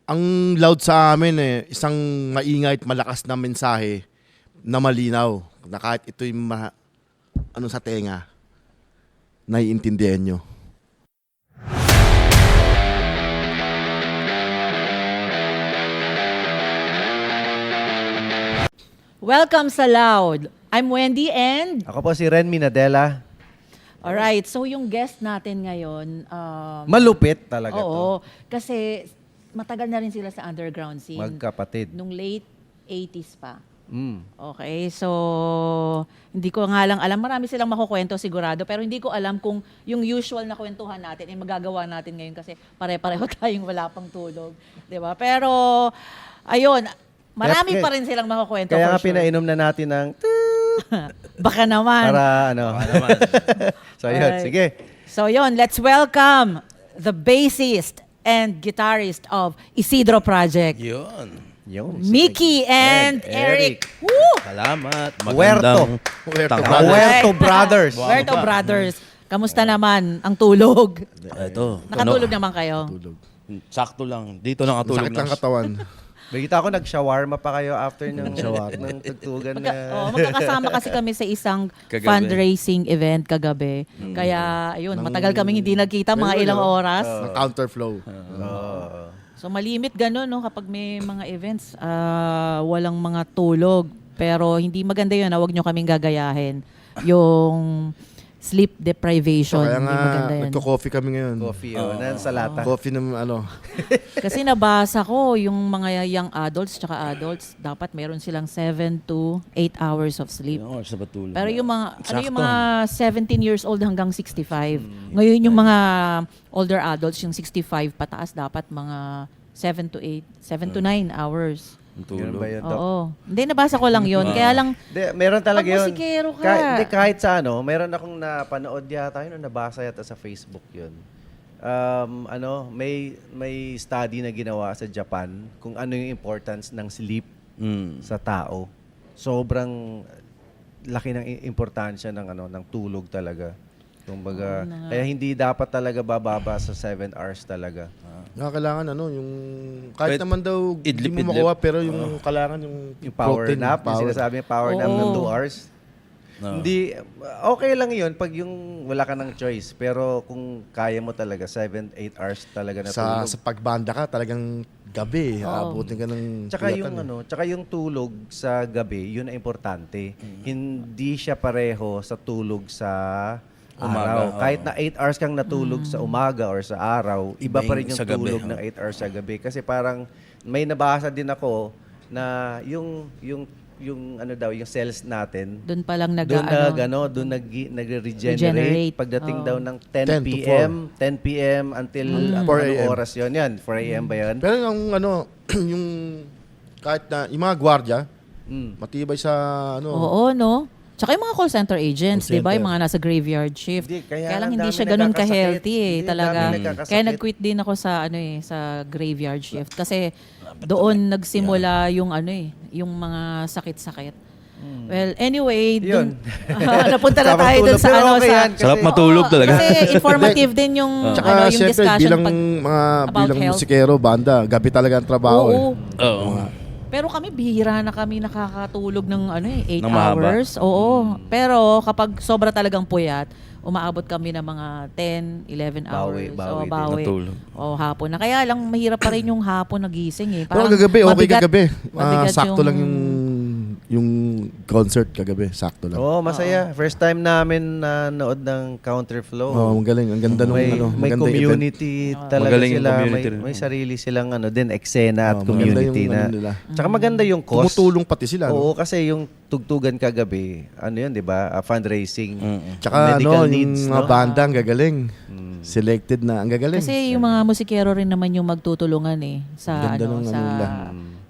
Ang loud sa amin isang maingay at malakas na mensahe na malinaw na kahit ito'y ano sa tenga, naiintindihan nyo. Welcome sa Loud. I'm Wendy and... Ako po si Renmi Nadella. Alright, so yung guest natin ngayon... Malupit talaga oo, kasi matagal na rin sila sa underground to. scene. Magkapatid. Nung late 80s pa. Mm. Okay, so hindi ko nga lang alam. Marami silang makukwento sigurado, pero hindi ko alam kung yung usual na kwentuhan natin ay magagawa natin ngayon kasi pare-pareho tayong wala pang tulog. 'Di ba? Pero, ayun, marami pa rin silang makukwento. Kaya nga for sure. pinainom na natin ng Baka naman. para ano. So yun, Alright. sige. So yun, let's welcome the bassist and guitarist of Isidro Project, Yun. Yun. Mickey and Eric. Woo! Salamat. Huerto. Huerto tanghali. Huerto Brothers. Huerto Brothers. Kamusta naman ang tulog? Ito. Nakatulog naman kayo? Tulog. Sakto lang. Dito lang katulog Sakit ng katawan. Bigita ako nag-shawarma pa kayo after ng tugtugan na. Magkakasama kasi kami sa isang Kagabi. fundraising event kagabi. Kaya, ayun, matagal kaming hindi nagkita, mga ilang oras. Ng counterflow. So malimit gano'n, no? Kapag may mga events, walang mga tulog. Pero hindi maganda yun, huwag nyo kaming gagayahin. Yung sleep deprivation, Kaya hindi nga, maganda yan. nagko-coffee kami ngayon. Coffee, sa lata. Coffee ng ano. Kasi nabasa ko, yung mga young adults tsaka adults, dapat meron silang 7 to 8 hours of sleep. Yung oras na patulog. Pero yung mga, ano yung Sakto. mga 17 years old hanggang 65. Ngayon yung mga older adults, yung 65 pataas, dapat mga 7 to 8, 7 to 9 hours. Ang Ganun tulog. ba yun, Doc? Oo. Hindi, nabasa ko lang yun. Kaya lang, Di, meron talaga Pag yun. musikero ka. Kahit sa ano, meron akong napanood yata yun, nabasa yata sa Facebook yun. May study na ginawa sa Japan kung ano yung importance ng sleep sa tao. Sobrang laki ng importansya ng tulog talaga. Kumbaga, kaya hindi dapat talaga bababa sa 7 hours talaga. Kailangan yung kahit Kahit naman daw hindi idlip-idlip. mo makuha pero yung kailangan yung Yung power protein, nap, yung sinasabi yung power nap ng 2 Oo. hours. Oo. Hindi, okay lang yun pag yung wala ka ng choice. Pero kung kaya mo talaga, 7-8 hours talaga na tulog. sa pagbanda ka talagang gabi, aabutin ka ng Tsaka puyatan yung tsaka yung tulog sa gabi, yun ang importante. Hindi siya pareho sa tulog sa Umaga, araw. Kahit na 8 hours kang natulog sa umaga or sa araw, iba pa rin yung sa gabi, tulog ng 8 hours sa gabi. Kasi parang may nabasa din ako na yung cells natin doon pa lang doon nag-regenerate pagdating daw ng 10 to 10 p.m. until 4 anong a.m. oras yun? Yan, 4 a.m. ba yan? Pero yung yung kahit na yung mga gwardiya, matibay sa Oo, no? Tsaka yung mga call center agents, Call di ba? Yung center. mga nasa graveyard shift. Hindi, Kaya lang ang hindi dami siya ganun nagkakasakit. ka-healthy Hindi, talaga. ang dami nagkakasakit. Kaya nag-quit din ako sa sa graveyard shift kasi doon nagsimula yung yung mga sakit-sakit. Well, anyway, Yun. napunta na Sarap tayo dun tulog, sa pero okay sa yan, kasi- Sarap matulog talaga. Kasi informative din yung Tsaka yung syempre discussion bilang about bilang health. musikero, banda, gabi talaga ang trabaho. Oo. Oo. Pero kami, bihira na kami nakakatulog ng 8 Ng mahaba. hours. Oo. Pero kapag sobra talagang puyat, umaabot kami ng mga 10, 11 hours. Bawi din. Bawi. Natulog. O hapon na. Kaya lang mahirap pa rin yung hapon nagising eh. Pero kagabi, okay mabigat- kagabi. mabigat Sakto lang yung concert kagabi, sakto lang. Oo, masaya. First time namin nanood ng Counterflow. Oh, ang galing. Ang ganda nung may maganda yung event. community talaga Magaling yung sila. community rin. May sarili silang eksena at Oh, maganda community yung na. nila. Tsaka maganda yung cause. Tumutulong pati sila. Oo, No? kasi yung tugtugan kagabi, yun, di ba? Fundraising. Tsaka medical yung needs, mga no? banda, ang gagaling. Selected na, ang gagaling. Kasi yung mga musikero rin naman yung magtutulungan eh sa Ganda nung sa nila.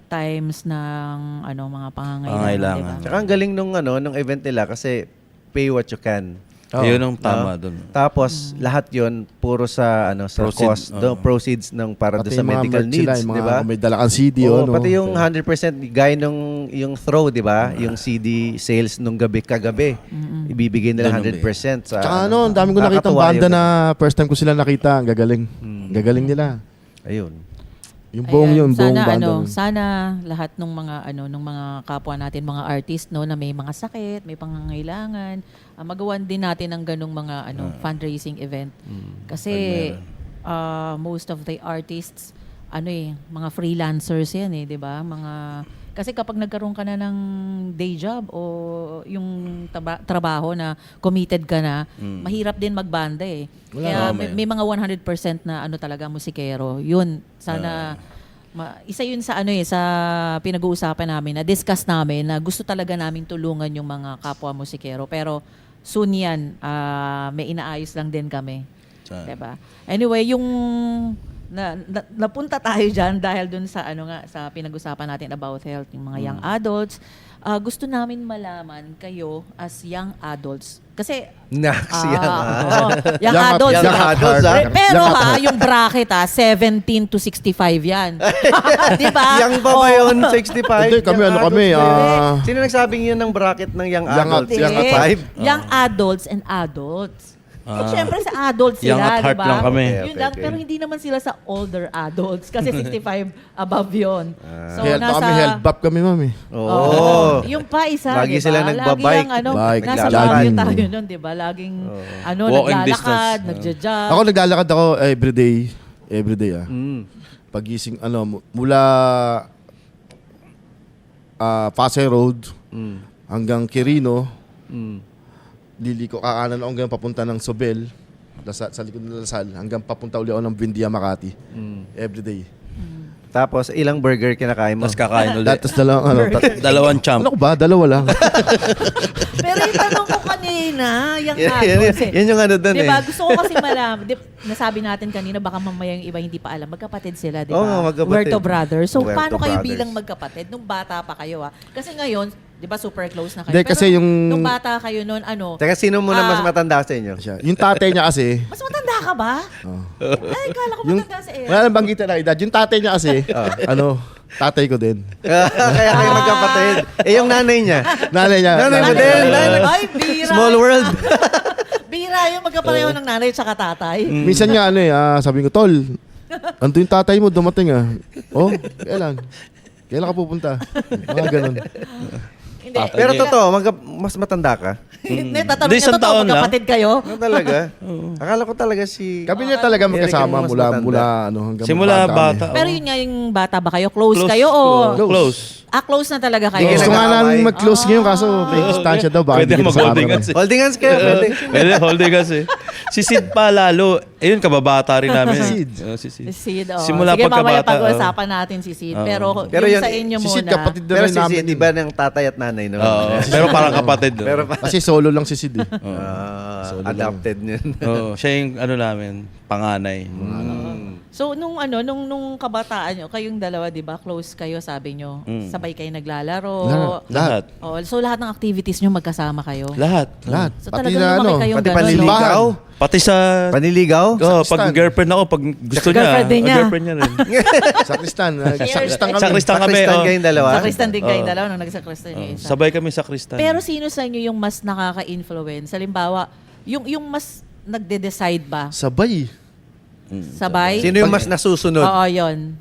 times ng mga pangangailangan, Pangangailangan. diba? Tsaka ang galing nung event nila kasi pay what you can. Yun ang tama doon. Tapos lahat 'yon puro sa Proceeds, cost, proceeds ng para Pati sa yung mga medical merch needs, sila, yung 'di mga ba? kung may dala kang CD, Oo, no? pati yung 100% gaya nung yung throw, 'di ba? Yung CD sales nung kagabi. Ibibigay nila Doon 100% sa Tsaka ang dami ko nakita Nakakatuwa banda yun. na first time ko sila nakita, ang gagaling. Gagaling nila. Ayun. Yung buong Ayan, yun, buong sana, banda. sana lahat ng mga ng mga kapwa natin, mga artist no na may mga sakit, may pangangailangan, magawan din natin ng ganung mga fundraising event. Kasi most of the artists mga freelancers yan 'di ba? Kasi kapag nagkaroon ka na ng day job o yung trabaho na committed ka na, mahirap din magbanda eh. Kaya may mga 100% na talaga musikero. Yun, sana isa yun sa sa pinag-uusapan namin, na discuss namin na gusto talaga namin tulungan yung mga kapwa musikero. Pero soon yan, may inaayos lang din kami. Diba? Anyway, yung napunta tayo dyan dahil dun sa sa pinag-usapan natin about health, yung mga young adults. Gusto namin malaman kayo as young adults. Kasi young adults. Young at heart. Pero yung bracket 17 to 65 yan. Di ba? Young pa ba yun? 65? Hindi, kami, Young kami, adults. Sino nagsabing yun ng bracket ng young adults? Young at five? Young adults and adults. Siyempre sa adults Young sila, at heart di ba? lang kami. Yun lang, pero hindi naman sila sa older adults kasi 65 above yun. So, Kami health buff kami, mami. Oo. Yung pa isa, Lagi di ba? sila nagbabike. Lagi yung Bike, nasa jogging. Baguio tayo nun, di ba? Laging Walking naglalakad, distance. nagja-jog. Ako naglalakad ako everyday Pagising mula Pasay Road hanggang Quirino, liliko kakanan ako hanggang papunta ng Sobel, sa likod ng Lasal, hanggang papunta uli ako ng Buendia, Makati. Everyday. Tapos, ilang burger kinakain mo? Tapos kakain ulit. Tapos Dalawang champ. ano ko ba? Dalawa lang. Pero yung tanong ko kanina, yung Yan yung doon Diba? Gusto ko kasi malaman. Nasabi natin kanina, baka mamaya yung iba hindi pa alam. Magkapatid sila, di ba? Oo nga, magkapatid. Huerto Brothers. So, Huerto paano kayo Brothers. bilang magkapatid? Nung bata pa kayo, Kasi ngayon, di ba super close na kayo? Hindi, kasi nung bata kayo noon, Teka, sino muna mas matanda sa inyo? Yung tatay niya kasi, mas matanda ka ba? Ay, kala ko matanda sa wala nang banggitan na edad. Yung tatay niya kasi, tatay ko din. Kaya kayo magkapatid. Yung nanay niya. Nanay niya. Nanay mo din. Ay, bira. Small world. Bira yung magkapareho ng nanay at saka tatay. Minsan nga sabi ko, Tol, ando yung tatay mo, dumating kailan? Kailan ka pupunta? Mga ganun. Hindi. Pero totoo, mas matanda ka? Hindi, tatanong Hindi, niya, isang totoo, taon lang. magkapatid kayo? Ano talaga? Akala ko talaga Kami niya talaga Eric magkasama ang mas mula matanda. hanggang Simula kami. bata. Pero yun nga yung bata ba kayo? Close kayo o? Close. Close na talaga kayo? Hindi Gusto kayo nga nag-aaway. namin mag-close ngayon kaso may distansya daw. Baka Pwede hindi kita sa mag-holding camera. hands eh. Holding hands kayo, pwede. Pwede holding kasi. Si Sid pa lalo. Ayun, kababata rin namin. Si Sid. Si Sid. Si Sid, Simula Sige, mamaya pagkabata. pag-uusapan natin si Sid. Pero Pero yung yun, sa inyo Si muna. Sid, kapatid na Pero rin si namin. Sid, iba ng tatay at nanay, no? Pero parang kapatid. No? Pero Kasi solo lang si Sid. adopted yun. Siya yung namin, panganay. So nung kabataan nyo, kayong dalawa, 'di ba? Close kayo, sabi nyo. Sabay kayo naglalaro. Lahat. Oh, so lahat ng activities nyo magkasama kayo. Lahat. So Pati talagang na lumaki kayong pati ganun. panliligaw. Pati sa... Paniligaw? pag girlfriend ako, pag gusto niya. Girlfriend din niya. Girlfriend niya rin. Sa Kristan. Sa Kristan kami. Sa Kristan kami. Sakristan kayong dalawa? Sa Kristan din kayong dalawa nung nagsakristan yung isa. Sabay kami sa Kristan. Pero sino sa inyo yung mas nakaka-influence? Halimbawa, yung mas nagde-decide ba? Sabay. Sabay? Sino yung mas nasusunod? Oo, yun.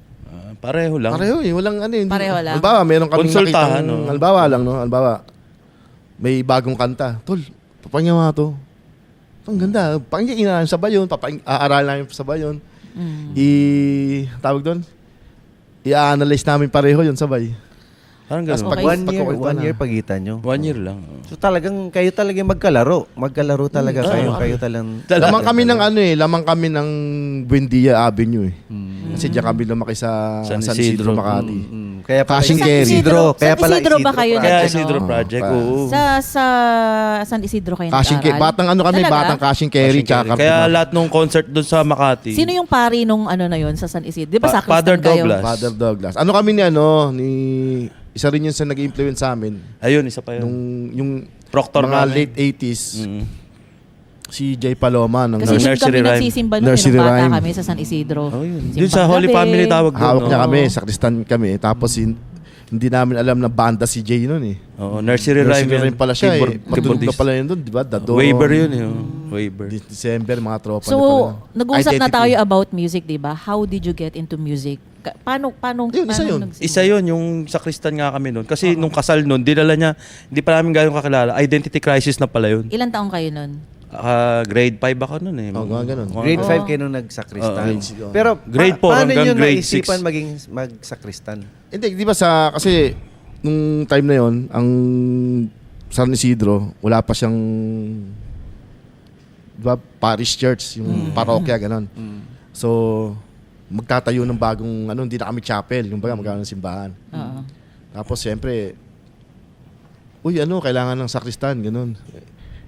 Pareho lang. Pareho Walang hindi. Pareho lang. Halimbawa, meron kami Konsultahan, nakitang, no? halimbawa lang, no? Halimbawa, may bagong kanta. Tol, papakinggan mo nga to. Ang ganda. Pakinggan namin sabay yun. Aaralan namin sabay yun. Tawag doon? I-analyze namin pareho yun sabay. Parang As ganun. Okay. One year pagitan nyo. 1 year lang. So talagang kayo talagang magkalaro. Magkalaro talaga kayo. Kayo talagang... Lamang kami ng lamang kami ng Buendia Avenue Kasi diyan kami lumaki sa San San Isidro. Isidro, Makati. Kaya pala Cashing San carry. Isidro. Kaya San pala Isidro ba kayo Project. Kaya Ano? Isidro Project, oo. Sa San Isidro kayo Cashing nag-aral? batang kami, Talaga? batang cashing carry. Tsaka Kaya lahat nung concert doon sa Makati. Sino yung pari nung na yun sa San Isidro? Di ba sa Father kayo? Douglas. Father Douglas. Ano kami ni isa rin yun sa nag-influence sa amin. Ayun, isa pa yun. Yung Proctor mga namin. late 80s, si Jay Paloma ng Kasi doon Nursery kami rhyme. nagsisimba noon Nursery nung bata rhyme. kami sa San Isidro. Oh, yun. Simbang Yun sa Holy gabi. Family tawag doon. hawak niya no? kami, sa Kristan kami. Tapos hindi namin alam na banda si Jay noon Oo, nursery rhyme Nursery yun. rhyme pala siya Keyboard- Magtulog na keyboardist. pala yun doon, di ba? Dadon. Waiver yun yun. Waiver. December, mga tropa So, niya pala. nag-uusap na Identity. tayo about music, di ba? How did you get into music? Paano Yun, isa yun. nagsimula? Isa yun, yung sakristan nga kami noon. Kasi nung kasal noon, dinala niya, hindi pa namin gano'ng kakilala. Identity crisis na pala yun. Ilan taong kayo nun? Grade 5 ako noon eh. Mga ganun. Grade 5 kayo nung nagsakristan. grade six, Pero Grade 4 paano hanggang nyo grade naisipan 6? maging magsakristan? Hindi, di ba kasi nung time na yon ang San Isidro, wala pa siyang di ba, parish church, yung parokya, ganon. So, magtatayo ng bagong, hindi na kami chapel, yung baga magkakaroon ng simbahan. Oo. Tapos, siyempre, kailangan ng sakristan, ganon.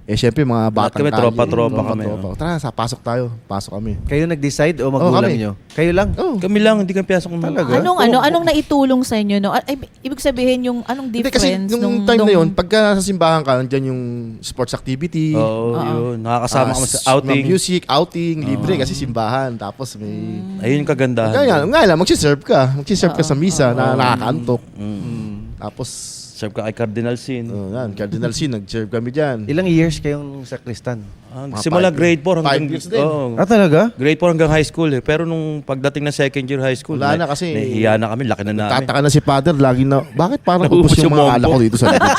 Siyempre, mga batang kami, kalye, tropa kami, Tara, pasok tayo. Pasok kami. Kayo nag-decide o magulang kami. nyo? Kayo lang? Oh. Kami lang, hindi kami pinasok ng Talaga? Anong naitulong sa inyo no? Ibig sabihin yung anong Hindi difference kasi nung time na yun, pagka sa simbahan ka, nandiyan yung sports activity, Oo, yun. Nakakasama kami sa outing. music, outing, libre kasi simbahan. Tapos may... Ayun yung kagandahan. Nga lang, magsiserve ka. Magsiserve ka sa misa na nakakaantok. Tapos, Serve ka kay Cardinal Sin. Cardinal Sin, nag-serve kami dyan. Ilang years kayong sakristan? Mga Simula 5 grade 4 hanggang... 5 years din. Oo. talaga? Grade 4 hanggang high school eh. Pero nung pagdating na second year high school, Wala na kasi. nahihiya na kami, laki na namin. Tataka na si Father, lagi na, bakit parang Naubos ubos yung yung mga mompo. alak ko dito sa likod?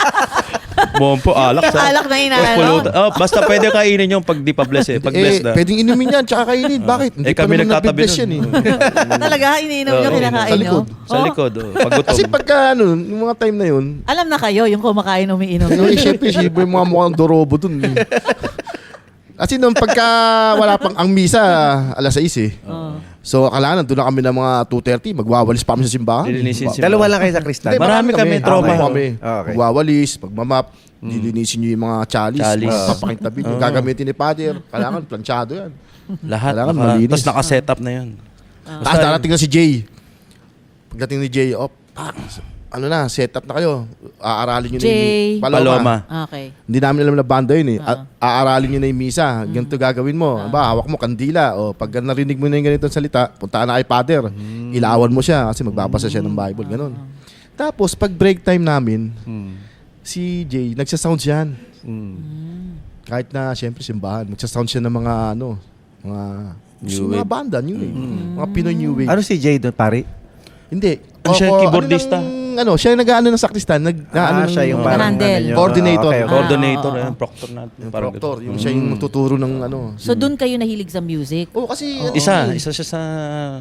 Mompo, alak sa... Alak na inaano. Pulutan. Basta pwede kainin yung pag di pa bless eh. Pag bless na. Pwedeng inumin yan, tsaka kainin. Bakit? Hindi kami pa naman nagtatabi nagbe-bless yan nun. Talaga, iniinom nyo, Oo. kinakain Sa nyo? likod. Sa likod, pag gutom. Kasi pagka yung mga time na yun, Alam na kayo, yung kumakain, umiinom. Siyempre, yung mga mukhang dorobo dun. Kasi nung pagka wala pang ang misa, alas 6 eh. So, akala doon na kami ng mga 2:30, magwawalis pa kami sa simbahan. Lilinisin si Dalawa lang kayo sakristan? Hindi, Marami kami, tropa. Kami. Okay. Magwawalis, magmamap, lilinisin nyo yung mga chalice, Chalice. papakintabi nyo, gagamitin ni Father. Kailangan, planchado yan. Lahat. Kailangan malinis. Tapos naka-setup na yun. Tapos darating na si Jay. Pagdating ni Jay, setup na kayo. Aaralin nyo na Jay. yung Paloma. Okay. Hindi namin alam na banda yun eh. Aaralin nyo na yung misa. Ganito gagawin mo. Hawak mo kandila. O pag narinig mo na yung ganitong salita, puntaan na kay Father. Ilawan mo siya kasi magbabasa siya ng Bible. Ganun. Tapos pag break time namin, si Jay, nagsasounds yan. Kahit na siyempre simbahan. Nagsasound siya ng mga mga New mga wave. banda, new wave. Mga Pinoy new wave. Ano si Jay doon, pare? Hindi. Siya yung keyboardista. Siya yung nag-ano ng sakristan. Siya yung parang Handle. nyo. Coordinator. Okay. Coordinator, oo. yan, proctor natin. Yung Parang proctor. ganun. Yung siya yung tuturo ng So, doon kayo nahilig sa music? kasi Isa siya sa...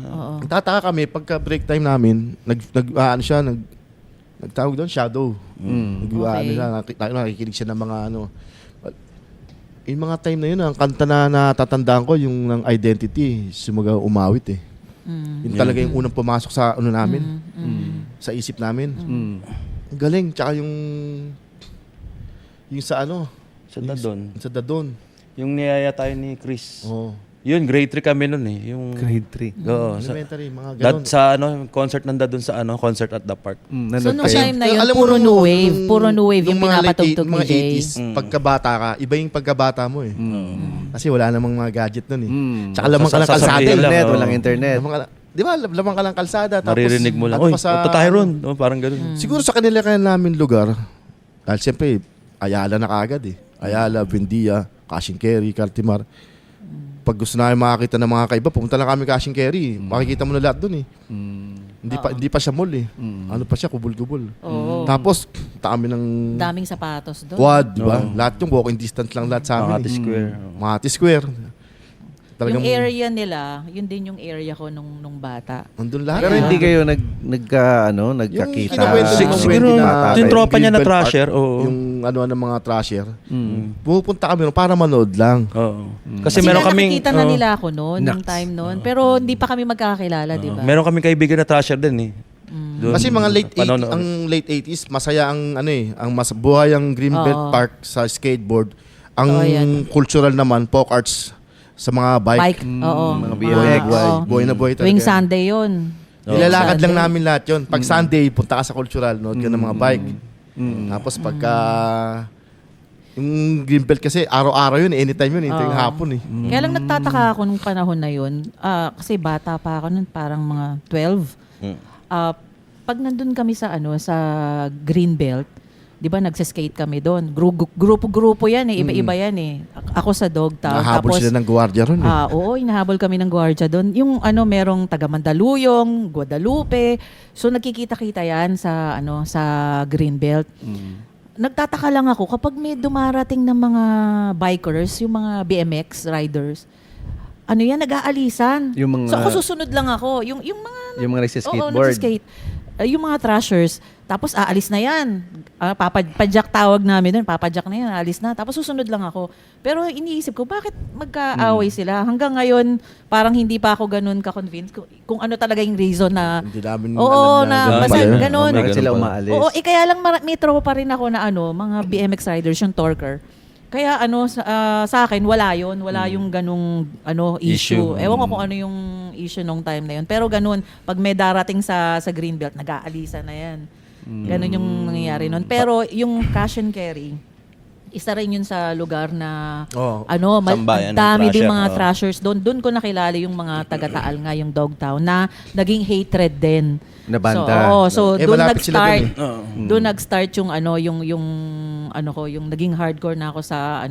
Oo. tataka kami pagka break time namin, nagtawag doon shadow. Okay. Nakikinig siya ng mga yung mga time na yun, ang kanta na natatandaan ko, yung ng Identity, sumaga umawit eh. Yun talaga yung unang pumasok sa namin, sa isip namin. Ang galing, tsaka yung sa Sa Dadon. sa Dadon. Yung niyaya tayo ni Chris. Oh. Yun, grade 3 kami nun eh. Yung, Grade 3. Oo. Sa, Elementary, mga ganon. sa concert ng Dadon sa concert at the park. So, nung time na yun, Alam mo puro nung- new wave. Puro new wave yung nung mga late pinapatugtog ni mga Jay. 80s, pagkabata ka, iba yung pagkabata mo eh. Kasi wala namang mga gadget nun eh. Tsaka lamang ka lang kalsada. Sasabihin lang, Internet, oo. walang internet. Di ba, lamang ka lang kalsada. Tapos, Maririnig mo lang. ano Uy, pa sa- punta tayo ron. Parang ganun. Siguro sa kanila kaya namin lugar, dahil siyempre, Ayala na kaagad eh. Ayala, Buendia, Kashing-Kerry, Cartimar. Pag gusto namin makakita ng mga kaiba, pumunta lang kami Kashing-Kerry. Makikita mo na lahat dun eh. Hindi pa siya mall eh. Ano pa siya, kubul-kubul. Oo. Tapos, kami ng Daming sapatos doon. quad, di ba? Lahat yung walking distance lang lahat sa amin. Makati Square. Makati Square. Yung area nila, yun din yung area ko nung bata. Nandun lahat. Pero eh. hindi kayo nagkakita. kinakwento Ah, ng siguro, Wendy na yung tropa niya na Greenbelt trasher, Park, oo. Yung ng mga trasher. Pupunta kami ron para manood lang. Oo. Kasi Kasi meron kaming... nakikita na oo. nila ako noon, nung time noon. Pero hindi pa kami magkakakilala, di ba? Meron kaming kaibigan na trasher din eh. Doon, Kasi mga late 80s, panonood. ang late 80s, masaya ang mas buhay ang Greenbelt Oo. Park sa skateboard. Ang Oo, yan. cultural naman, folk arts sa mga bike. Bike, oo. mga BMX. Oo. Buhay na buhay talaga. Tuwing Sunday yun. Nilalakad lang Sunday. namin lahat yun. Pag Sunday, punta ka sa cultural, nood ka ng mga bike. Tapos pagka... Yung Greenbelt kasi, araw-araw yun, anytime yun, ito yung hapon eh. Kaya lang nagtataka ako nung panahon na yun. Kasi bata pa ako nun, parang mga 12. Pag nandun kami sa sa Greenbelt, di ba nagsiskate kami doon. Grupo-grupo yan eh, iba-iba yan eh. Ako sa Dogtown. Nahabol sila ng gwardiya ron eh. Oo, inahabol kami ng gwardiya doon. Yung merong taga Mandaluyong, Guadalupe. So nagkikita-kita yan sa sa Greenbelt. Nagtataka lang ako kapag may dumarating ng mga bikers, yung mga BMX riders, nag-aalisan. Yung mga- So ako susunod lang ako. Yung mga Yung mga Oo, nagsiskateboard. nagsiskate. Yung mga thrashers, tapos aalis na yan. Papadyak tawag namin doon, papadyak na yan, aalis na. Tapos susunod lang ako. Pero iniisip ko, bakit magkaaway sila? Hanggang ngayon, parang hindi pa ako ganun ka-convince kung ano talaga yung reason na... Hindi namin Oo, alam na basta pala yun. ganun. May Bakit ganun sila pala. umaalis? Oo, kaya lang may tropa pa rin ako na mga BMX riders, yung torker. Kaya sa akin, wala yon, wala yung ganung issue. Issue. Ewan ko kung ano yung issue nung time na yun. Pero ganun, pag may darating sa Greenbelt, nag-aalisa na yan. Ganun yung nangyayari nun. Pero yung cash and carry, isa rin yun sa lugar na Sambayan ng dami din thrasher, mga oo. thrashers doon. Doon ko nakilala yung mga taga-Taal nga, yung Dogtown, na naging hatred din. Na banda. So Eh, doon malapit sila nag-start. dun Doon nag-start yung yung naging hardcore na ako sa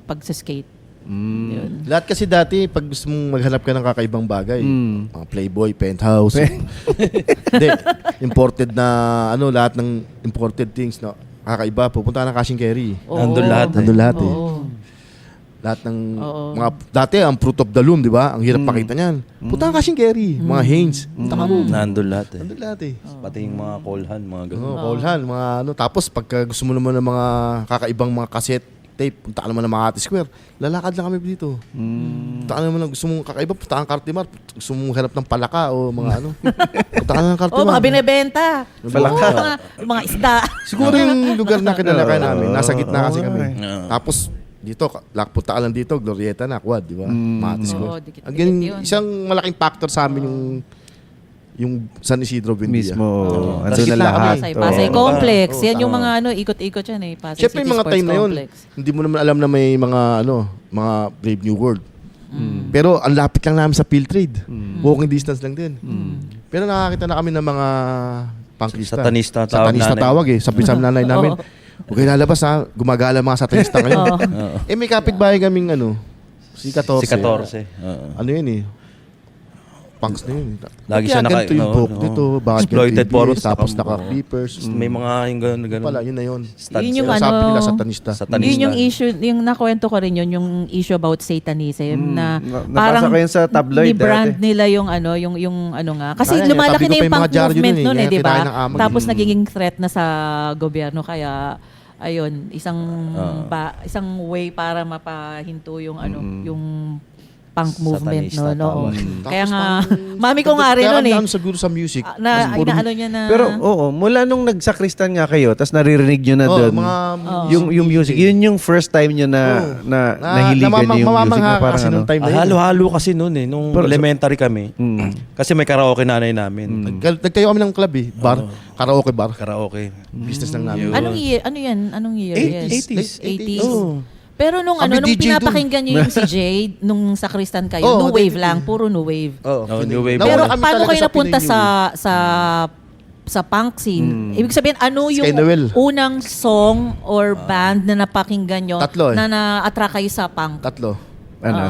pag-skate. Yun. Lahat kasi dati, pag gusto mong maghanap ka ng kakaibang bagay, mga Playboy, Penthouse. Hindi, imported na, lahat ng imported things na kakaiba, pupunta ka ng cash and carry. Oo. Nandun lahat eh. Nandun lahat eh. Oo. Lahat ng Oo. mga, dati ang fruit of the loom, di ba? Ang hirap pakita niyan. Punta ka cash and carry, mga Hanes. Punta ka mo. Nandun lahat eh. Nandun lahat eh. Pati yung mga kolhan, mga ganun. Kaulhan, mga tapos pagka gusto mo naman ng mga kakaibang mga cassette tape, punta ka naman ng Makati Square. Lalakad lang kami dito. Punta ka naman ng gusto mong kakaiba, punta ka ng Cartimar. Gusto mong hanap ng palaka o mga punta ka ng Cartimar. Mga binebenta. Palaka. Mga isda. Siguro yung lugar na kinalakay namin, nasa gitna kasi kami. Oo. Tapos dito, punta ka lang dito, Glorieta na, Quad, di ba? Makati Square. Oo, dikit-dikit Ang galing, yun. isang malaking factor sa amin yung San Isidro Buendia. Mismo. Andun Tas na gitna kami. lahat. Pasay Oo. Complex. Oo, Yan yung tama. mga ikot-ikot yan eh. Pasay Siyempre City yung mga Sports time na yun, Complex. hindi mo naman alam na may mga Brave New World. Pero ang lapit lang namin sa field trade. Walking distance lang din. Pero nakakita na kami ng mga pangkista. Satanista, tawag Satanista nanay. tawag eh. Sabi sa nanay namin, Oo. huwag kayo lalabas ha. Gumagala mga satanista ngayon. Oo. May kapitbahay kaming si 14. Si 14. Oo. Ano yun eh. Punks na yun. Lagi Kaya siya ganito yung book dito. Bakit Exploited ganito forums. tapos naka-creepers. May mga yung ganun. Pala, yun na yun. Studs. Yun yung Sabi ano, nila satanista. Satanista. Yun yung issue, yung nakwento ko rin yun, yung issue about Satanism na Nabasa parang ko yun sa tabloid ni-brand dati. nila yung nga. Kasi Kaya, lumalaki tabi ko na pa yung yung mga punk dyaryo movement dun eh. nun Kaya di ba? kinain ng amag. Tapos nagiging threat na sa gobyerno kaya ayun, isang way para mapahinto yung yung punk movement Satanista no. tawag. Kaya Tapos nga parang- mami ko nga rin Kaya nun eh. ano siguro sa music. Na mas puro- inaano niya na Pero mula nung nagsakristan nga kayo, tapos naririnig nyo na doon, yung music, yun yung first time nyo na nahiligan nyo yung music na parang kasi nung time na yun. Halo-halo kasi noon eh. Nung elementary kami. Kasi may karaoke nanay namin. Nagtayo kami ng club eh. Bar. Karaoke bar. Karaoke. Business lang namin. Anong year? Ano yan? Anong year? 80s. 80s. Oo. Pero nung Kami nung DJ pinapakinggan niyo yung si Jade, nung sa Kristan kayo, Oo, new wave DJ. lang, puro new wave. Oh, New Wave. Pero Nauna kami paano talaga kayo sa napunta Pinoy New sa punk scene? Ibig sabihin, ano yung Sky Noel. unang song or band na napakinggan nyo Tatlo eh. na na-attract kayo sa punk? Tatlo.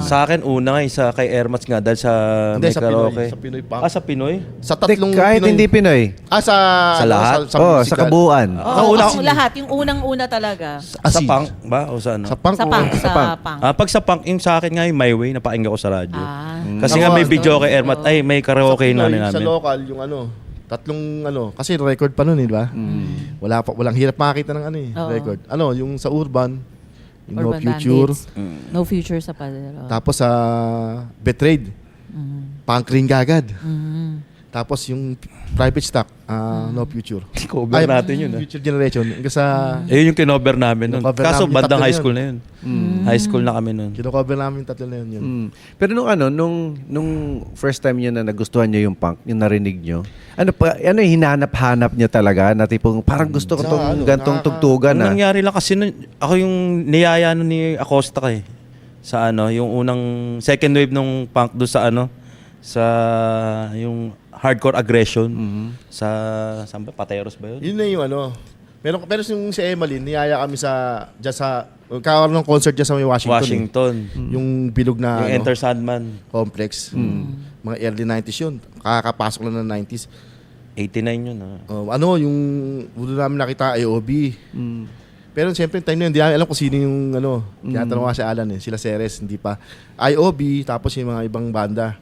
Sa akin, una nga, isa kay Airmats nga dahil sa Hindi, may sa karaoke. Pinoy. Sa Pinoy punk. Sa Pinoy? Sa tatlong kahit Pinoy. hindi Pinoy. Sa lahat? musical. Sa kabuuan. Oo, una- yung lahat, yung unang-una talaga. Sa punk ba? O sa ano? Sa punk. Sa punk, oo. sa punk. punk. Pag sa punk, yung sa akin nga yung My Way, napakinggan ko sa radyo. Kasi Ako, nga may video kay Airmat, ay may Sa karaoke na Pinoy, sa namin. local, yung tatlong kasi record pa nun eh, di ba? Walang hirap makakita ng Oo. record. Yung sa urban, yung No Urban Future. Bandits. No Future sa padero. Tapos sa Betrayed, Punk Ring Gagad. Tapos yung Private Stock, No Future. Cover natin yun. Future Generation. Hanggang sa Eh, yung kinover namin nun. Kinocover Kaso namin yung bandang tatlo high na school na yun. High school na kami nun. kinocover namin yung tatlo na yun. Pero nung first time nyo na nagustuhan nyo yung punk, yung narinig nyo, yung hinanap-hanap nyo talaga na tipong parang gusto ko tong gantong tugtugan Ang na. nangyari lang kasi nun, ako yung niyaya nun ni Acosta ka eh. Sa yung unang second wave nung punk doon sa Sa yung hardcore aggression. Sa, saan ba? Pateros ba yun? Yun na yung ano. Pero yung si Emmeline, niyaya kami dyan sa, kawalan ng concert dyan sa may Washington. Washington. Yung bilog na Yung Enter Sandman. complex. Mga early 90s yun. Kakapasok lang ng 90s. 89 yun. Yung ulo namin nakita, IOB. Pero siyempre, time na yun, hindi namin alam kung sino yung tinatanong nga si Alan sila Ceres, hindi pa. IOB, tapos yung mga ibang banda.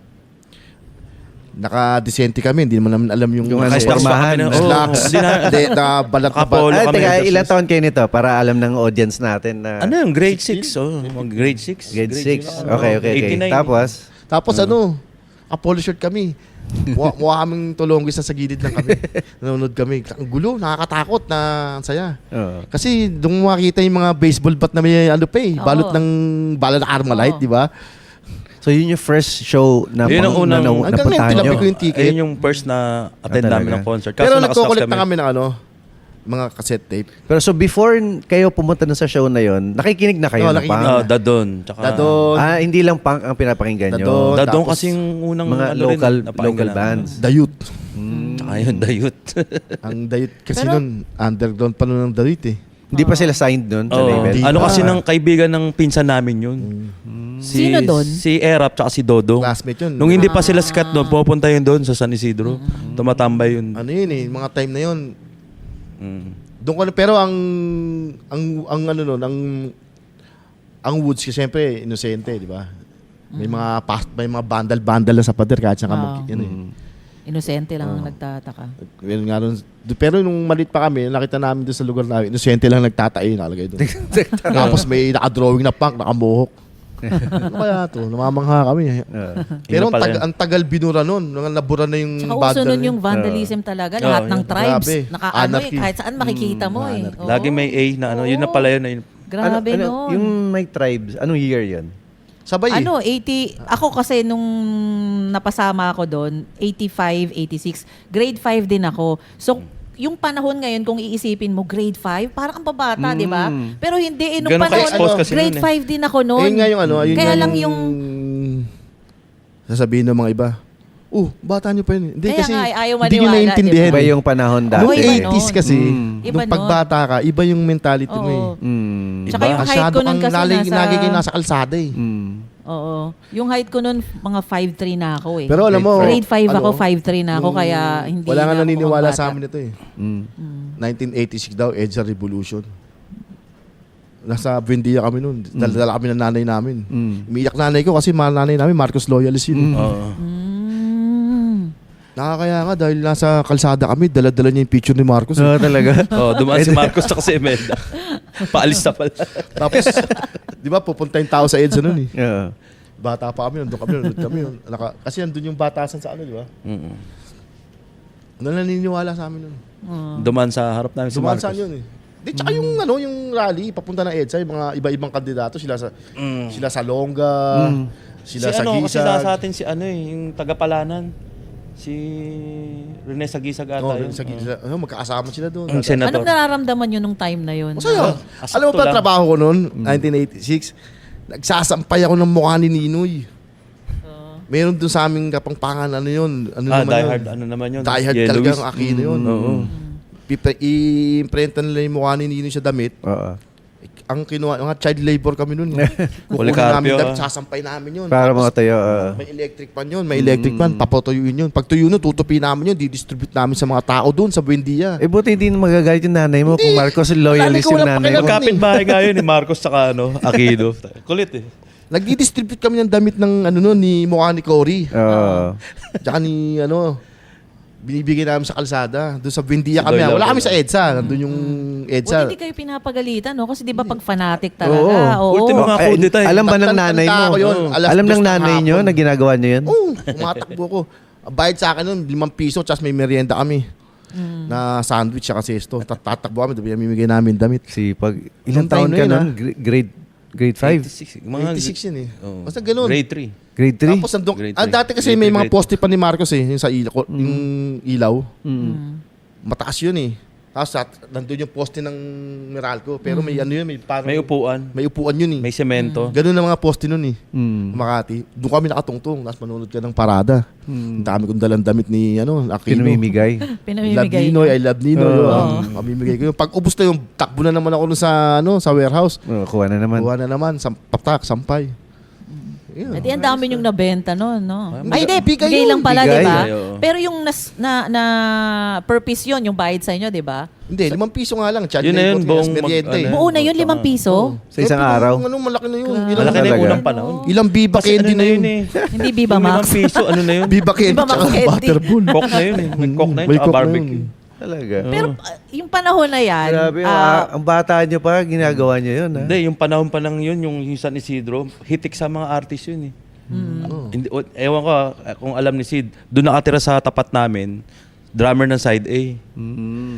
Naka-decente kami, hindi naman namin alam yung Naka-estormahan. slacks. Balat na Nakapolo Ay, kami. teka, ilang taon kayo nito para alam ng audience natin na... Ano yung grade 6? Grade 6. Grade 6. Okay. 89. Tapos Apollo shirt kami. Mukha kaming tulonggis na sa gilid lang kami. Nanonood kami. Ang gulo, nakakatakot na ang saya. Oo. Kasi doon makita yung mga baseball bat na may balot ng bala na Armalite, di ba? So yun yung first show na Yun ang unang- Hanggang ngayon, napuntahan tinabi nyo. ko yung ticket. Ayun yung first na attend talaga? namin ng concert. Pero nakastocks nagko-collect na kami ng mga cassette tape. Pero so before kayo pumunta na sa show na yon, nakikinig na kayo Oo, ng nakikinig punk? Dadon. Tsaka, Dadon, Hindi lang punk ang pinapakinggan nyo. Dadon. Dadon Tapos, kasi yung unang Mga ano rin, local napakinggan namin. bands. Dayut. Tsaka yun, Dayut. Ang Dayut kasi Pero- nun, underground pa nun ang Dayut eh. Hindi pa sila signed doon sa Oo. label? Di Ano pa. kasi ng kaibigan ng pinsan namin yun. Sino doon? Si Erap tsaka si Dodong. Classmate yun. Nung hindi pa sila sikat doon, pupunta yun doon sa San Isidro. Tumatambay yun. Ano yun eh, mga time na yun. Mm. Doon ko pero ang Woods kasi syempre inosente, di ba? May mga bandal na sa pader kahit saan ka Inosente lang ang nagtataka. Meron nga nun. Pero nung malit pa kami, nakita namin doon sa lugar namin, inosente lang nagtatae, nakalagay doon. Tapos may naka-drawing na punk, nakamuhok. Ano kaya to? Namamangha kami. Pero Yun na pala yun. ang tagal binura nun. Nabura na yung Tsaka uso bandal nun na yung vandalism talaga. Lahat ng yun. tribes. Grabe. Naka-ano Anarchy. kahit saan makikita mo eh. Oo. Lagi may A na ano. Yun na pala yun. Grabe nun. Yung may tribes, anong year yun? Sabay eh. 80, ako kasi nung napasama ako doon, 85, 86, grade 5 din ako. So, yung panahon ngayon, kung iisipin mo, grade 5, parang ang babata, di ba? Pero hindi, nung Ganun panahon, ka-expose kasi grade nun 5 din ako noon. Ayun nga yung ayun Kaya nga lang yung... sasabihin ng mga iba, bata nyo pa yun. Hindi Kaya kasi, nga, ayaw hindi nyo maniwala, naiintindihan. Iba yung panahon dati. Noong Iba 80s nun. kasi, Iba nung nun. pagbata ka, iba yung mentality mo eh. Oo. Tsaka Iba. yung height ko nun kasi nagiging nasa kalsada eh. Oo. Yung height ko nun, mga 5'3 na ako eh. Pero alam mo, grade 5 ako, 5'3 na ako, yung- kaya hindi wala nga na ako naniniwala mukhang sa bata. amin ito eh. 1986 daw, EDSA Revolution. Nasa Buendia kami noon. Dala kami ng nanay namin. Umiiyak nanay ko kasi nanay namin, Marcos Loyalist yun. Oo. Nakakaya nga dahil nasa kalsada kami, dala-dala niya yung picture ni Marcos. Oo, talaga. Dumaan si Marcos tsaka si Imelda. Paalis na pala. Tapos, di ba, pupunta yung tao sa EDSA noon eh. Oo. Bata pa kami, nandun kami. Kasi nandun yung batasan sa ano, di ba? Naniniwala sa amin nun. Dumaan sa harap namin si Dumaan Marcos. saan yun eh. Di, tsaka yung, yung rally, papunta ng EDSA, yung mga iba-ibang kandidato, sila sa Longga, sila Si sa ano, kasi Gisag. sa atin si ano eh, yung tagapalanan. Si Rene Sagisag ata yun. Magkakasama sila doon. Ang senator. Anong nararamdaman nyo nung time na yun? Masaya. Asakto Alam mo pa lang. trabaho ko noon, 1986, nagsasampay ako ng mukha ni Ninoy. Meron doon sa aming kapangpangan, ano yun? Ano naman Die yun? Hard, ano naman yun? Die Hard Yellow talaga Wheels. ang Aquino yun. Oo. I-imprenta nila yung mukha ni Ninoy sa damit. Oo. Ang kinuha, mga child labor kami noon. Kukunin Policarpio, namin damit, sasampay namin yun. Para Tapos, mga tayo. may electric pan yun, may electric pan, papatuyuin yun. Pag tuyo nun, tutupi namin yun, di-distribute namin sa mga tao doon sa Buendia. Buti hindi na magagalit yung nanay mo kung Marcos loyalist Wala yung pa nanay mo. kailangan. Magkapit bahay nga yun ni Marcos tsaka ano, Aquino. Kulit eh. Nagdi-distribute kami ng damit ng ni mukha ni Cory. Oo. Tsaka binibigay namin sa kalsada. Doon sa Buendia Sa kami. Doylaw, Wala kami Doylaw. sa EDSA. Nandun yung Buti EDSA. hindi kayo pinapagalitan, no? Kasi di ba pag fanatic talaga? Oo. Ultimo nga Eh, kudeta eh. alam ba ng Tanda nanay ko mo? yun, alas Alam dos ng ng nanay nyo hapon. na ginagawa nyo yun? Oo, tumatakbo ko. Bayad sa akin nun, 5 piso, tsaka may merienda kami. Na sandwich, tsaka sesto. Tatakbo kami, doon mamimigay namin damit. Sipag. Ilang Nung taon time ka na yun, nun? Grade 5? 86. Mga 86 yun eh. Oo. Basta ganun. Grade 3. Grade 3? Tapos nandun, Grade dati kasi three. may Grade mga three. poste pa ni Marcos eh, yung sa ilaw, yung ilaw. Mataas yun eh. Tapos nandun yung poste ng Meralco. Pero may ano yun, may parang... May upuan, May upuan yun eh. may semento. Ganun ang mga poste nun eh. Makati. Doon kami nakatungtong. Tapos manunod ka ng parada. Ang dami kong dalang damit ni Aquino. Pinamimigay. I love Pinamimigay. Ninoy, I love Ninoy. Oo. Mamimigay ko yun. Pag ubos na yung takbo na naman ako nun sa warehouse. Kuha na naman. Kuha na naman. Patak, sampay. Yun. At yan dami yung nabenta noon, no? Ay, hindi, bigay bigay yun. lang pala, Bigay. di ba? Oo. Pero yung na per piece yun, yung bayad sa inyo, di ba? Hindi, 5 piso nga lang. Child Yun na yun, labor, buong merienda eh. Buo na yun, 5 piso? Sa isang araw. Ano, malaki na yun. Grabe. Ilang, Malaki na yung Talaga? unang panahon. ilang Viva Kasi Candy na yun. eh. Hindi Viva Yung Max. 5 piso, ano na yun? Viva Candy Viva Max tsaka Candy. Butterball. Coke na yun eh. May Coke na yun, May tsaka Coke na barbecue. yun. Talaga. Pero yung panahon na yan, Grabe, ang bata nyo pa, ginagawa nyo yun, ha? Hindi, yung panahon pa lang yun, yung San Isidro, hitik sa mga artist yun eh. Hindi, ewan ko kung alam ni Sid, doon nakatira sa tapat namin, drummer ng Side A.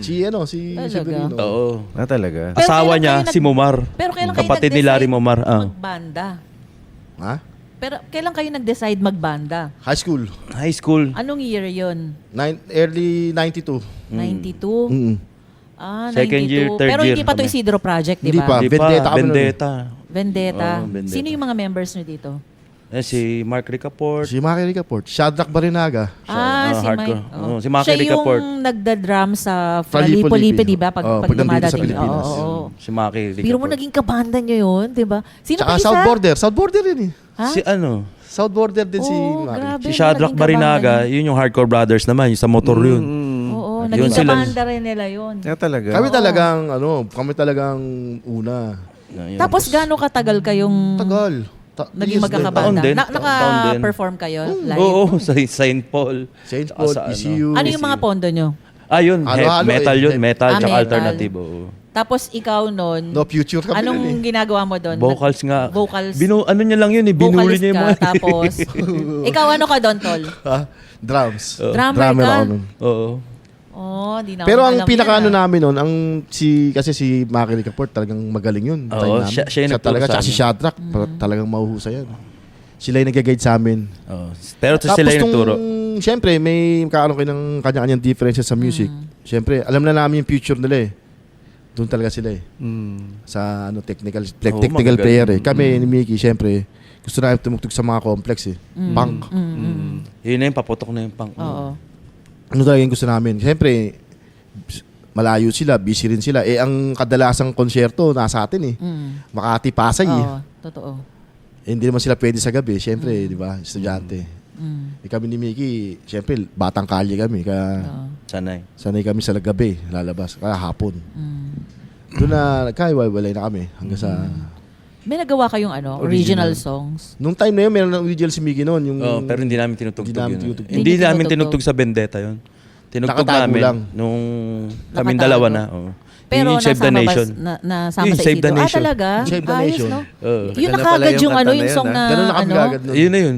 Si Talaga? Severino. Oo. Talaga. Pero Asawa kailan niya, kayo si Momar. pero kailan kayo Kapatid ni nag-decide Larry Momar. magbanda? Ha? Pero kailan kayo nag-decide magbanda? High school. High school. Anong year yun? Early 92. 92? Mm. Ah, 92. Second year, third Pero hindi year pa to kami. Isidro Project, di Hindi ba? pa. Di Vendetta kami nun. Vendetta. Vendetta. Oo, Vendetta. Sino yung mga members nyo dito? Si Mark Ricaport. Si Maki Ricaport. Shadrack Barinaga. Si hardcore. Mike. Oo, si Maki Siya Ricaport. yung nagda-drum sa Fralipo Fralipo-Lipi, Lipi. di ba? Pag Pag nandito sa dumadating. Pilipinas. Oo. Si Maki Ricaport. Biro mo naging kabanda nyo yun, di ba? Sino Tsaka pa isa? South Border. South Border yun eh. Ha? Si ano? South Border din si Oo, Maki. grabe. Si Shadrack naging kabanda Barinaga, niya. yun yung Hardcore Brothers naman, yung sa motor yun. Oo, Yun naging sila. kabanda rin nila yun. Talaga. Kami talagang una. Yun. Tapos gaano katagal kayong Tagal. naging Years magkakabanda? Taon din. Naka-perform kayo live? Oo, sa St. Paul. St. Tsaka Paul, sa ECU. Ano yung mga pondo nyo? Yun. Halo-halo Metal eh. yun. Metal, tsaka metal. alternative. Oo. Tapos ikaw nun, No future kami anong nun eh. ginagawa mo doon? Vocals nga. Vocals. Ano niya lang yun eh. Binuli Vocalist niya yung ka, mga... tapos, ikaw ano ka doon, Tol? Ha? Drums. Drummer ka? ako nun. Oo. Oh, di na Pero ako ang alam pinakaano yan, ah. namin nun, kasi si Maki Ricaport talagang magaling yun. Oo, Time namin. siya yung nagturo talaga, sa tsaka si amin. Shadrack, talagang mahuhusay yan. Sila yung nag-guide sa amin. Oo. Pero sila yung nagturo. Siyempre, may kaano kayo ng kanya-kanyang differences sa music. Siyempre, alam na namin yung future nila eh. Doon talaga sila eh. Sa technical magagaling. player eh. Kami ni Mickey, siyempre, gusto namin tumugtog sa mga complex eh. Punk. Yun na yung paputok na yung punk. Oo. Ano talaga yung gusto namin? Siyempre, malayo sila, busy rin sila. Ang kadalasang konsyerto nasa atin eh. Makati, Pasay eh. Oo, totoo. Hindi naman sila pwede sa gabi, siyempre, di ba? Estudyante. Kami ni Mickey, siyempre, batang kalye kami. Kaya sanay kami sa gabi, lalabas. Kaya hapon. Doon na, nagkahiwalay na kami hanggang sa... May nagawa kayong original songs? Nung time na yun, meron ng original si Mickey noon. Yung, Pero hindi namin tinutugtog Hindi namin yun. tinutugtog. Hindi Hindi namin tinutugtog. tinutog sa Vendetta yun. Tinugtog Nakatago namin lang. nung kaming Nakatago. dalawa na. Oo. Pero Yung Save the nasama Nation. nasama Yung sa Save the Isidro. Nation. Talaga? Save the Ayos, Nation. no? Oo. Yun Ganda na pala kagad yung yung kanta na yung yun, song ah. na, ganun na kami agad nun. Yun na yun.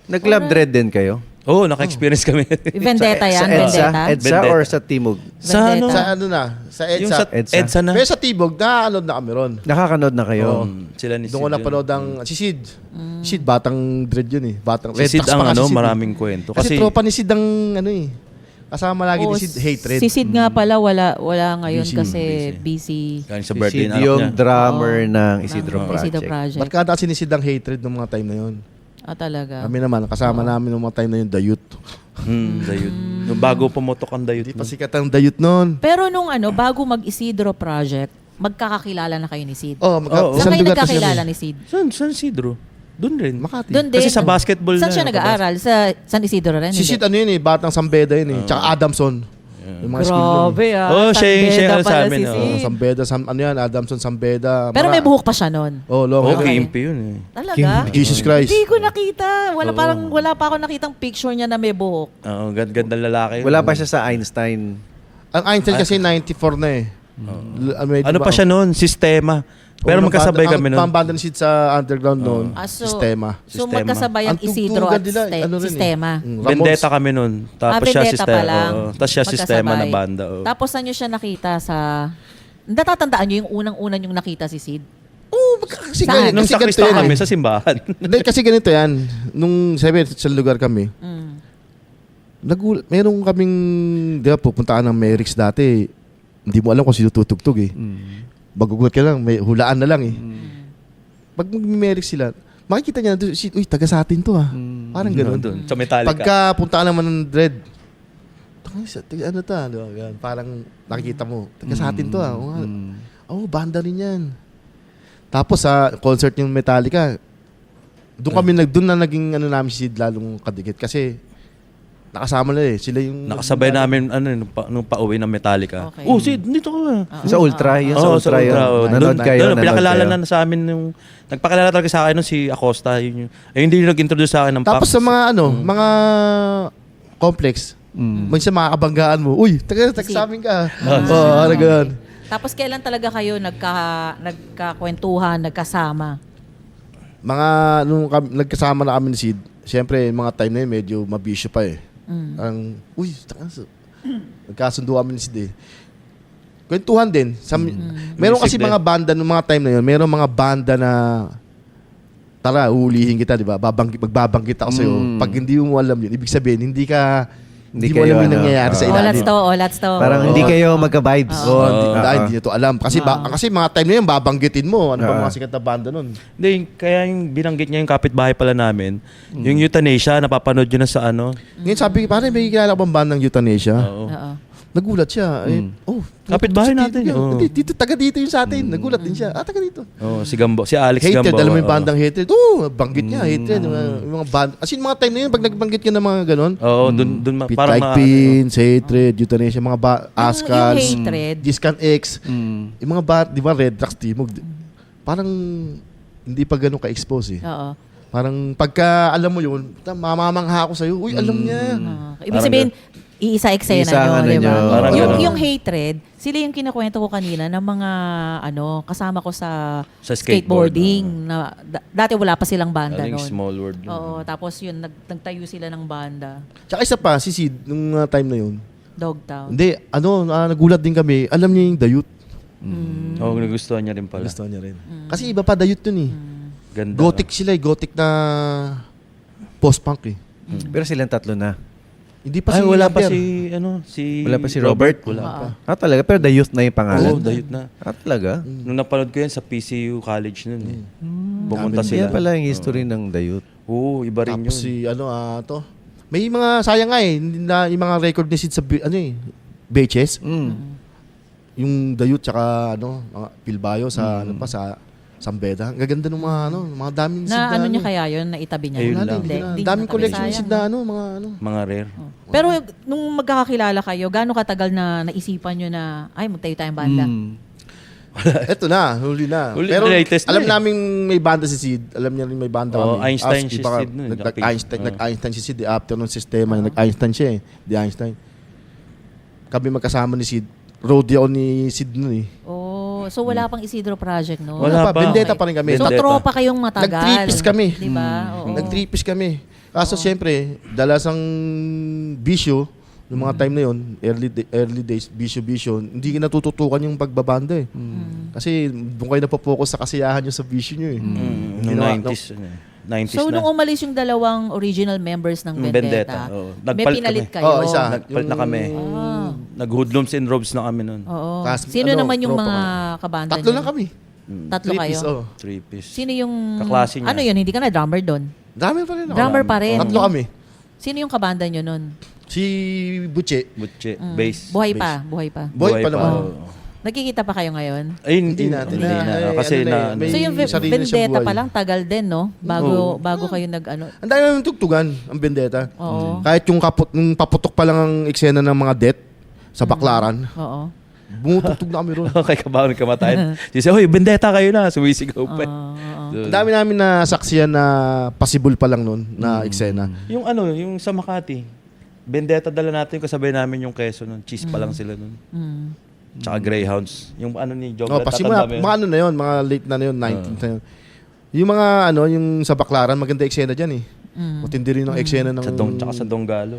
Nag-club dread din kayo? Oo, naka-experience kami. Vendetta yan, Sa EDSA? Vendetta? EDSA Vendetta. or sa Timog? Sa ano? Sa ano na? Sa Yung sa EDSA. EDSA. EDSA na. Pero sa Tibog, nakakanood na kami ron. Nakakanood na kayo? Sila ni Sid. Doon ko yun. napanood ang... Si Sid. Sid, batang dread yun eh. Batang, Si Sid Tax ang pa kasi Sid eh. maraming kwento. Kasi tropa ni Sid ang ano eh. Kasama lagi Oo, ni Sid, hatred. Si Sid nga pala wala ngayon Busy. kasi busy. Galing sa Si birthday Sid ng anak yung niya. drummer ng ng Isidro Isidro Project. Project. Barkada kasi ni Sid ang hatred ng mga time na yun. Talaga. Kami naman, kasama namin ng mga time na yun, Dayut. Dayut. Nung bago pumutok ang Dayut. Hindi pa sikat ang Dayut noon. Pero nung bago mag-Isidro Project, magkakakilala na kayo ni Sid. Oh, Oo. Saan kayo lugar kasi nagkakilala kami. ni Sid? San Isidro? Doon rin. Makati. Doon din. Kasi sa basketball Saan na siya yun, nag-aaral? Sa San Isidro rin? Si Sid ano yun eh, batang Sambeda yun eh. Tsaka Adamson. Yung mga school nun. Grabe Oh, siya yung Sambeda sa pala amin, si oh. Sid. Sambeda, ano yan, Adamson, Sambeda. Pero may buhok pa siya noon. Oh, long hair. Okay, impi yun eh. Talaga? Jesus Christ. Hindi ko nakita. Wala pa ako nakitang picture niya na may buhok. Oo, ganda lalaki. Wala pa siya sa Einstein. Ang Einstein kasi 94 na eh. Ano pa siya noon? Sistema. Pero magkasabay kami Ang noon. pambanda ni Sid sa underground noon, So Sistema. So Sistema. magkasabay ang Ang Isidro tugtugan at nila, ano rin eh. Sistema. Ramones. Vendetta kami noon. Tapos siya Vendetta sistema. pa lang. Tapos siya sistema na Magkasabay. banda. Oh. Tapos saan nyo siya nakita sa... Natatandaan nyo yung unang-una yung nakita si Sid? Oo, kasi Saan? ganito, Nung kasi sa ganito Cristo yan. kami, eh. sa simbahan. Hindi, kasi ganito yan. Nung sa lugar kami, merong kaming, di ba, pupuntaan ng Merix dati. hindi mo alam kung sino tutugtog eh. Magugulat ka lang, may hulaan na lang eh. Pag mag-merix sila, makikita niya na doon, uy, taga sa atin to ah. Parang gano'n. Doon, sa Metallica. Pagka punta ka naman ng Dread, ano ta? Diba? Parang nakikita mo, taga sa atin to ah. Oh, banda rin yan. Tapos sa concert yung Metallica, doon na naging ano namin si Sid lalong kadikit kasi nakasama na eh. Sila yung Nakasabay namin nung pauwi ng Metallica. Okay. Oh, Sid, dito ka. Sa Ultra, yun sa Ultra yun. Nanood kayo, nanood pinakilala kayo. na sa amin nung nagpakilala talaga sa akin nung si Acosta, yun yung hindi nag-introduce sa akin ng Tapos Paps. sa mga mga complex, minsan makakabanggaan mo, uy, taga sa amin ka. Oo, ano ganun. Tapos kailan talaga kayo nagkakwentuhan, nagkasama? Nung nagkasama na kami ni Sid, siyempre, mga time na yun, medyo mabisyo pa eh. Ang, uy, nagkasundo kami ni Sid eh. Kwentuhan din. Meron kasi Music din. mga banda nung mga time na yun, meron mga banda na tara, uhulihin kita, di ba? Magbabanggit ako sa'yo. Pag hindi mo alam yun, ibig sabihin, hindi mo kayo, alam yung nangyayari sa ilalim. Let's to. Parang hindi kayo magka-vibes. Hindi nyo to alam. Kasi mga time na yun, babanggitin mo. Ano ba mga sikat na banda nun? Hindi, kaya yung binanggit niya yung kapitbahay pala namin, yung Euthanasia, napapanood yun na sa ano. Ngayon sabi, parang may kilala ko bang bandang Euthanasia? Oo. Oo. Nagulat siya. Kapitbahay natin. Oo. Dito, taga dito yung sa atin. Nagulat din siya. Taga dito. Oh, si Gambo, si Alex Hatred, Gambo. alam mo yung bandang Hatred? Oo, banggit niya, Hatred. Yung mga band. As in, mga time na yun, pag nagbanggit ka ng mga ganon, Oo, dun Pit parang Like Pins, Hatred, Euthanasia, mga Ascals, yung Hatred. Discan X, yung mga di ba, Red Tracks, Timog, parang hindi pa ganun ka-expose eh. Oo. Parang pagka alam mo yun, mamamangha ako sa'yo, uy, alam niya. Ibig sabihin, iisa eksena Iisa nyo, ano di ba? nyo. Parang ganun. Yung Hatred, sila yung kinakwento ko kanina ng mga kasama ko sa Sa skateboard, skateboarding. Na, dati wala pa silang banda Aling noon. small world. Oo, tapos yun, nagtayo sila ng banda. Tsaka isa pa, si Sid, nung time na yun, Dogtown. hindi, nagulat din kami, alam niya yung dayut. Oo, nagustuhan niya rin pala. Gusto niya rin. Kasi iba pa dayut yun eh. Ganda. Gothic sila eh, gothic na post-punk eh. Pero silang tatlo na. Hindi pa Ay, si wala pa Amber. Wala pa si Robert? Wala pa. Talaga? Pero The Youth na yung pangalan? Oo, dayot na. Talaga? Nung napanood ko yan sa PCU College nun eh. Pumunta Dami Yan sila. pala yung history ng The Youth. Oo, iba rin Tapos yun. si may mga sayang nga eh, hindi na yung mga record ni Sid sa Beaches. Yung Dayut tsaka mga Pilbayo sa sa Sambeda. Ang gaganda ng mga daming Sid Na ano niya kaya yun, na itabi niya? Ayun Wala lang. din, Hindi daming niya collection natabi. Sid Sayang, na no? Mga rare. Pero nung magkakakilala kayo, gaano katagal na naisipan nyo na, ay, magtayo tayong banda? Eto na, huli na. Huli, Pero latest na alam eh. namin may banda si Sid. Alam niya rin may banda Oo, kami. Einstein As, si iba ka- Sid nun, Nag-Einstein, Oo. nag-Einstein si Sid. After nung sistema, nag-Einstein siya eh. Di Einstein. Kami magkasama ni Sid. Roadie ako ni Sid nun eh. Oh, so wala pang Isidro Project, no? Wala pa. Vendetta pa rin kami. So Vendetta. tropa kayong matagal. Nag-tripis kami. Di ba? Oo. Nag-tripis kami. Kaso siyempre, dalasang bisyo, noong mga time na yon, early days, bisyo, hindi natututukan yung pagbabanda eh. Kasi doon kayo napopokus sa kasiyahan nyo sa bisyo nyo eh. Noong Ginawa- 90s. 90s So na. nung umalis yung dalawang original members ng Vendetta, Vendetta, oo. may Nagpalit pinalit kami. kayo. Oo, isa. Nagpalit na kami. Ah. Nag-hoodlums and robes na kami nun. Oo. Kas- Sino naman yung tropa mga kabanda Tatlo niyo? lang kami. Tatlo kayo? Tripis, oh. 3-piece. Sino yung... Kaklase niya. Ano yun? Hindi ka na drummer doon? Dami pa rin ako. Drummer pa rin. Tatlo kami. Sino yung kabanda nyo nun? Si Butche. Butche, bass. Buhay pa. Buhay pa. Buhay pa naman. oo. Nakikita pa kayo ngayon? Ay, Hindi na. Kasi na, May So yung sarili na siyang Vendetta buhay. pa lang, tagal din, no? Bago kayo nag-ano. Ang dami namin tugtugan, ang Vendetta. Oo. Kahit yung paputok pa lang ang eksena ng mga death sa Baklaran, Oo. bumutugtog na kami ron. okay, kabawan kamatayan. Kasi, hoy, Vendetta kayo na. Sumisigaw pa. Ang dami namin na saksiyan na possible pa lang nun na eksena. Yung yung sa Makati, Vendetta dala natin yung kasabay namin yung keso nun. Cheese pa lang sila nun. Tsaka Greyhounds. Yung ni Job. Oh, pasimula, mga na yun, mga late na yun, 19th na yun. Yung mga yung sa Baklaran, maganda eksena dyan eh. Matindi rin ang eksena ng... Tsaka sa Donggalo.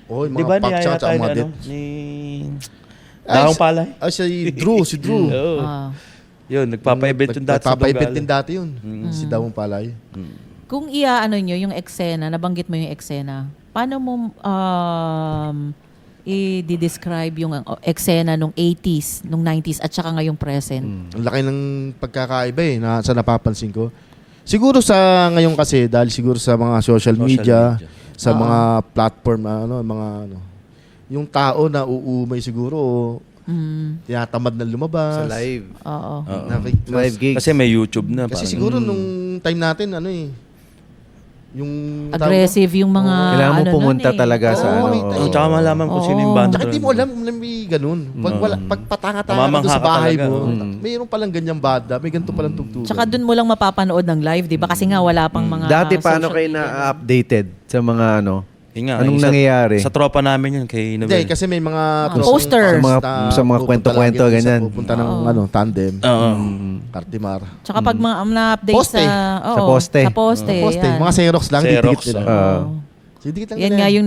Oh, yung Di mga ba punk niyaya tsaka tayo mga ni, death. ni... Ay, Daong Palay? si Drew. Oo. Ah. Yun, nagpapa-event yung dati sa Nagpapa-event Donggalo. din dati yun. Si Dawang Palay. Kung iaano nyo yung eksena, nabanggit mo yung eksena, paano mo i-describe yung eksena nung 80s, nung 90s at saka ngayong present? Ang laki ng pagkakaiba sa napapansin ko. Siguro sa ngayon kasi, dahil siguro sa mga social media, sa mga platform, yung tao na uumay siguro, tinatamad na lumabas. Sa live. Oo. Live gigs. Kasi may YouTube na. Kasi parang- siguro nung time natin, yung Aggressive yung mga Kailangan mo pumunta nun eh. talaga sa Oo, ano. makita oo. Tsaka malaman kung sino yung Oo. banda. Tsaka di mo alam na may ganun. Pag patanga-tanga ka doon Mamangha sa ka bahay talaga, mo, oo. mayroon palang ganyang banda, may ganito palang tugtugan. Tsaka dun mo lang mapapanood ng live, di ba? Kasi nga wala pang mga Dati paano social kayo media. na-updated sa mga ano? Yun nga, Anong yung nangyayari? Sa tropa namin yun, kay Hindi, Nobel. kasi may mga Posters. Sa mga kwento-kwento, ganyan. Pupunta ng tandem, Oo. Cartimar. Tsaka pag mga na-update Poste. oo, Sa poste. Sa poste. Poste, yan. mga Xerox lang, Xerox, didikit nila. Oo. Didikit lang Yan nila nga yung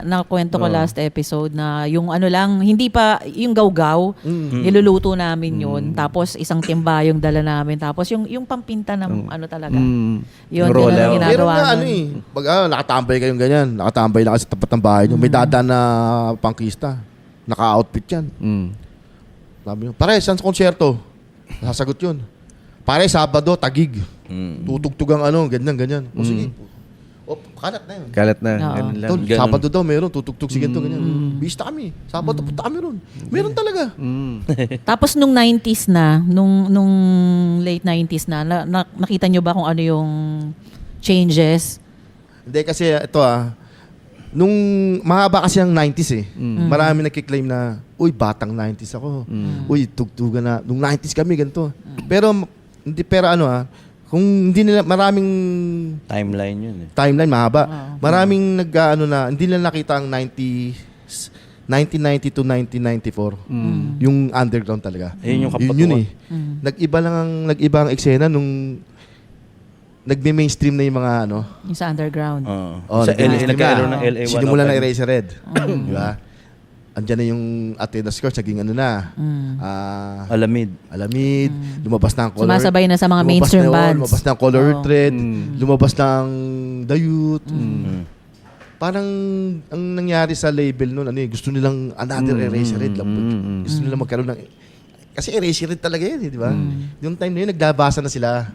nakwento ko last episode na yung ano lang, hindi pa yung gawgaw, niluluto namin yun. Tapos isang timba yung dala namin. Tapos yung pampinta ng ano talaga. Yun, Yung yun roller. ang Meron ginagawa nga nun. pag nakatambay kayong ganyan, nakatambay lang kasi sa tapat ng bahay nyo, may dada na pangkista. Naka-outfit yan. Sabi nyo, pare, saan sa konsyerto? Sasagot yun. Pare, Sabado, Tagig. Tutugtug ang ganyan. O sige. O, kalat na yun. Kalat na. Oo. Ganun lang. Tol, Ganun. Sabado daw meron, tutugtog sige to ganyan. Bista kami. Sabado punta kami ron. Meron talaga. Tapos nung 90s na, nung late 90s na, nakita nyo ba kung ano yung changes? Hindi kasi ito nung mahaba kasi ang 90s Marami nagkiklaim na, uy, batang 90s ako. Uy, tugtugan na. Nung 90s kami, ganito. Pero, hindi, pero kung hindi nila, maraming Timeline yun eh. timeline, mahaba. Maraming hindi nila nakita ang 1990 to 1994. Yung underground talaga. Ayun yung Yun kapatuan. Nag-iba ang eksena nung nagme-mainstream na yung mga Yung sa underground. Oh, Sa LA, nag-mainstream nagkaroon ng LA 105. Sinimula ng Eraserhead. Di ba? Andyan na yung Athena Scores, naging Alamid. Alamid, lumabas na ang Color. Sumasabay na sa mga lumabas mainstream na yun, bands. Lumabas na ang Color Thread, lumabas na ang The Youth. Parang ang nangyari sa label nun, gusto nilang another Eraserhead. Gusto nilang magkaroon ng... Kasi Eraserhead talaga yun, di ba? Yung time na yun, naglabasa na sila.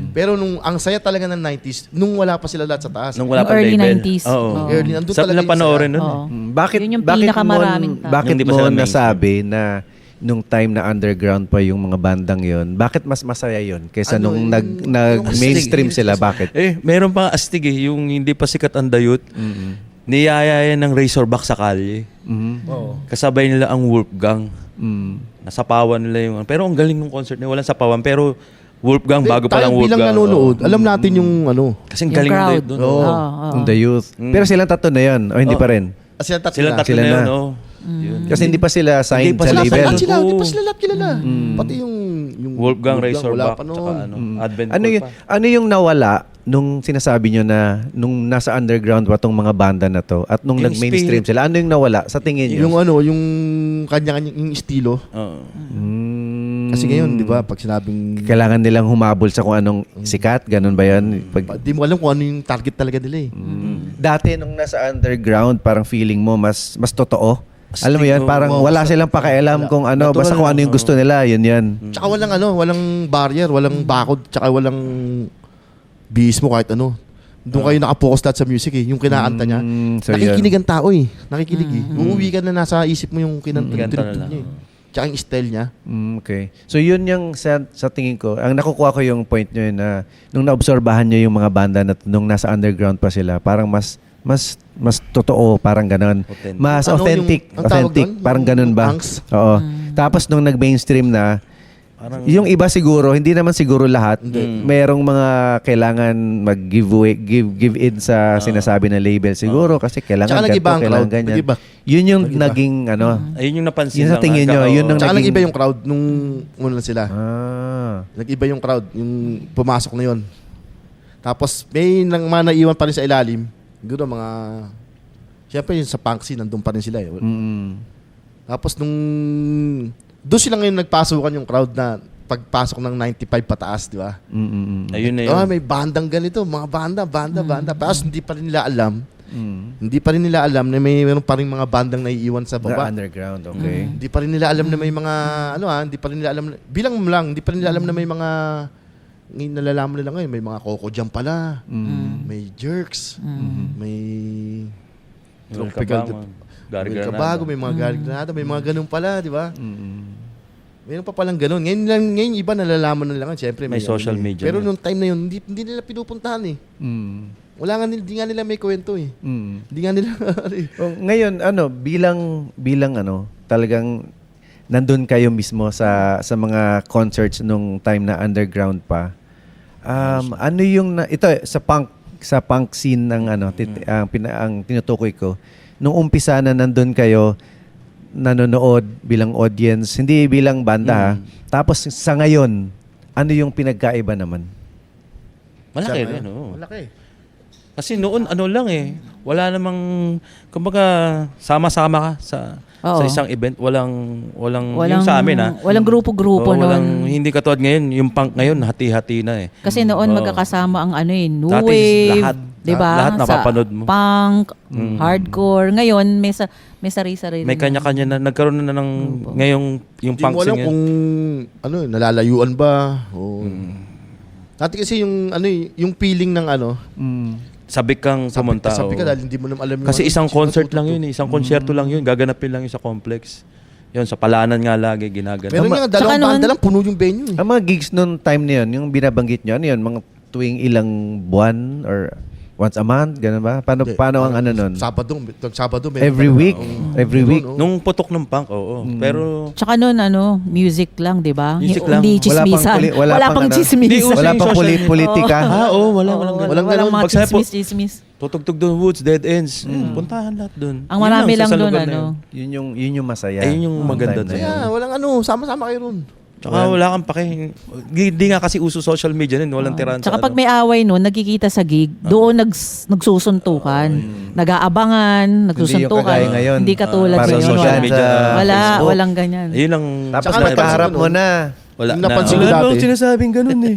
Pero ang saya talaga ng 90s, nung wala pa sila lahat sa taas. Nung wala Yung pa early label. 90s. Oo. Oo. Early, nandun Sa talaga yung napanoorin saya. nun eh. Oo. Bakit Yun yung bakit pinakamaraming tao. bakit Hindi pa mo sila mainstream. nasabi na nung time na underground pa yung mga bandang yon, bakit mas masaya yon kaysa nung nag-mainstream sila? Bakit? Meron pa astig eh. Yung hindi pa sikat ang dayut. Niyayayan ng Razorback sa kalye. Kasabay nila ang Wolfgang. Nasapawan nila yung... Pero ang galing ng concert nila. Walang sapawan. Pero Wolfgang, bago pa lang Tayo bilang Wolfgang. nanonood, alam natin yung Kasing Yung galing ng crowd. dayut doon. Oo. Yung The Youth. Pero silang tatlo na yon o hindi pa rin? Silang tatlo Sila na. tatlo Sila na yun, na. oh. Yun. Kasi hindi pa sila signed Hindi pa sa sila label. Lahat sila, hindi pa sila lahat kilala. Pati yung Wolfgang, wala Razorback, pa noon. tsaka Advent Ano Call yung, pa. ano yung nawala nung sinasabi nyo na nung nasa underground pa tong mga banda na to at nung Yung nag-mainstream spirit. sila, ano yung nawala sa tingin nyo? Yung kanya-kanya, yung estilo. Oo. Kasi ngayon, di ba, pag sinabing... Kailangan nilang humabol sa kung anong sikat, ganun ba yan? Pag, Di mo alam kung ano yung target talaga nila eh. dati nung nasa underground, parang feeling mo mas totoo. Alam mo yan, Astig, parang oo. wala silang pakialam kung ano, Natural basta kung ano yung lang, gusto nila, yun yan. Tsaka walang barrier, walang bakod, tsaka walang bihis mo kahit ano. Doon kayo nakapokus lahat sa music eh. Yung kinakanta niya. So Nakikinig ang tao eh. Nakikinig eh. Uuwi ka na nasa isip mo yung Kanta na kinantugtog lang. niya eh. Tsaka yung style niya. Okay. So yun yung sa tingin ko, ang nakukuha ko yung point nyo yun na nung naobserbahan nyo yung mga banda na nung nasa underground pa sila, parang mas totoo, parang ganun. Authentic. Mas Ano authentic. yung- ang tawag Authentic. doon? Parang Yung ganun ba? punks? Oo. Tapos nung nag-mainstream na, yung iba siguro, hindi naman siguro lahat. Merong mga kailangan give in sa sinasabi ng label siguro kasi kailangan Tsaka nag-iba ang kailangan crowd. ganyan. Nag-iba. Yun yung naging ano. Ayun yung napansin Yun sa lang. tingin nyo, yun ang Tsaka naging- nag-iba yung crowd nung una sila. Ah. Nag-iba yung crowd. Yung pumasok na yun. Tapos may mga naiwan pa rin sa ilalim. Siguro mga... Siyempre yung sa punk scene, nandun pa rin sila eh. Tapos doon sila ngayon nagpasukan yung crowd na pagpasok ng 95 pataas, di ba? Ayun na yun. May bandang ganito, mga banda. Tapos hindi pa rin nila alam Hindi pa rin nila alam na mayroon pa rin mga bandang naiiwan sa Na baba. underground, okay. Hindi pa rin nila alam na may mga hindi pa rin nila alam bilang mo lang, hindi pa rin nila alam na may mga ngayon nalalaman nila ngayon, may mga Coco Jam pala. May Jerks. May Tropical Gary may Granada. Kabago, may mga Gary Granada, may mga ganun pala, di ba? Mayroon pa palang ganun. Ngayon iba nalalaman na lang. Siyempre, May social media Pero na. nung time na yun, hindi nila pinupuntahan eh. Wala nga, hindi nga nila may kwento eh. Hindi nga nila... Ngayon, bilang talagang nandun kayo mismo sa mga concerts nung time na underground pa. Ano yung ito sa punk scene ng ang tinutukoy ko. Nung umpisa na nandun kayo nanonood bilang audience, hindi bilang banda ha. Tapos sa ngayon, ano yung pinagkaiba naman? Malaki rin, oo. Malaki. Kasi noon, lang eh. Wala namang, kumbaga, sama-sama ka sa Oo. isang event. Walang yung sa amin Walang grupo-grupo Oo, noon. hindi katulad ngayon. Yung punk ngayon, hati-hati na eh. Kasi noon Oo. magkakasama ang new Dati, wave, lahat. 'di ba? Lahat napapanood mo. Punk, hardcore. Ngayon may sarili-sarili. May kanya-kanya na, nagkaroon na ng, ngayong, yung Hindi punk mo alam scene kung nalalayuan ba o... Dati kasi yung feeling ng sabik kang pumunta. sabi ka oo. dahil hindi mo naman alam yung Kasi isang sino concert lang natututo. yun eh. Isang konsyerto lang yun. Gaganapin lang yun sa complex. Yun, sa Palanan nga lagi ginaganap. Meron nga dalawang Tsaka banda lang, puno yung venue eh. Ang mga gigs noon time na yun, yung binabanggit nyo, ano yun? Mga tuwing ilang buwan or once a month? Ganun ba? Paano ang nun? Sabado meron Every pa- week? Oo. Every Yun, week? oo. Nung putok ng punk, oo. Pero, Tsaka noon music lang, 'di ba? Music lang. Hindi chismisan. Wala pang Hindi chismisan. uso Wala yung pang social- politika? walang Walang Walang ganun. mga Pag sabi po- chismis. tutugtog doon, Woods, Dead Ends. Puntahan lahat doon. Ang marami Yun lang sa doon, lugar na ano. Yun yung masaya. Ayun yung Nung maganda time na doon. yun. Kaya walang sama-sama kayo ron. Tsaka wala kang pake. Di nga kasi uso social media nun. Walang tirahan Tsaka sa pag may away noon, nagkikita sa gig, doon nagsusuntukan, nag-aabangan, nagsusuntukan. kagaya ngayon. Hindi katulad Parang ngayon. social Wala. media. Wala, Facebook. walang ganyan. Ayun lang. Tapos Tsaka magkaharap napansin ko mo nun, na. Wala yung napansin ko Wala dati. bang sinasabing ganun eh.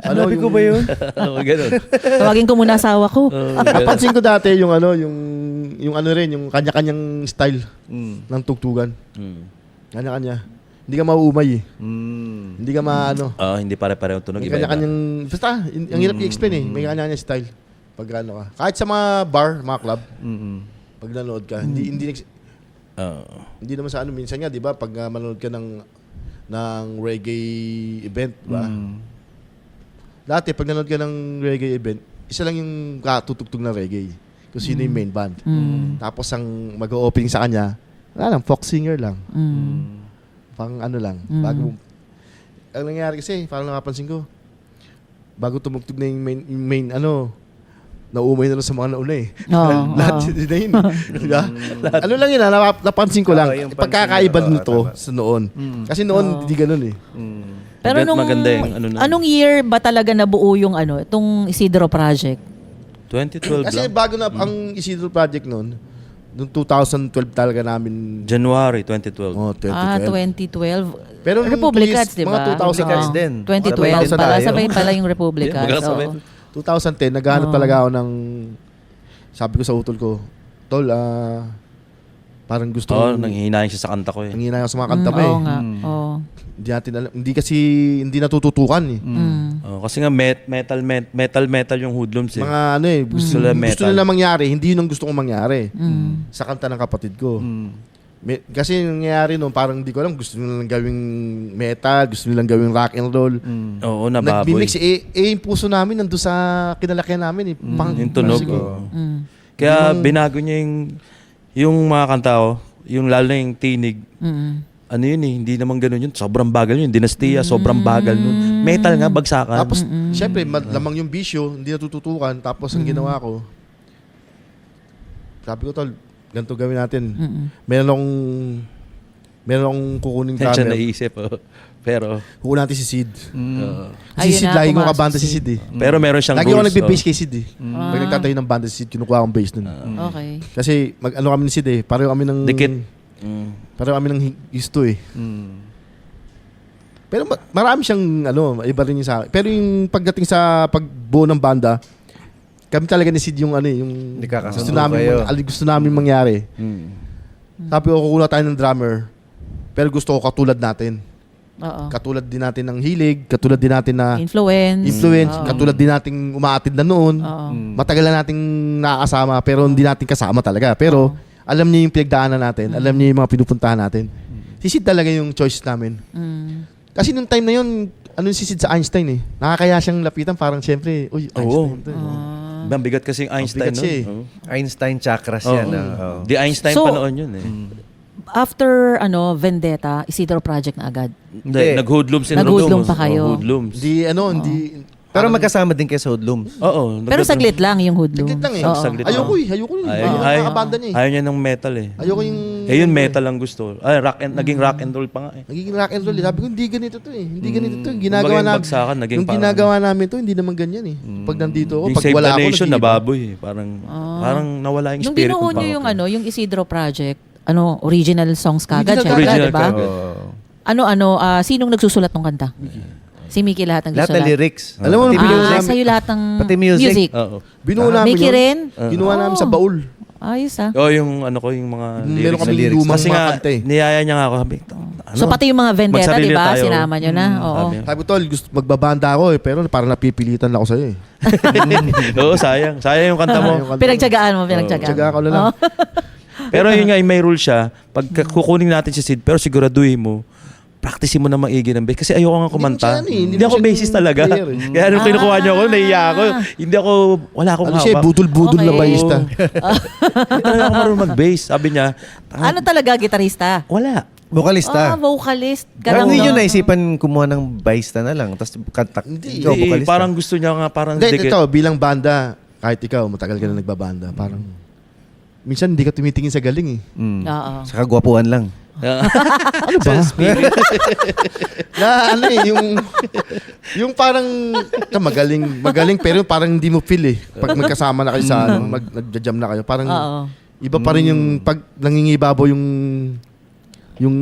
Sabi ko ba yun? Oo, ganun. Tawagin ko muna asawa ko. Napansin ko dati yung yung kanya-kanyang style ng tugtugan. Kanya-kanya. Hindi ka mauumay eh. Hindi ka Hindi pare-pareho tunog. may Iba-iba. kanya-kanyang, basta, ang hirap i-explain eh. May kanya-kanyang style. Pag ka. Kahit sa mga bar, mga club, pag nanood ka, hindi naman sa minsan nga, di ba, pag manood ka ng reggae event, di ba? Dati, pag nanood ka ng reggae event, isa lang yung katutugtog na reggae. Kung sino yung main band. Tapos ang mag-opening sa kanya, wala lang, folk singer lang. Pang lang. Bago, ang nangyayari kasi, parang napapansin ko, bago tumugtog na yung main naumay na lang sa mga nauna eh. Oo, Lahat na yun. Diba? Ano lang yun, napansin ko lang. yung pansin Pagkakaiba ko, nito tama. sa noon. Kasi noon, hindi ganun eh. Pero Maganda yung anong year ba talaga nabuo yung itong Isidro Project? 2012 Kasi lang. bago na ang Isidro Project noon, noong 2012 talaga namin, January 2012. 2012. Pero nung Republicans, di mga ba? 2000 Republicans Oo. din. 2012 Sabay pala. tayo. Sabay pala yung Republicans. Magkakasabay. Oo. 2010, naghahanap talaga ako ng, sabi ko sa utol ko, Tol, parang gusto Nanghihinayin siya sa kanta ko eh. ang hinay ako sa mga kanta mo Oo eh. nga. Oo. Hindi natin alam. Hindi natututukan eh. Kasi nga metal yung hoodlums eh. Mga gusto Sila gusto metal. nila mangyari, hindi yun ang gusto kong mangyari. Sa kanta ng kapatid ko. Kasi yung nangyayari noon, parang hindi ko alam, gusto nilang gawing metal, gusto nilang gawing rock and roll. Oo, nababoy. Nag-mix, yung puso namin nandun sa kinalakihan namin eh. Yung tunog. Music, eh. oo. Kaya binago niya yung mga kanta ko, yung lalo na yung tinig. Ano yun eh, hindi naman ganun yun. Sobrang bagal yun. Dinastiya, sobrang bagal nun. Metal nga, bagsakan. Tapos, syempre, lamang yung bisyo, hindi natututukan. Tapos, ang ginawa ko, sabi ko, Tol, ganito gawin natin. Meron akong kukuning Siya drummer. naisip. Pero, Kukunin natin si Sid. Si Ayun Sid, na, lagi kong pumasok kabanda si si Sid eh. pero meron siyang Lagi ako rules. nagbe-bass kay Sid eh. Pag nagtatayo ng banda si Sid, kinukuha akong bass nun. Okay. Kasi, kami ni Sid eh. Pareho kami ng... Dikit. Pareho kami ng gusto eh. Pero marami siyang, iba rin yung sa akin. Pero yung pagdating sa pagbuo ng banda, kami talaga ni Sid yung ano yung Hindi kakasundo gusto namin kayo. gusto namin mangyari. Mm. Sabi ko kukuha tayo ng drummer. Pero gusto ko katulad natin. Oo. Katulad din natin ng hilig, katulad din natin na influence, Oo. katulad din nating umaatid na noon. Oo. Matagal na nating nakakasama pero hindi natin kasama talaga. Pero alam niya yung pinagdaanan natin, alam niya yung mga pinupuntahan natin. Si Sid talaga yung choice namin. Mm. Kasi nung time na yun, ano si Sid sa Einstein eh. Nakakaya siyang lapitan parang siyempre, uy, Oo. Einstein. Mabigat kasi yung Einstein, bigat siya eh. no? Einstein chakras Oo. yan. Di Einstein So, pa noon yun eh. After Vendetta, Isidro Project na agad. Hindi, nag-hoodlums. Nag-hoodlum pa kayo. Hoodlums. Hindi, Pero magkasama din kayo sa Hoodlums. Oo. Pero saglit lang yung hoodlum. Saglit lang eh. Oo. Saglit. Ayoko yun. Ayaw Ayoko niya. yung kakabanda niya eh. Ayaw niya ng metal eh. Ayoko yung... Yun metal ang gusto. Naging rock and roll pa nga eh. Nagiging rock and roll. Sabi ko, hindi ganito to eh. Hindi ganito to. Ginagawa Kumbaga yung namin. bagsakan, naging Yung parang- ginagawa namin to, hindi naman ganyan eh. Pag nandito ako, Yung pag Save wala the ako, Nation, nag-iiba. nababoy eh. Parang nawala yung Nung spirit. binuo ng nyo punk yung eh. yung Isidro Project, original songs kagad, syempre, Original di ba? kagad. Sinong nagsusulat ng kanta? Si Mickey lahat ng Lahat ng susulat. lyrics. Alam mo, Pati music. Sa'yo lahat ng Pati music. Oo. Binuo namin Mickey yun. rin? Ginawa namin sa baul. Ayos yung ano ko, yung mga Meron lyrics. kami lyrics. lumang Kasi mga nga, kanta eh. niyaya niya nga ako. Sabi, So pati yung mga Vendetta, Magsarili di ba? tayo. Sinama nyo na. Oo. Sabi niya. Sabi ko, tol, magbabanda ako eh. Pero parang napipilitan ako sa'yo eh. Oo, sayang. Sayang yung kanta mo. Pinagtyagaan mo. Tsaga ako na lang. Oo. Pero yun nga, may rule siya. Pag kukunin natin si Sid, pero siguraduhin mo, practicein mo na maigi ng bass. Kasi ayoko nga kumanta. Hindi Hindi ako naman siya bassist talaga. player eh. Kaya nung kinukuha niyo ako, naiiyak ako. Hindi ako, wala akong Ano siya, hawak. budol-budol na Okay. bayista. Hindi talaga ako marunong mag-bass. Sabi niya, Ano talaga, gitarista? wala. Vocalista. Vocalist. Parang Ganun, hindi nyo no? naisipan kumuha ng bassista na lang. Tapos kanta. Hindi. Ikaw, Hindi, vocalista. parang gusto niya nga, parang Hindi, dikit. ito, bilang banda, kahit ikaw, matagal ka na nagbabanda, parang, minsan hindi ka tumitingin sa galing eh. Oo. Sa kagwapuan lang. Ano ba? Na ano eh, yung parang magaling pero parang hindi mo feel eh. Pag magkasama na kayo sa nagja-jam na kayo, parang Oo. iba pa rin yung pag nangingibabaw yung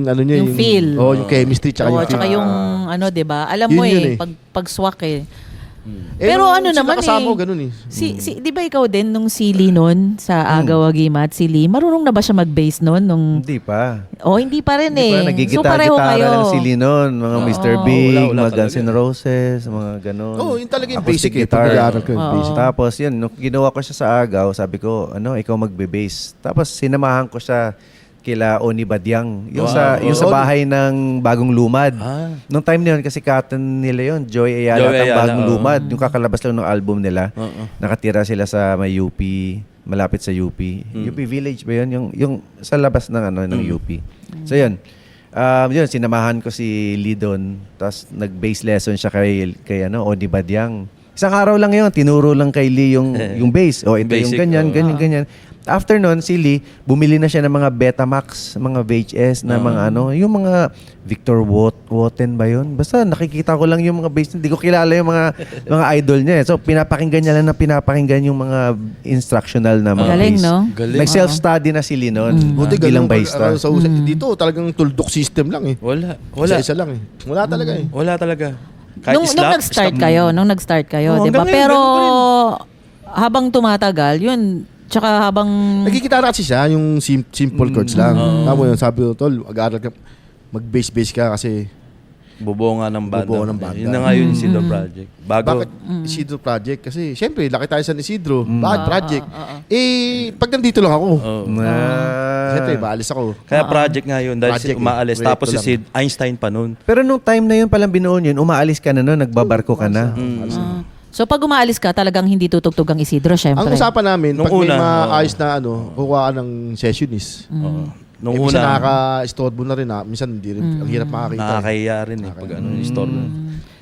ano niya, Yung feel. yung chemistry tsaka Oo, yung tsaka feel. yung di ba? Alam mo Yun eh. pag swak eh. Eh, Pero yung ano naman kasama eh. ko, ganun eh. Di ba ikaw din nung si Lee nun sa Agaw Agimat, si Lee, marunong na ba siya mag-bass nun? Hindi pa. Hindi pa rin Hindi eh. pa. So Nagigita-gitara pareho kayo. lang si Linon. Mga Mr. Big, Wala mga Guns talaga. N' Roses, mga ganon. Oo, yun talaga yung Acoustic basic eh. guitar. Pag nag-aaral ko yung Oo. basic. Tapos yun, nung ginawa ko siya sa Agaw, sabi ko, ikaw magbe-bass. Tapos sinamahan ko siya kila Oni Badyang. Yung sa bahay ng Bagong Lumad. Ah. Nung time na yun, kasi katan nila yun, Joy Ayala Joy at ang Ayala, Bagong oo. Lumad. Yung kakalabas lang ng album nila. Nakatira sila sa may UP, malapit sa UP. UP Village ba yun? Yung sa labas ng ng UP. So yun. Yun, sinamahan ko si Lidon. Tapos nag-bass lesson siya kay Oni Badyang. Isang araw lang yun, tinuro lang kay Lee yung bass. Ito Basic, yung ganyan, ganyan. After nun, si Lee, bumili na siya ng mga Betamax, mga VHS na mga yung mga Victor Woten ba yun? Basta nakikita ko lang yung mga bass. Hindi ko kilala yung mga idol niya. So, pinapakinggan niya lang na pinapakinggan yung mga instructional na mga Galing, bass. no? Galing. Nag-self-study na si Lee nun Buti bilang ganun bassista. Dito talagang tuldok system lang eh. Wala. Isa lang eh. Wala talaga eh. Wala talaga. Kahit Nung slap, nag-start kayo, Oo, di ba? hanggang ngayon, Pero ganun pa habang tumatagal, yun, tsaka habang Nagkikitara kasi siya, yung simple chords lang. Tama yun, sabi ko, tol, mag-aaral ka, mag-bass ka kasi bubuo nga ng banda. Bubuo ng banda. Yun na nga yun, Isidro Project. Bago. bakit Isidro Project? Kasi syempre, laki tayo sa Isidro. Bakit project? Pag nandito lang ako, syempre, baalis ako. Kaya project nga yun. Dahil Project, umaalis. proyekto Tapos si lang. Sid, Einstein pa nun. Pero nung time na yun palang binuo yun, umaalis ka na nun, nagbabarko ka na. So pag umaalis ka, talagang hindi tutugtog ang Isidro, syempre. Ang usapan namin, Nung pag may una, maayos na kukuha ka ng sessionist. Nung Minsan una, nakaka-istorbo na rin. Minsan hindi rin. Ang hirap makakita. nakakahiya rin eh. Pag ano, yung store.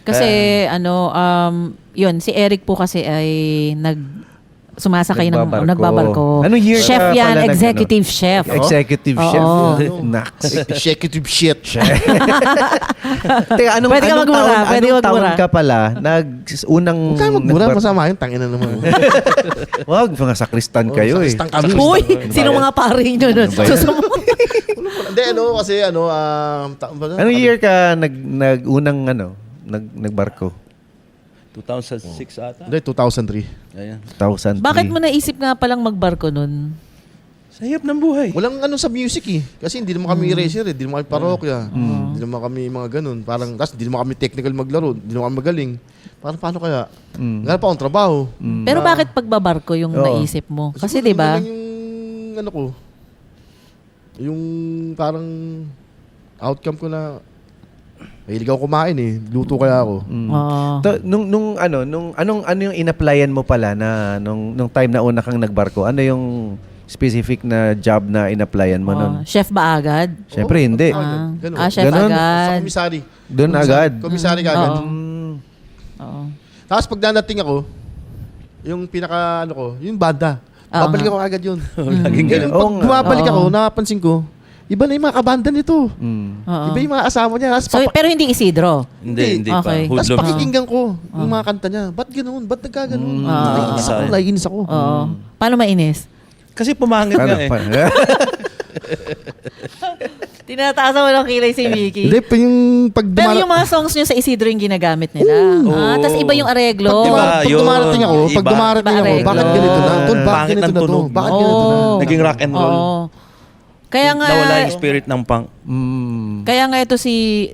Kasi yun, si Eric po kasi ay sumasakay ng nagbabarko. Anong year chef ka yan, pala executive chef. Executive Oo. chef. Oo. Nax. Executive shit. Teka, anong, Pwede ka anong magmura, taon, pwede anong magmura. taon ka pala? Unang... Huwag kayo magmura, masama yun. Tangina naman. Wag, mga sakristan kayo eh. Sakristan kami. Uy, sino mga paring nyo nun? Ano ba yan? Susumunod. Hindi, kasi Anong year ka unang nagbarko? 2006 ata. Hindi, 2003. Ayan. 2003. Bakit mo naisip nga palang magbarko nun? Sa hirap ng buhay. Walang ano sa music eh. Kasi hindi naman kami racer eh. Hindi naman kami parokya. Hindi naman kami mga ganun. Parang, tas hindi naman kami technical maglaro. Hindi naman kami magaling. Parang paano kaya? Nga pa akong trabaho. Pero bakit pagbabarko yung Oo. naisip mo? Kasi Siguro 'di ba? yun lang yung ano ko. Yung parang outcome ko na mahilig ako kumain eh. Luto kaya ako. Oo. Ano yung in-applyan mo pala na nung time na una kang nagbarko? Ano yung specific na job na in-applyan mo nun? Chef ba agad? Siyempre hindi. Ganun. Chef Ganun? Sa agad. komisari. Doon agad. Komisari kagad. Oo. Oo. Tapos pag dadating ako, yung pinaka ano ko, yung banda. Oo Babalik nga. ako agad yun. Laging Ganun. ganun. Pag Oo nga. bumabalik Oo. ako, napansin ko, iba na yung mga kabanda nito. Oo. Iba yung mga asama niya. Tapos So, pero hindi Isidro. Hindi Okay. pa. Tapos Hoodlums. pakikinggan ko yung mga kanta niya. Ba't ganoon? Ba't nagkaganon? Naiinis ako. Oo. Paano mainis? Kasi pumangit nga eh. Tinataas mo ng kilay si Mickey. Hindi, pa yung pag Pero yung mga songs nyo sa Isidro yung ginagamit nila. Tapos iba yung areglo. Iba. pag yun. dumarating ako, pag Iba. dumarating Iba ako, arreglo. bakit ganito na? Tol, bakit Pangit ganito ng na to? tunog. Bakit ganito na? Oo. Naging rock and roll. Oo. Kaya nga, Nawala yung spirit ng punk. kaya nga ito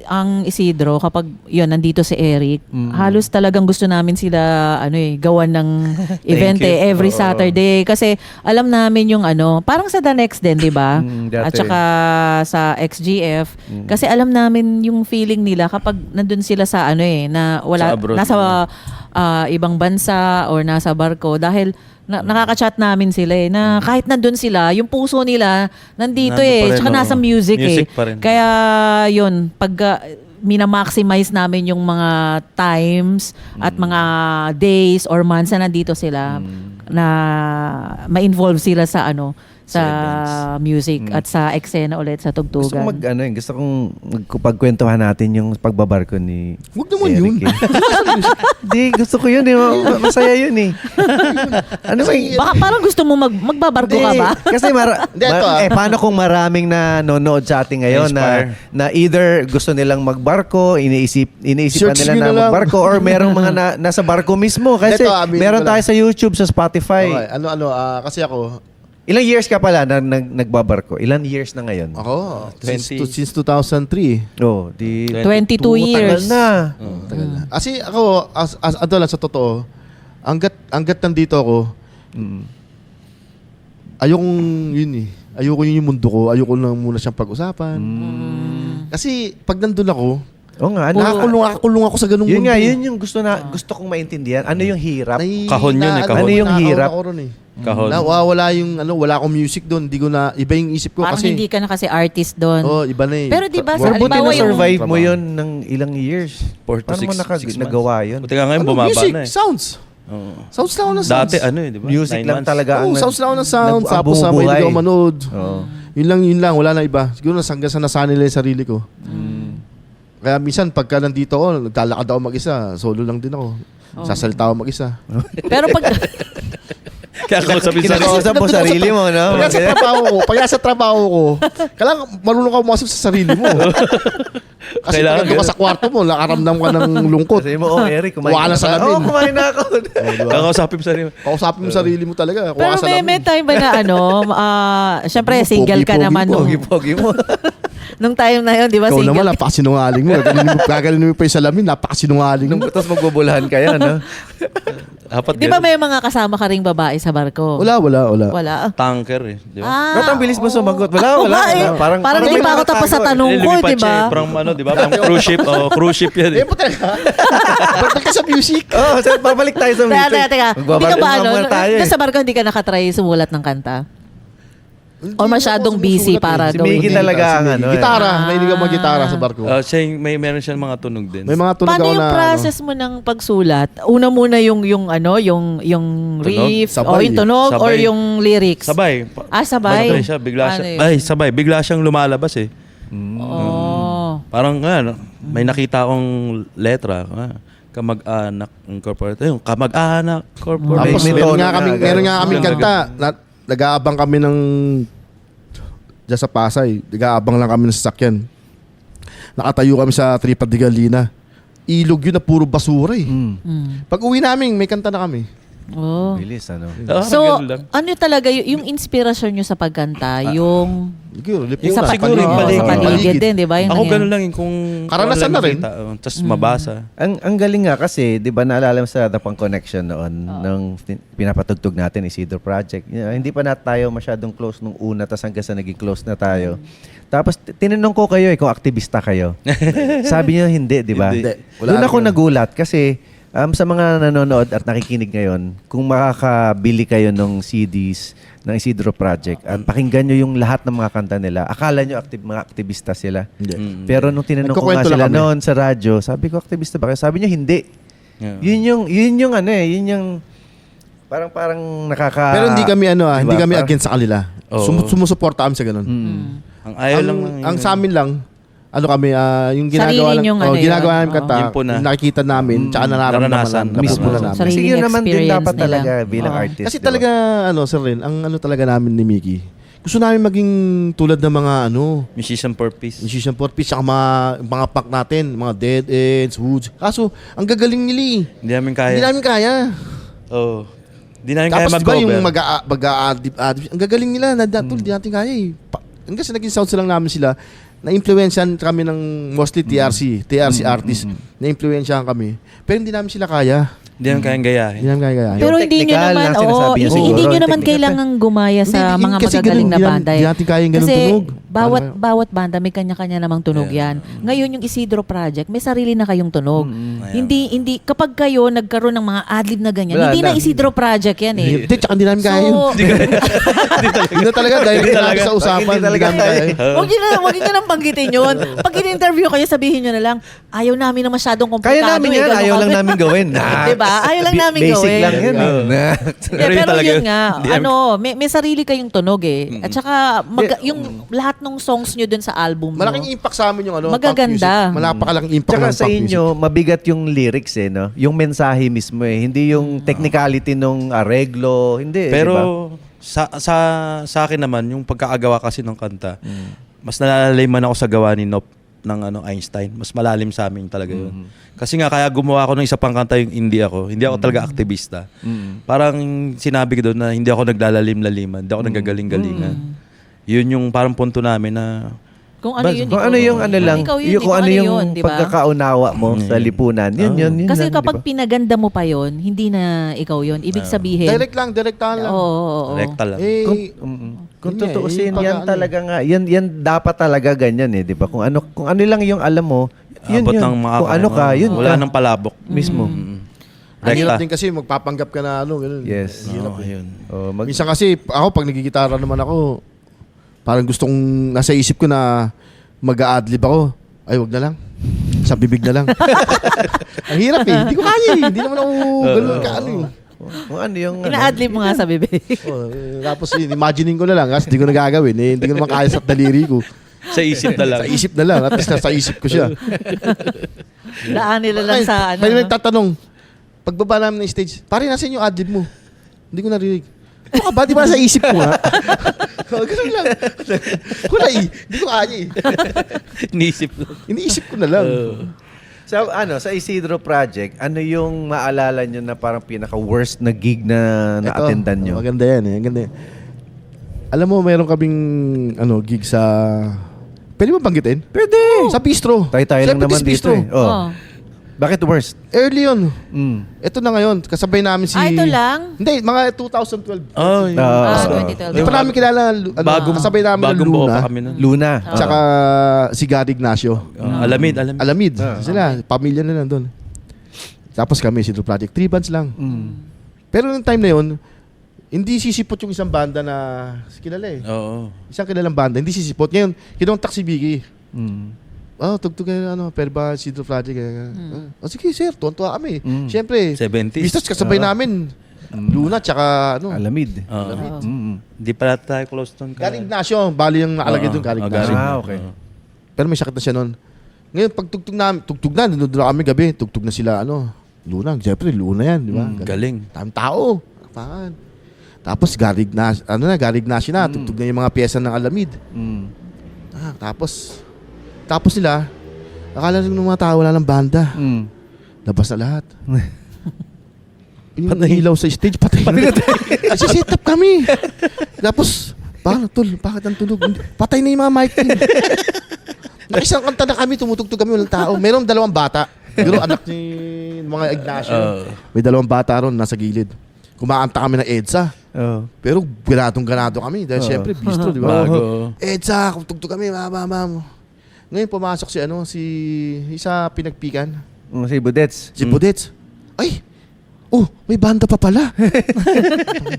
ang Isidro, kapag yun, nandito si Eric, halos talagang gusto namin sila, gawan ng event you. every Saturday. Kasi alam namin yung parang sa The Next din, di ba? Dati. At saka sa XGF. Kasi alam namin yung feeling nila kapag nandun sila sa na wala, Sa abroad. nasa ibang bansa or nasa barko. Dahil nakaka-chat namin sila na kahit nandun sila, yung puso nila nandito Nandun pa rin, Tsaka oo. nasa music Pa rin. Kaya yun, pag minamaximize namin yung mga times at mga days or months na nandito sila na ma-involve sila sa sa music at sa eksena ulit sa Gusto tugtugan. kong gusto kong pagkwentuhan natin yung pagbabarko ni Huwag naman yun. Eric, eh. Hindi, gusto ko yun eh. Masaya yun eh. Ano ba? Baka parang gusto mo magbabarko ka ba? Kasi Hindi, ito, paano kung maraming nanonood sa atin ngayon Inspire. na either gusto nilang magbarko, iniisipan Search nila nyo na na lang. magbarko or merong mga nasa barko mismo. Kasi Ito, aminin meron ko lang. tayo sa YouTube, sa Spotify. Okay, kasi ako, Ilang years ka pala na nagbabarko? Ilang years na ngayon? since 2003. Oh, di 22 tagal years. na. Tagal na. Kasi ako, ano lang sa totoo, hanggat nandito ako, ayokong yun eh. Ayoko yun yung mundo ko. Ayoko lang muna siyang pag-usapan. Kasi pag nandun ako, Oo nga. nakakulong ako sa ganung Yun mundo. nga, yun yung gusto kong maintindihan. Ano yung hirap? Kahon yun eh, kahon. Ano yung hirap? Ako ron eh. Kahon. Wala yung wala akong music doon. Hindi ko na iba yung isip ko Parang kasi. hindi ka na kasi artist doon. Oh, iba na eh. Pero di ba, Pero buti halimbawa yung- na-survive mo yun ng ilang years. 4 to Paano mo 6 months. nagawa yun? Buti nga ngayon bumaba music, na eh. sounds. Oo. Sounds lang ako ng sounds. Dati di ba? Music 9 lang months. talaga ang sounds lang ako ng sounds. ang Tapos bumubuhay. mahilig ako manood. Oo. Yun lang. Wala na iba. Siguro hanggang sa nasanay lang yung sarili ko. Kaya minsan pagka nandito ako, naglalakad ako mag-isa. Solo lang din ako. Sasalita ako mag-isa. Pero pag Kaya kausapin sa Kinakausap mo sarili mo, no? Pag sa trabaho ko, kailangan marunong ka umasap sa sarili mo. Kasi Kailangan pag ka sa kwarto mo, nakaramdam ka ng lungkot. Sabi mo, Eric, kumain Wala ka sa na. lamin. Oo, kumain na ako. Kakausapin mo sarili mo. Kausapin mo sarili mo talaga. pero may time ba na syempre Ano, single ka pogi-pogi naman mo. nung, Pogi mo. nung time na yun, di ba Ikaw single? naman, napakasinungaling mo. Gagalin mo pa yung salamin, napakasinungaling mo. Tapos magbubulahan ka yan, no? Dapat Di ba may mga kasama ka ring babae sa barko? Wala. Wala. tanker eh. Di ba? Ba't ang bilis mo sumagot? Wala. Parang hindi pa ako tapos sa tanong ko, di ba? From di ba? From cruise ship. Cruise ship yan eh. Eh, puta ka. Ba't ka sa music? Oh, so babalik tayo sa music. Teka. Hindi ka ba Magbabarko tayo doon eh. sa barko hindi ka nakatry sumulat ng kanta? O masyadong busy para Si gawin Miggy yun? talaga ang ano. Gitara. Mahilig ako mag-gitara sa barko. Meron siyang mga tunog din. May mga tunog Paano ako yung na... process mo ng pagsulat? Una muna yung riff o Sabay. yung tunog Sabay. or yung lyrics? Sabay. Sabay. Matry siya, Ano yun? sabay. Bigla siyang lumalabas eh. Oh. Parang may nakita akong letra. Kamag-anak incorporated. Yung kamag-anak corporation. Tapos May meron tono nga na, kaming ganun. kanta. Nag-aabang kami ng... Diyan sa Pasay. Nag-aabang lang kami ng sasakyan. Nakatayo kami sa Tripad de Galina. ilog yun na puro basura eh. Mm. Pag uwi namin, may kanta na kami. Oh. Bilis, ano? So, ganun lang. ano talaga yung inspirasyon nyo sa pagkanta? Yung Siguro, Yung sa siguro yung Oo, paligid. sa paligid din, di ba? Yung Ako nangyari. ganun lang yung kung Karanasan kung na ano rin. lang makita, tapos mabasa. Ang galing nga kasi, 'di ba naalala mo sa Dapang Connection noon nung pinapatugtog natin Isidro Project. Hindi pa na tayo masyadong close nung una tas hanggang sa naging close na tayo. Tapos tinanong ko kayo kung aktivista kayo. Sabi niyo hindi, 'di ba? Hindi. Wala Doon ako rin yun. nagulat kasi sa mga nanonood at nakikinig ngayon, kung makakabili kayo ng CDs ng Isidro Project at pakinggan nyo yung lahat ng mga kanta nila, akala nyo mga aktivista sila. Hindi. Pero nung tinanong ko nga Nagkukwento lang sila kami. noon sa radyo, sabi ko, aktivista ba kayo? Sabi nyo, hindi. Yeah. Yun yung ano eh, yun yung parang nakaka... Pero hindi kami Diba? hindi kami Parang- against sa kanila. Oo. Sumusuporta kami sa ganun. Ang ayaw lang Ang sa amin lang, ano kami, yung ginagawa Sarili niyong ano yun. ginagawa namin kanta, Yun po na. yung nakikita namin, tsaka nararamdaman Naranasan. namin. Mismo. na namin. Sarili Kasi yun naman din experience dapat nila. talaga bilang Oo. artist. Kasi diba? talaga, Sir Ren, ang talaga namin ni Mickey, gusto namin maging tulad ng mga musician purpose. musician for peace, tsaka mga punk natin, mga Dead Ends, Woods. Kaso, ang gagaling nila eh. Hindi namin kaya. Hindi namin kaya. Oo. Hindi namin kaya Tapos diba mag-cover. yung mag-a-adlib, ang gagaling nila, hindi natin kaya eh. Hanggang sa naging sounds lang namin sila, na-influensyan kami ng mostly TRC artists, na-influensyan kami. Pero hindi namin sila kaya. Hindi namin kayang gayahin. Hindi namin kaya. Pero Yung hindi nyo technical naman, na sinasabi niya siguro. hindi nyo Yung naman technical. kailangan gumaya sa Hindi, mga kasi magagaling na ganun, banda. hindi natin kayang ganun Kasi tunog. bawat banda may kanya-kanya namang tunog yan. Ngayon yung Isidro Project, may sarili na kayong tunog. Hindi kapag kayo nagkaroon ng mga adlib na ganyan, Wala hindi na na. Isidro Project yan eh. Hindi, tsaka hindi namin kaya yun. Hindi na talaga, dahil Hindi namin talaga. sa usapan, Hindi talaga namin kaya yun. Huwag nyo nang banggitin yun. Pag in-interview kayo, sabihin nyo na lang, ayaw namin na masyadong komplikado. Kaya namin yan, ganun ayaw lang kami." namin gawin. Diba? Ayaw lang namin Basic gawin. lang yan. Oo. Pero, Pero yun talaga yun yun. nga, Hindi namin- may sarili kayong tunog eh. At saka, yung lahat ng songs nyo dun sa album nyo. Malaking impact sa amin yung Magaganda. punk music. Malapakalaking impact Tsaka ng sa punk inyo, mabigat yung lyrics eh, no? Yung mensahe mismo eh. Hindi yung technicality nung areglo. Hindi, Pero di ba? sa akin naman, yung pagkaagawa kasi ng kanta, mas nalalaman ako sa gawa ni Nop ng Einstein. Mas malalim sa amin talaga yun. Kasi nga, kaya gumawa ako ng isa pang kanta yung Hindi Ako. Hindi ako talaga aktivista. Parang sinabi ko doon na hindi ako naglalalim-laliman. Hindi ako nagagaling-galingan. Yun yung parang punto namin na Kung ano yun. Kung ikaw. ano yung ano lang, Ikaw yun, kung ano yung yun, di ba? pagkakaunawa mo sa lipunan. Yun Kasi lang, kapag di ba? pinaganda mo pa yon, hindi na ikaw yon. Ibig sabihin, Direktahan lang. oo. rekta lang. Eh, Kung yun nga, tutuusin, yung yan pag- talaga nga, yan dapat talaga ganyan eh, di ba? Kung ano lang yung alam mo, yun Abot yun. ng Kung ano ka, yun Wala ka. nang palabok. Mismo. Ang hirap Rekta. din kasi magpapanggap ka na ganun. Yes. Hirap eh. Yun. Oh, Minsan kasi, ako pag nagigitara naman ako, parang gustong, nasa isip ko na mag-a-adlib ako. Ay, wag na lang. Sa bibig na lang. Ang hirap eh. Hindi ko kaya eh. Hindi naman ako ganun ka ano eh. kung ano yung... Ina-adlib mo nga sa bibig. Tapos imagining ko na lang kasi hindi ko na gagawin eh. Hindi ko naman kaya sa daliri ko. Sa isip na lang. Sa isip na lang. At least nasa isip ko siya. Daan nila lang sa ano. May nagtatanong, pagbaba namin ng stage, pare, nasan yung adlib mo? Hindi ko narinig. Ano ka ba? Di ba nasa isip ko nga? Ganun lang. Wala eh. Hindi ko kaya eh. Iniisip lang. Iniisip ko na lang. Sa Isidro Project, ano yung maalala nyo na parang pinaka-worst na gig na na-attendan nyo? Maganda yan eh. Maganda yan. Alam mo, mayroon kaming gig sa... Pwede mo banggitin? Pwede. Sa bistro. Tayo-tayo lang Sa naman Petis dito eh. Oh. Oh. Bakit worst? Early yun. Mm. Ito na ngayon. Kasabay namin si... Ito lang? Hindi, mga 2012. Oh, yun. Ah, 2012. Hindi pa namin kilala. bagong Kasabay namin ng buo Luna. pa kami nun. Luna. Tsaka si Gary Ignacio. Alamid. Alamid. Sila, pamilya na nandun. Tapos kami, Isidro Project. 3 bands lang. Pero nung time na yun, hindi sisipot yung isang banda na kilala eh. Oo. Isang kilalang banda, hindi sisipot. Ngayon, kinontak si Biggie. Mm. Tugtog kayo, Perba, Isidro Project. Sige, sir, tuwan-tuwa kami. Siyempre, 70s. Vistas kasabay namin. Luna, tsaka Alamid. Oo. Mm. Hindi pala tayo close doon. Gary Ignacio. Bali yung nakalagay doon, Gary Ignacio. Okay. Pero may sakit na siya noon. Ngayon, pag tugtog na, nandun na kami gabi, tugtog na sila, Luna. Siyempre, Luna yan, di ba? Galing. Tamang tao. Kapakan. Tapos, Gary Ignacio na, tugtog na yung mga pyesa ng Alamid. Mm. Tapos nila, akala ng mga tao wala ng banda. Mm. Labas na lahat. Yung ilaw sa stage, patay na. Kasi set up kami. Tapos, bakit ang tunog? Patay na yung mga mic. Nakisang kanta na kami, tumutugtog kami, walang tao. Meron 2 bata. Pero anak ni mga Ignacio. May 2 bata ron, nasa gilid. Kumakanta kami ng EDSA. Pero ganadong-ganado kami. Dahil syempre, bistro, di ba? Bago. EDSA, tugtog kami, ma'am. Ngayon pumasok si isa pinagpikan. Si Budets. Si Budets. Ay! Oh, may banda pa pala.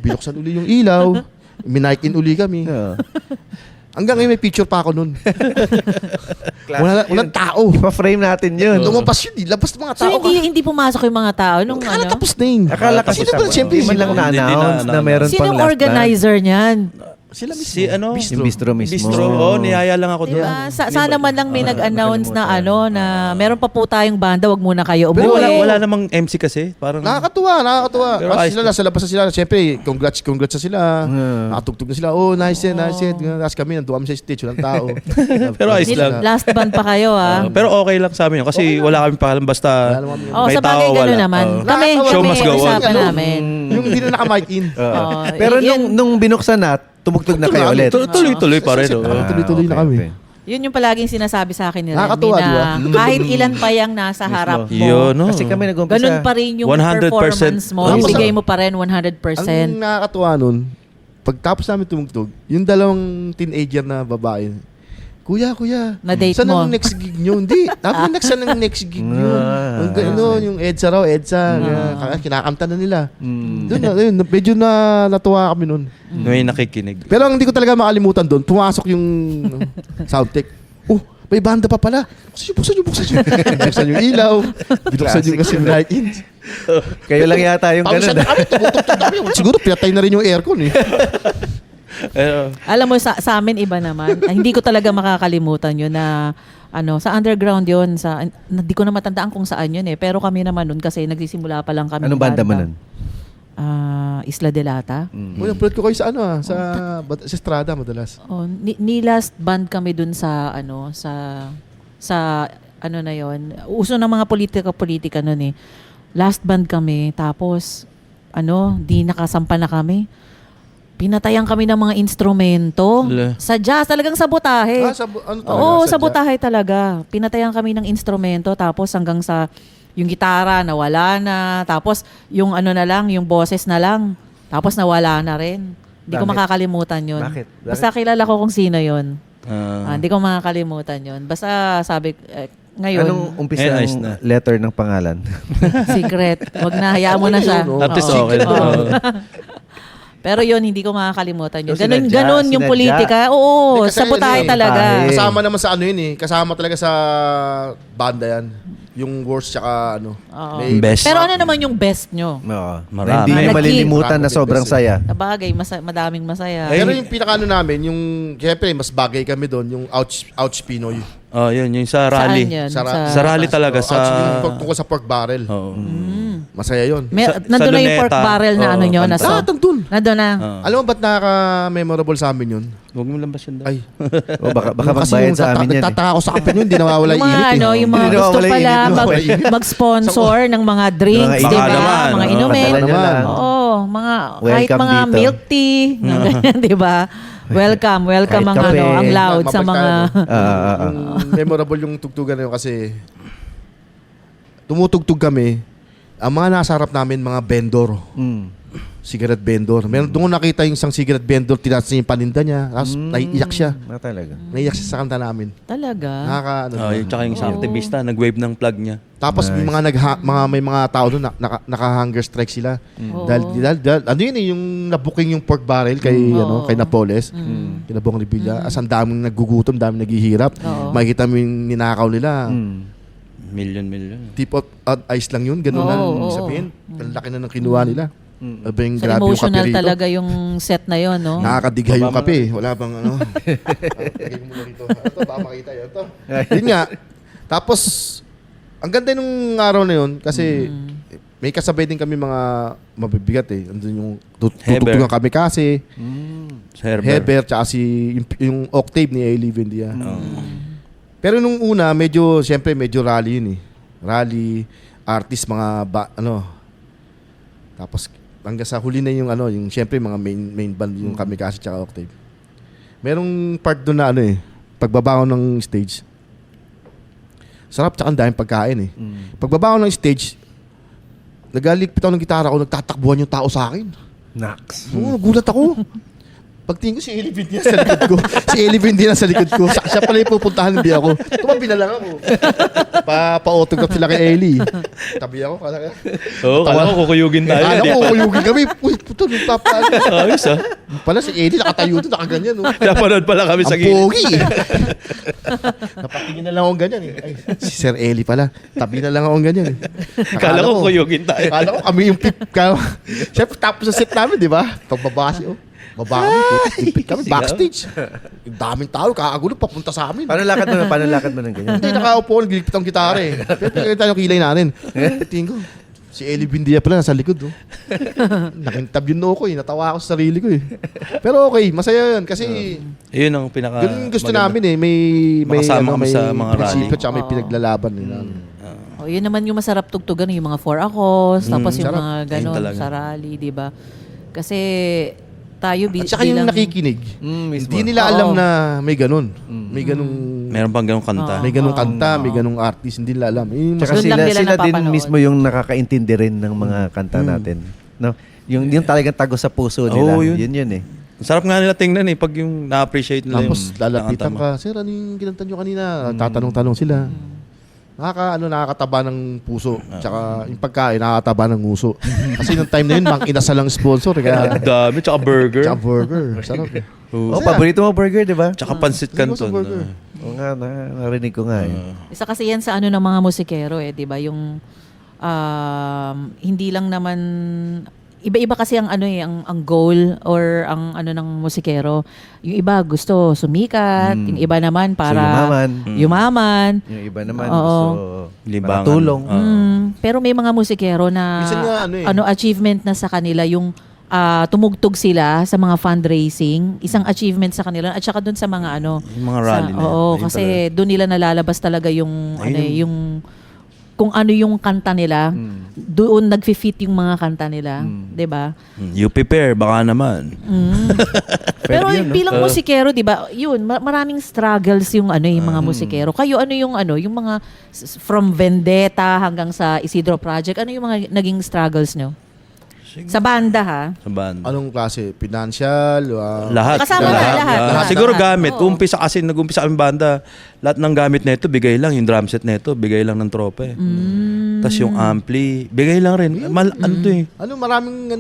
Binuksan uli yung ilaw. Minike-in uli kami. Hanggang ngayon may picture pa ako nun. Walang tao. Pa-frame natin yun. Lumabas yun. Labas ng mga So tao. hindi pumasok yung mga tao nung Akala ano? tapos na yun. Akala kasi Sino ba? Siyempre, hindi man lang Hindi na-announce na- na meron pang Sinong last organizer niyan? Sila mismo. Si ano? Yung bistro mismo. Bistro. Oo, niyaya lang ako doon. Diba? Sana man lang may nag-announce na na meron pa po tayong banda, wag muna kayo Pero umuwi. wala namang MC kasi. Parang Nakakatuwa. Pero Kasi ayos sila, nasa labas na sila. Siyempre, congrats sa sila. Nakatugtog na sila. Oh, nice yan. Tapos kami, nandun kami sa stage. Walang tao. Pero ayos lang. Last band pa kayo pero okay lang sa amin yun. Kasi wala kami pakalam basta Oh, may sa bagay tao, gano'n wala. naman. Oo. Kami, Nakakatawa. Show must go on. usapan namin. Yung hindi na naka-mic in. Oo. Pero Yun- nung binuksan na, tumugtog na kayo ulit. Tuloy-tuloy pa rin. oo. Tuloy-tuloy na kami. Yun yung palaging sinasabi sa akin nila. Nakakatuwa, na di ba? kahit ilan pa yung nasa harap mo, Yun, no? Kasi kami nag-umpisa. ganun pa rin yung 100%. performance mo. Tapos, Ibigay mo pa rin 100%. Ang nakakatuwa nun, pagtapos namin tumugtog, yung 2 teenager na babae, Kuya, Na-date saan mo? ang next gig nyo? Hindi. Saan ang next gig nyo? Yung EDSA raw, kinakanta na nila. Doon na, medyo natuwa kami nun. May nakikinig. Pero ang hindi ko talaga makalimutan doon, pumasok yung soundcheck. Oh, may banda pa pala. Buksan nyo. Binuksan yung ilaw. Binuksan yung kasi mic-in. Kayo lang yata yung Pawisan ganun. na kami, tumutugtog kami. Siguro pinatay na rin yung aircon eh. Alam mo, sa amin iba naman. Hindi ko talaga makakalimutan yun na sa underground yun. Hindi ko na matandaan kung saan yun eh. Pero kami naman nun kasi nagsisimula pa lang kami. Anong banda mo nun? Isla de Lata. Uy, upload ko kayo sa sa Estrada madalas. Oh, ni last band kami dun sa na yon. Uso ng mga politika nun eh. Last band kami tapos di nakasampa na kami. Pinatayan kami ng mga instrumento. Sa jazz, talagang sabotahe. Oo, sabotahe talaga. Pinatayan kami ng instrumento tapos hanggang sa yung gitara nawala na. Tapos yung na lang, yung boses na lang. Tapos nawala na rin. Hindi ko Bakit? makakalimutan yun. Bakit? Basta kilala ko kung sino yun. Hindi ko makakalimutan yun. Basta sabi, ngayon, Anong umpisa nice ng na. letter ng pangalan? secret. Wag na, hayaan mo na siya. yun, At least Oo. okay na. Oo. Pero yun, hindi ko makakalimutan yun. So, sinadya, Ganun yung sinadya. politika. Oo, Hindi, kasi sabotahe yun eh. talaga. Kasama naman sa yun eh. Kasama talaga sa banda yan. Yung worst tsaka Oo. Best. Pero ano naman yung best nyo? Oo. Marami. Na hindi nyo Nag-keep. malilimutan na sobrang saya. Sabagay, madaming masaya. Pero yung pinaka namin, yung syempre mas bagay kami doon, yung Ouch Pinoy. Oh, yun, yung sa rally. Saan yun? Sa rally talaga, Ouch sa... yung tungkol sa pork barrel. Oo. Masaya yun. Nandun na yung pork Luneta. barrel na Oo, nyo. kanta. Lahat nandun. Nandun na. Alam mo ba't nakaka-memorable sa amin yun? Huwag mo lambas yun. Ay. O baka Kasi magbayad yung sa amin yan. nagtataka ako sa kape yun, hindi nawawala Yung mga, init eh. yung mga Hindi gusto nawawala pala init, nawawala init. mag-sponsor ng mga drinks, Mga di ba? naman, Mga oo. inumin. Padala nyo lang. Oo, kahit Welcome mga dito. milk tea, ganyan, di ba? Welcome Kahit ang kape. ang loud sa mga... Yung memorable yung tugtugan na yun kasi tumutugtug kami, ang mga nasa harap namin, mga vendor. Cigarette vendor. Meron doon ko nakita yung isang cigarette vendor, tinaas niya yung paninda niya, tapos naiiyak siya. Talaga. Naiiyak siya sa kanta namin. Talaga? Oh, yung tsaka yung isang aktivista, nag-wave ng plug niya. Tapos may may mga tao doon naka-hunger strike sila. Oo. Dahil ano yun eh, yung nabuking yung pork barrel kay kay Napoles. Kay Nabong Revilla. As ang daming nagugutom, daming naghihirap. Oo. Makikita mo yung ninakaw nila. Million. Tip of ice lang yun, ganun lang. Oo, Ibig sabihin, ang laki na ng kinuha nila. Abang, So grabe yung kape emotional rito. talaga yung set na yon, no? Nakakadigay yung kape. Wala bang ano. Lagay mo muna rito. Ito, baka makita yun. Ito. Yun nga. Tapos, ang ganda nung araw na yun kasi may kasabay din kami mga mabibigat eh. Andun yung tutugtugan kami kasi. Heber, tsaka yung octave ni Ailey Vendia. Pero nung una, medyo rally yun eh. Rally. artist, mga tapos hanggang sa huli na yung yung syempre mga main band yung Kamikaze tsaka Octave. Merong part doon na pagbaba ko ng stage. Sarap tsaka ang daming pagkain eh. Pagbaba ko ng stage, nagaligpit ako ng gitara ko, nagtatakbuhan yung tao sa akin. Nax. Oo, nagulat ako. Pagtingin ko si Ellie Vindia sa likod ko. Si Ellie Vindia sa likod ko. Siya pala yung pupuntahan, hindi ako. Tumabi na lang ako. Pa-autograph sila kay Ellie. Tabi ako. Kala ko kukuyugin tayo. Kala ko kuyugin kami. Uy, puto, nagpapaan. Ayos ah. Pala si Ellie, nakatayo doon, nakaganyan. Oh. Napanood pala kami sa Ang gilid. pogi. Napatingin na lang akong ganyan eh. Ay, si Sir Ellie pala. Tabi na lang akong ganyan eh. Kala ko kukuyugin tayo. Kala ko kami yung pip. Siyempre, tapos sa set namin, di ba? Pagbabasi, baba kami, pipit kami, backstage. Yung daming tao, kakagulo, papunta sa amin. Paano lakad mo ng ganyan? Hindi, nakaupo, nagligpit ang gitara eh. Pero pinagkita tayo yung kilay natin. Tingin ko, si Ellie Vindia pala nasa likod. Oh. Nakintab yun ako eh. Natawa ako sa sarili ko eh. Pero okay, masaya yun. Kasi Yun ang pinaka... ganun gusto namin eh. May Makasama kami sa mga rally. prinsipyo tsaka may pinaglalaban. Yun naman yung masarap tugtugan, yung mga 4 Akos, tapos yung sarap. mga Ayun ganon talaga. sa rally, di ba? Kasi tayo At saka yung nakikinig. Mismo. Hindi nila alam na may ganun. May ganung Meron pang ganong kanta. may ganung kanta, may ganung artist, hindi nila alam. Tsaka Doon lang nila sila din napapanood. mismo yung nakakaintindi rin ng mga kanta natin. No? Yung talagang tago sa puso nila. Oo, yun. Yun eh. Ang sarap nga nila tingnan eh pag yung na-appreciate nila Tapos yung lalapitan nakanta mo. ka, Sir, ano yung kinanta nyo kanina? Tatanong-tanong sila. Nakakataba ng puso. Tsaka yung pagkain, nakakataba ng nguso. Kasi nung time na yun, mang inasal ang sponsor. Kaya, Ang dami, tsaka burger. tsaka burger. Sarap eh. Oh, paborito mo burger, di ba? Tsaka pansit Hindi ko sa canton. burger. Oo nga, narinig ko nga eh. Isa kasi yan sa ng mga musikero di ba? Yung hindi lang naman iba-iba kasi ang ang goal or ang ng musikero. Yung iba gusto sumikat, yung iba naman para yumaman. Yung iba naman Oo. gusto Libangan. tulong. Pero may mga musikero na Minsan nga, achievement na sa kanila yung tumugtog sila sa mga fundraising, isang achievement sa kanila at saka doon sa mga Yung mga rally na. Oo, Ayun kasi doon nila nalalabas talaga yung yung kung ano yung kanta nila, doon nagfi-fit yung mga kanta nila, 'di ba? You prepare, baka naman. Pero yun, no? bilang musikero, 'di ba? Yun, maraming struggles yung yung mga musikero. Kayo yung mga from Vendetta hanggang sa Isidro Project, ano yung mga naging struggles nyo? Sa banda ha? Sa band. Anong klase? Financial? Lahat. Kasama na, lahat. Siguro Lahat. gamit. Oo. Umpisa kasi, nag-umpisa kami banda. Lahat ng gamit na ito, bigay lang. Yung drum set na ito, bigay lang ng tropa eh. Tapos yung ampli, bigay lang rin. Ano to eh. maraming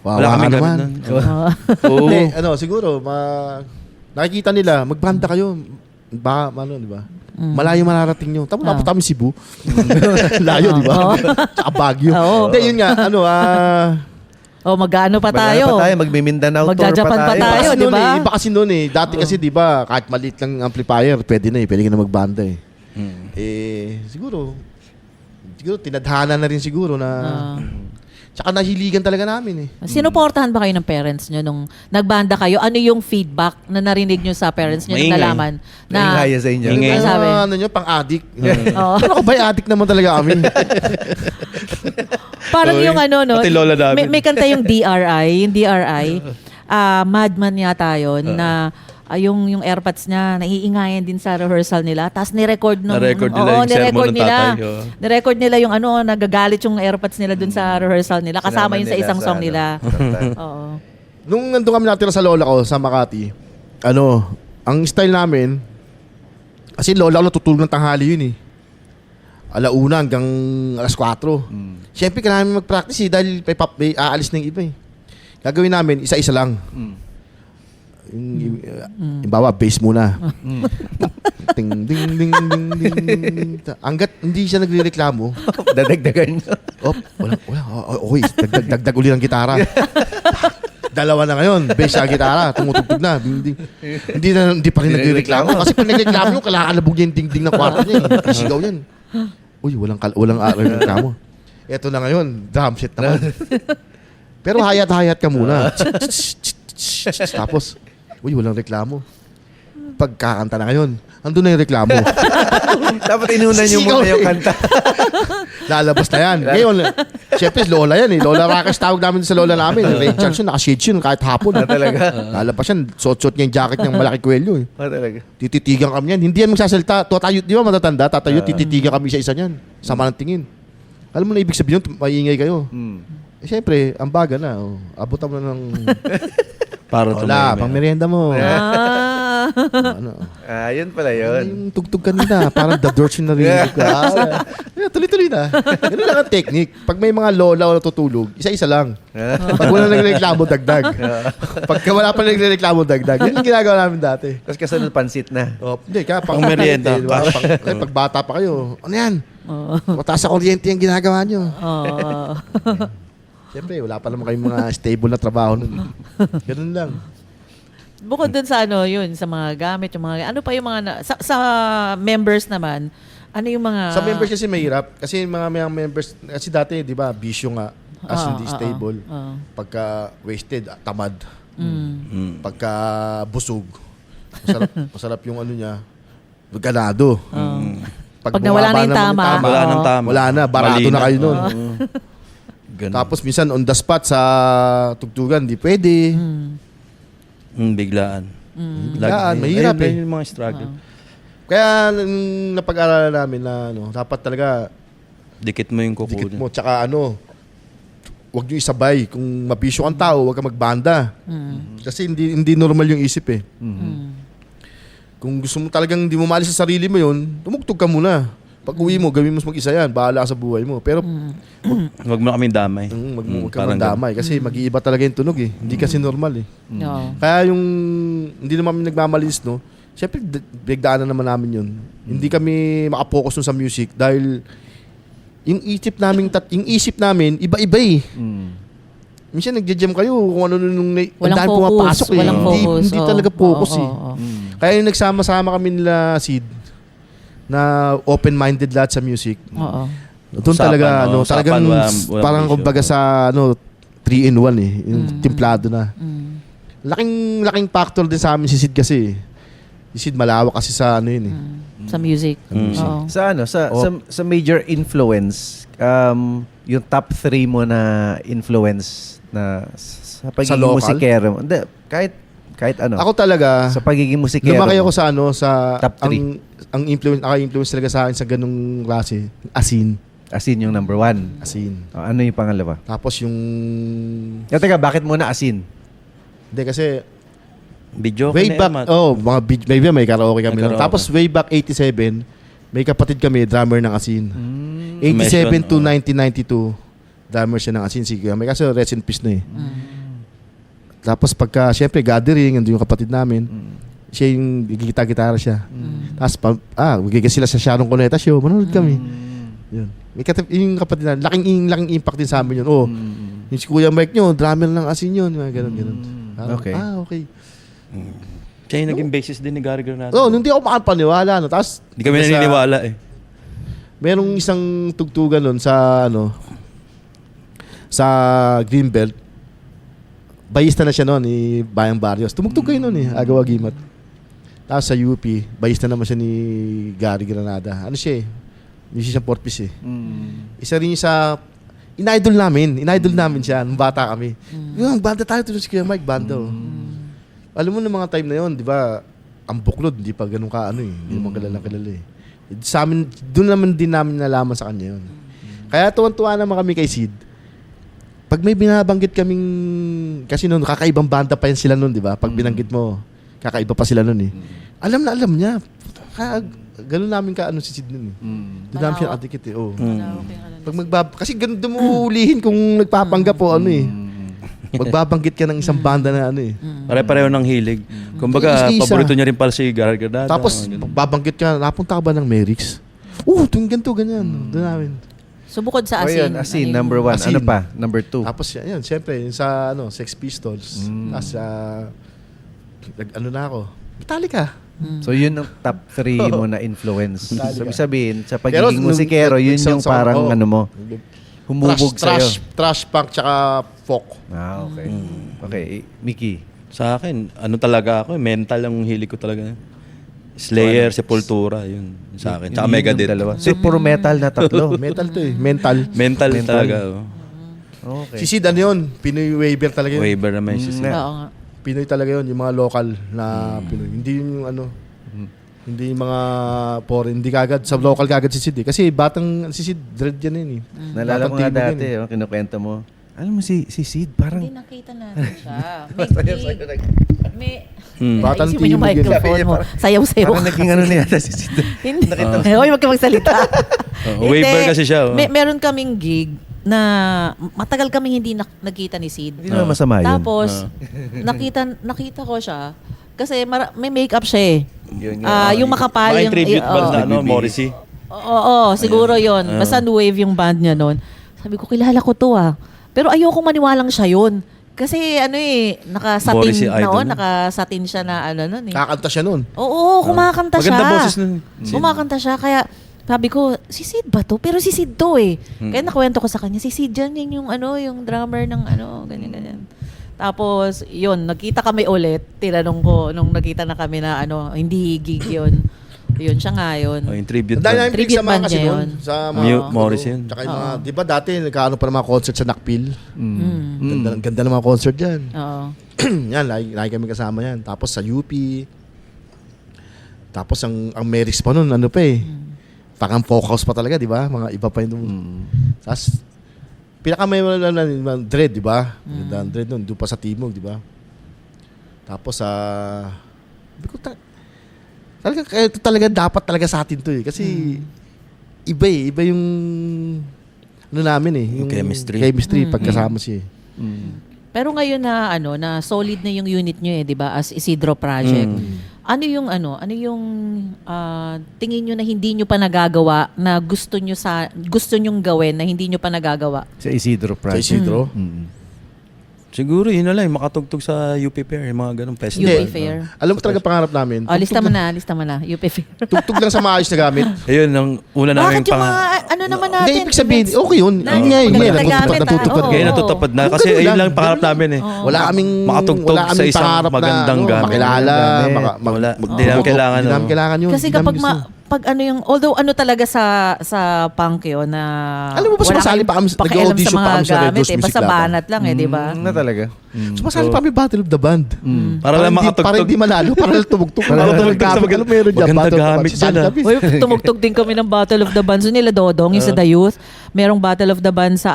Wala kaming gamit naman. nun. Oo. Hindi, siguro, nakikita nila, magbanda kayo. Baka, di ba? Malayo mararating nyo. Tapos napot kami Cebu. Layo, di ba? Tsaka Baguio. Oo. Hindi, yun nga, Mag-ano pa tayo? Magmi-Mindanao tour Magja-Japan pa tayo. Iba kasi di noon ba? Iba kasi noon eh. Dati kasi, di ba, kahit maliit lang amplifier, pwede na eh. Pwede ka na magbanda eh. Siguro, tinadhana na rin siguro na... Tsaka nahiligan talaga namin eh. Sinuportahan ba kayo ng parents nyo nung nagbanda kayo? Ano yung feedback na narinig nyo sa parents nyo nung Maingay. nalaman? Maingay sa inyo. Ingay. Ano sabi? Pang-addict. Oo. Ano ka ba, addict naman talaga kami. Parang Oo, yung pati lola namin. may kanta yung DRI, Madman yata yun, na yung airpods niya, naiingayan din sa rehearsal nila. Tapos nirecord Na-record nila yung sermon ng tatay, oo. Nirecord nila yung nagagalit yung airpods nila dun sa rehearsal nila. Kasama yun sa isang song nila. Oo. Nung nandun kami natira sa lola ko, sa Makati, ang style namin, kasi lola ko natutulog ng tanghali yun eh. 1:00 hanggang 4:00. Siyempre, kailangan namin mag-practice eh, dahil may aalis na yung iba eh. Gagawin namin, isa-isa lang. Yung bawa, bass muna. Ting, ding, ding, ding, ding, ding. Hanggat hindi siya nagre-reklamo, Dadagdagan nyo. wala, okay, dagdag uli ng gitara. 2 na ngayon, bass sa gitara, tumutugtog na. Hindi pa rin nagre-reklamo. Kasi kung nagre-reklamo yung kalakalabog niya yung ding-ding ng kwarto niya. Isigaw yan. Uy, walang reklamo. Eto na ngayon, drum set naman. Pero hayat-hayat ka muna. Tapos, uy, walang reklamo. Pagkakanta na ngayon, andun na yung reklamo. Dapat inuna nyo muna yung kanta. lalabas na yan. Ngayon, syempre, Lola yan eh. Lola Rakas tawag namin sa Lola namin. Ray Charles yun, naka-shades yun kahit hapon. Talaga? Lalabas yan, suot-suot niya yung jacket niyang malaki kwelyo eh. Talaga? Tititigan kami yan. Hindi yan magsasalita. Tatayo, di ba matatanda? Tatayo, tititigan kami isa-isa niyan. Sama ng tingin. Alam mo na ibig sabihin yun, maingay kayo. Eh, syempre, ang baga na. Oh. Abutan mo na ng... Para Wala, pang merienda mo. Ano? Yun pala yun. Yung tugtog kanina, parang the Doors yung narinig ko. Tuloy-tuloy na. Ganun lang ang technique. Pag may mga lola o natutulog, isa-isa lang. Pag wala nagreklamo, dagdag. Pagka wala pa nagreklamo, dagdag. Yan yung ginagawa namin dati. Tapos kasunod pansit na. Oh, hindi, kaya pang merienda. Diba? Pag bata pa kayo, ano yan? Mataas sa kuryente yung ginagawa nyo. Siyempre, wala pa naman kayong mga stable na trabaho nun. Ganun lang. Bukod dun sa ano, yun, sa mga gamit, yung mga, ano pa yung mga, sa members naman, ano yung mga... Sa members kasi mahirap. Kasi mga members, kasi dati, di ba, bisyo nga, as hindi stable. Pagka wasted, tamad. Pagka busog, masarap yung ano niya, ganado. Pag nawala na yung tama. Wala nang tama. Wala na, barato Mali na kayo nun. Ganun. Tapos minsan on the spot sa tugtugan, di pwede. Biglaan. Biglaan, mahirap Ayun yung mga struggle. Kaya napag-aralan namin na dapat talaga Dikit mo yung kuko. dikit mo. Tsaka huwag nyo isabay. Kung mabisyo kang tao, huwag ka magbanda. Kasi hindi normal yung isip eh. Kung gusto mo talagang hindi mo maalis sa sarili mo yun, tumugtog ka muna. Pag uwi mo, gawin mo mag-isa yan. Bahala ka sa buhay mo. Pero Huwag mo na kaming damay. huwag kang Parang mandamay. Kasi mag-iiba talaga yung tunog eh. Hindi kasi normal eh. No. Kaya yung hindi naman kami nagmamalis, no? Siyempre, bigdaanan naman namin yun. Hindi kami makapokus sa music dahil yung isip namin, iba-iba eh. Minsan nagja-jam kayo kung ano nung Walang dahil focus, pumapasok eh. walang focus. Hindi talaga focus eh. Oo. Kaya yung nagsama-sama kami nila Sid na open-minded lahat sa music. Oo. Doon Usapan, talaga usapan, talagang walang parang issue. kumbaga sa 3-in-1 eh, yung timplado na. Laking factor din sa amin si Sid kasi. Si Sid malawak kasi sa ano yun eh. Sa music. Oo. Sa ano, sa major influence, yung top 3 mo na influence na sa pagiging local? musikero. Hindi, kahit ano. Ako talaga, sa pagiging musikero. lumaki ako sa sa Top three. ang influence, naka-influence talaga sa akin sa ganung klase. Asin. Asin yung number 1. Asin. Ano yung pangalawa? Tapos yung... Teka, bakit muna asin? Hindi kasi... Video way back, maybe may karaoke kami. May karaoke. Tapos way back 87, may kapatid kami, drummer ng Asin. 87 Mention, to 1992, drummer siya ng Asin. Si Kuya May. Kasi rest in peace na eh. Tapos pagka, syempre, gathering, andun yung kapatid namin. Siya yung gitara siya. Tapos, magiging sila sa Sharon Cuneta show. Manonood kami. Yun. Yung kapatid na, laking impact din sa amin yun. Yung si Kuya Mike nyo, drummer ng Asin yun. Ganun. Okay. Okay. Siya yung naging basis din ni Gary Granada. Hindi ako makapaniwala. Tapos, Hindi kami naniniwala eh. merong isang tugtugan nun sa Greenbelt. Bayista na siya noon ni Bayang Barrios. Tumugtog kayo noon eh, Agaw Agimat. Tapos sa UP, bayista naman siya ni Gary Granada. Ano siya eh? Musician Porpoise eh. Isa rin sa in-idol namin siya nung bata kami. Yung banda tayo tulad si Kuya Mike, banda oh. Alam mo ng mga time na yon, di ba? Ang buklod, hindi pa ganun ka hindi mo kilala eh. Sa amin, doon naman din namin nalaman sa kanya yun. Kaya tuwan-tuwa naman kami kay Sid. Pag may binabanggit kaming, kasi noon, kakaibang banda pa yan sila noon, di ba? Pag binanggit mo, kakaiba pa sila noon eh. Alam na alam niya. Kaya, ganun namin si Sid noon eh. Doon namin siya adikit eh. Oh. Pag kasi ganun doon mo ulihin kung nagpapanggap po magbabanggit ka ng isang banda na Pare-pareho ng hilig. Kumbaga, Isa. paborito niya rin pala si Gary Granada. Tapos, babanggit ka, napunta ka ba ng Merix? Itong ganito, ganyan. Doon namin. So bukod sa O asin. yun, asin, ano yung- number 1. Asin. Ano pa? Number 2. Tapos, yan, siyempre, yung sa Sex Pistols. Tapos, na ako, Metallica. So yun ang top 3 mo na influence. Talaga. Sabi sabihin, sa Pero pagiging musikero, yun yung parang humubog sa'yo. Trash punk tsaka folk. Okay. Okay, Mickey. Sa akin, talaga ako, mental ang hilig ko talaga. Slayer, Sepultura, yun sa akin. Tsaka Yun yung Megadeth. dalawa. So, puro metal na tatlo. Metal to eh. Mental. Mental talaga. Oh. Okay. Si Sid ano yun? Pinoy waiver talaga yun. Waiver naman yung sister. Oo nga. Pinoy talaga yun. Yung mga local na Pinoy. Hindi yung ano. Hindi yung mga foreign. Hindi kagad. Sa local kagad si Sid eh. Kasi batang si Sid, dread yan yun eh. Nalala ko nga Batang dati, tibok kinukwento mo. Alam mo si Sid, parang... Hindi nakita natin siya. May Batang ayusin mo yung timog yun. microphone mo. Sayaw-sayaw Parang ka naging ano niya si Sid. Hindi. Hoy, wag ka magsalita. Waiver kasi siya. Oh. Meron kaming gig na matagal kaming hindi nagkita ni Sid. Hindi naman masama yun. Tapos, nakita ko siya kasi may makeup siya eh. Yun nga. Yung makapal. Baka yung yung- tribute band oo. na, ano, Morrissey. Oo, siguro yun. Basta new wave yung band niya noon. Sabi ko, kilala ko to ah. Pero ayoko maniwalang siya yun. Kasi ano eh, Morrissey nakasatin idol, no? nakasatin siya na ano nun eh. Kakanta siya nun. Oo, kumakanta siya. Maganda boses nun. Kumakanta siya. Kaya sabi ko, si Sid ba to? Pero si Sid to eh. Kaya nakwento ko sa kanya, si Sid yan yung ano, yung drummer ng ano, ganyan-ganyan. Tapos, yun, nagkita kami ulit. Tinanong ko, nung nakita na kami na ano, hindi gig yun. Yun, siya nga yun. Oh, yung tribute Dahil band. namin Tribute pigsamahan band kasi niya nun. yun. Sa mga... Mute Morrissey yun. Tsaka yung mga... Di ba dati, nagkaano pa ng mga concert sa Nakpil? Ganda ng mga concert dyan. Oo. Yan, lagi kami kasama yan. Tapos sa UP. Tapos ang Merix pa nun, ano pa eh. Parang focus pa talaga, di ba? Mga iba pa yun. Tapos, pinakamay mo na Dread, di ba? Ganda ang Dread nun, doon pa sa Timog, di ba? Tapos talaga dapat talaga sa atin to eh. Kasi, iba yung, ano namin eh. Yung chemistry. Chemistry, pagkasama siya eh. Pero ngayon na ano na solid na yung unit nyo eh, 'di ba? As Isidro Project. Ano yung tingin nyo na hindi nyo pa nagagawa na gusto nyong gawin na hindi nyo pa nagagawa? Sa Isidro Sa Project. Isidro. Siguro yun na lang, makatugtog sa UP Fair, yung mga ganong festival. UP Fair. Alam mo talaga pangarap namin? Lista mo na. UP Fair. Tugtog lang sa maayos na gamit. Ayun, ang una namin Bakit yung mga ano naman natin? Hindi, ibig sabihin, okay yun. Na- Yun nga, yun nga. maganda gamit, Natutupad. oo. Ngayon natutupad na. Kung Kasi ganun ayun lang, lang pangarap ganun namin eh. Wala kaming Makatugtog wala sa kaming isang pangarap magandang na gamit. makilala. Wala. Hindi namin kailangan. Hindi namin kailangan yun. Kasi Hindi namin kapag gusto. pag ano yung although ano talaga sa punk yun na Alam mo ba, wala sumasali kayong pa kami, pakialam nag-audition pa kami sa mga Red gamit Rose eh, Music basta Laban. banat lang eh, di ba? Na talaga. Sumasali pa kami Battle of the Band. Para lang makatugtog. Para hindi manalo, para lang tumugtog. Para tumugtog sa Ano meron dyan? maganda Battle of the Band. gamit Sasali dyan, kami. Uy, tumugtog din kami ng Battle of the Bands nila Dodong, yung sa The Youth. Merong Battle of the Bands sa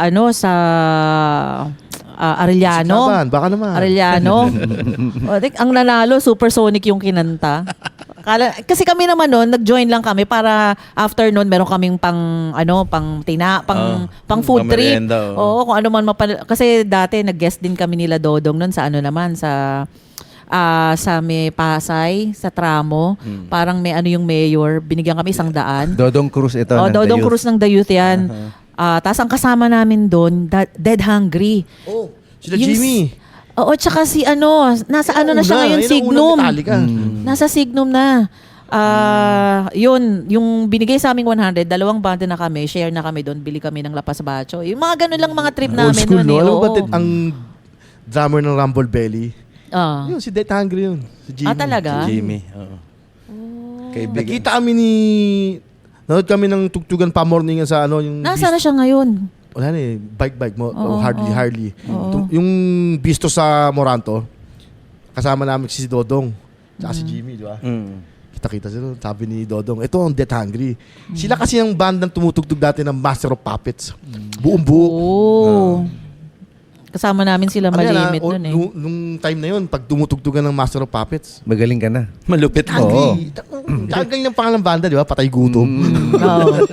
Arellano. Laban, baka naman. Arellano. Ang nanalo, Supersonic yung kinanta. Kasi kami naman noon, nag-join lang kami para after noon meron kaming pang food trip. pang-merienda, Oo, kung ano man kasi dati nag-guest din kami nila Dodong noon sa sa may Pasay, sa Tramo. Parang may yung mayor, binigyan kami 100. Dodong Cruz ito. Oh, ng Dodong The Youth. Cruz ng The Youth yan. Tapos ang kasama namin doon, Dead Hungry. Oh, sila Yung Jimmy. Oo, tsaka nasa ano na siya ngayon, Ayun ang Signum. unang Metallica. Nasa Signum na. Yun, yung binigay sa aming 100, 2 banda na kami, share na kami doon, bili kami ng Lapas Bacho. Yung mga ganun lang mga trip Old namin school, noon no? eh. Alam mo ba Oo. ang drummer ng Rumble Belly? Ah. Yun, si Death Hungry yun. Si Jimmy. Talaga? Jimmy. Oo. Kaibigan. Nakita kami nanood kami ng tugtugan pa morning sa yung... Nasa na siya ngayon? Wala na eh. Bike mo. Oo, Harley. Oo. Yung bisto sa Moranto, kasama namin si Dodong. Tsaka si Jimmy, di ba? Kita-kita sila. Sabi ni Dodong, ito ang Death Hungry. Sila kasi yung bandang tumutugtog dati ng Master of Puppets. Buong buo. Oo. Kasama namin sila malimit nun eh. Nung time na yun, pag tumutugtugan ng Master of Puppets, Magaling ka na. Malupit. Hungry. Tagal ng pangalang banda, di ba? Patay gutom. Oo.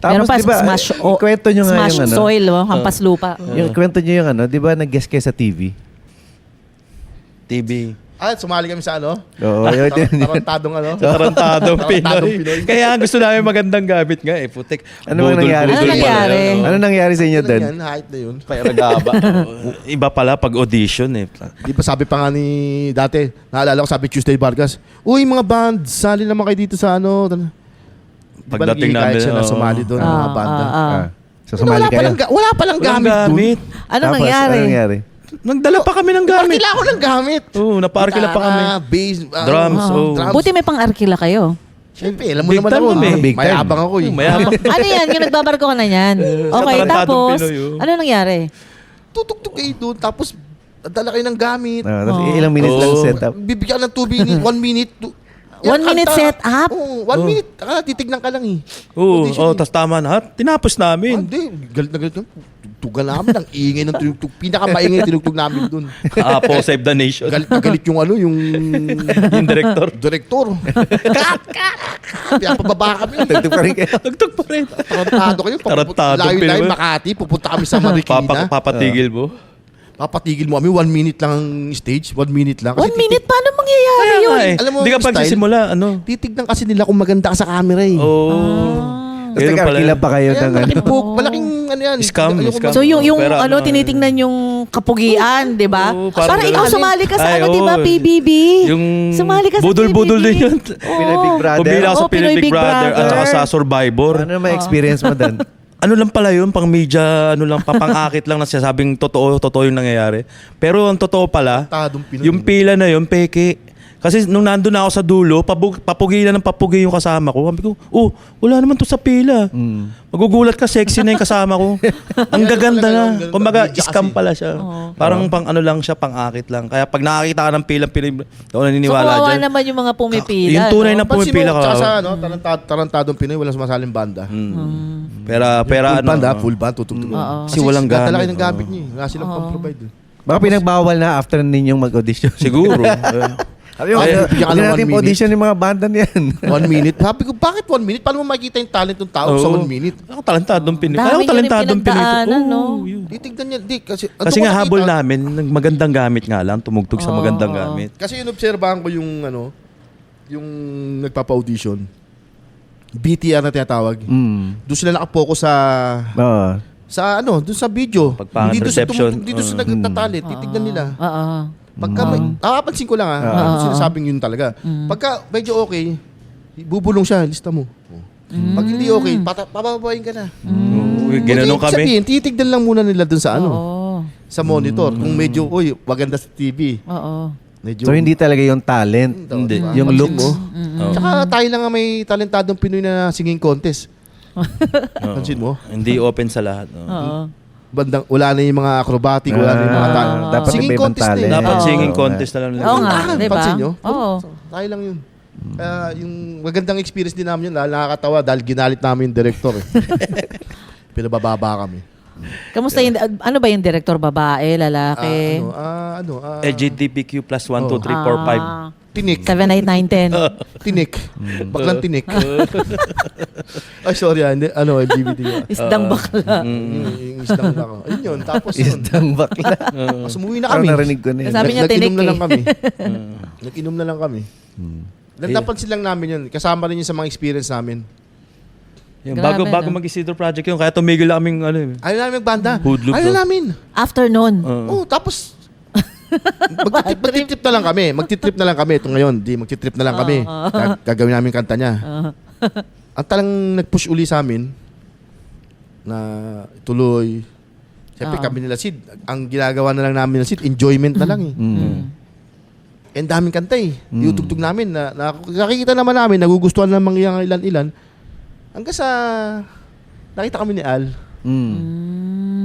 Meron pa, diba, Smash, ikwento nyo nga Smash yung ano. Soil, Hampas Lupa. Yung kwento nyo yung di ba nag-guest kayo sa TV? TV. Sumali kami sa Oo, yun. Tarantadong Tarantadong Tarantadong Pinoy. Kaya gusto namin magandang gamit nga eh. Putik. Ano bang nangyari? Ano nangyari? Ano nangyari sa inyo doon? Yan, height na yun. Pairagaba. Iba pala pag audition eh. Di ba sabi pa nga ni dati, naalala ko sabi Tuesday Vargas, uy mga band, sali naman kayo dito sa Pagdating namin namin, siya na oo. sumali doon ng mga banda. So, sumali kayo? Wala palang Walang gamit doon. gamit. Ano Tapos, nangyari? Ano nangyari? Nagdala pa kami ng gamit. Parkila ako ng gamit. Oo, naparkila pa kami. Bass, Drums, oh. Buti may pang-arkila kayo. Siyempre, alam mo Big naman time ako. kami. Big time. Mayabang ako eh. Mayabang. Ano yan? Yung nagbabarko ka na yan? Okay, Tarantadong tapos, Pinoy, oh. ano nangyari? Tutok-tuk kayo doon. Tapos, dala kayo ng gamit. Tapos ilang minutes lang set up. Bibigyan ka ng 2 minutes, 1 minute. 1 minute set up? Oo, 1 minute. Titignan ka lang eh. Oo, Audition eh. tas tama na. Tinapos namin. Hindi, galit na galit. Tugtugan namin, ang ingay ng tinugtog. Pinakamaingay tinugtog namin doon. Apo, Save the Nation. Galit na galit yung Yung director. direktor. Cut! Pinapababa kami. Tugtog pa rin kayo. Tugtog pa rin. Tarantado kayo. Tarantado, Layo-layo Pinoy. Makati. Pupunta kami sa Marikina. Papatigil mo. Papatigil mo kami. 1 minute lang ang stage. 1 minute lang. 1 minute? Paano mangyayari Kaya yun? nga eh. Alam mo Hindi ka yung style? pagsisimula, ano? Titignan kasi nila kung maganda ka sa camera eh. Oo. Tapos nag-arkila pa kayo Kaya ng ano. malaking ano yan. Scam, Ayoko scam. So yung Pero ano, ano, tinitingnan yung kapugian, 'di ba? Oo, parang Parang ikaw ganun. sumali ka sa Ay, ano, 'di ba, oo. PBB. Yung sumali ka sa budol-budol PBB. din yun. Pinoy Big Brother. Pumila ako sa Oo, Pinoy Big Brother at saka sa Survivor. Ano naman experience mo doon? Ano lang pala yun, pang media, ano lang, papang-akit lang na sinasabing totoo yung nangyayari. Pero ang totoo pala, Tarantadong Pinoy. yung pila na yun, peke. Kasi nung nandun na ako sa dulo, papugi na ng papugi yung kasama ko. Sabi ko, wala naman to sa pila. Magugulat ka, sexy na yung kasama ko. Ang gaganda na. Ganun, Kumbaga, media scam kasi. pala siya. Parang pang ano lang siya, pang-akit lang. Kaya pag nakakita ka ng pilang Pinoy, ako So naniniwala kawawa dyan. naman yung mga pumipila. Yung tunay no? na pumipila ka. Tsaka sa ano, tarantadong Pinoy, walang sumasaling banda. Pera Full ano. band full band, tutugtog. Kasi walang Tatala kayo gamit. ng gamit niyo. Wala silang pang-provide. Baka pinagbawal na after ninyong mag-audition. Siguro. Sabi mo, Ay, bigyan ka ng natin 1 minute. audition yung mga banda niyan. 1 minute. Sabi ko, bakit 1 minute? Paano mo makikita yung talent ng tao sa 1 minute? Ako talentadong Pinoy. Dami Ako nyo rin talentadong Pinoy. pinagdaanan, no? Yun. Titignan niya. Di, kasi Kasi doon ko nga habol nakita- namin, magandang gamit nga lang, tumugtog sa magandang gamit. Kasi inobserbahan ko yung ano, yung nagpapa-audition. BTR na tinatawag. Doon sila nakapokus Oo. sa ano, doon sa video. Pagpangit Hindi doon sa reception. hindi doon sa nagtatali. Titignan nila. Oo. Pagka may, nakapansin ko lang sinasabing yun talaga. Pagka medyo okay, bubulong siya, lista mo. Pag hindi okay, papababayin ka na. Ginanong Ibig kami. sabihin, titignan lang muna nila dun sa ano, Oo. sa monitor. Kung medyo, maganda sa TV. Oo. Medyo, So hindi talaga yung talent. Hindi. Yung Pansin looks. mo. Tsaka tayo lang nga may talentadong Pinoy na singing contest. Pansin mo? Hindi open sa lahat. Oo. Bandang, wala na yung mga acrobatic, wala na yung mga dapat singing iba-ibang contest na talent. eh. Dapat Oo. singing contest na lang. Oo nga, di ba? Pansin nyo? Oo. Tayo lang yun. Kaya yung magandang experience din namin yun, nakakatawa dahil ginalit namin yung director eh. Pinabababa kami. Kamusta yung, ano ba yung director? Babae, lalaki? LGBTQ plus 1, 2, 3, 4, 5. Tinik. 7, 8, 9, 10. Tinik. Baklang tinik. Ay, sorry hindi. Ano, LGBT. Isdang bakla. Yung isdang ako. Ayun yun. Tapos yun. Isdang bakla. Tapos umuwi na Parang kami. narinig ko na yun. Sabi niya, tinik Nag-inom na eh. lang kami. Nag-inom na lang kami. Napansin lang namin yun. Kasama rin yun sa mga experience namin. Yung Grabe, bago no? mag-Isidro project yun, kaya tumigil lang kaming ano. Ayaw namin magbanda. Hoodlum Ayaw to. namin. After nun. Tapos magtitrip na lang kami. Magtitrip na lang kami. Ito ngayon, magtitrip na lang kami. Gagawin namin kanta niya. Ang talang nag-push uli sa amin na tuloy. Siyempre kami nila Sid. Ang ginagawa na lang namin nila Sid, enjoyment na lang eh. And daming kanta eh. Iutugtog namin na nakikita naman namin, nagugustuhan ng mga ilan-ilan. Hanggang sa nakita kami ni Al.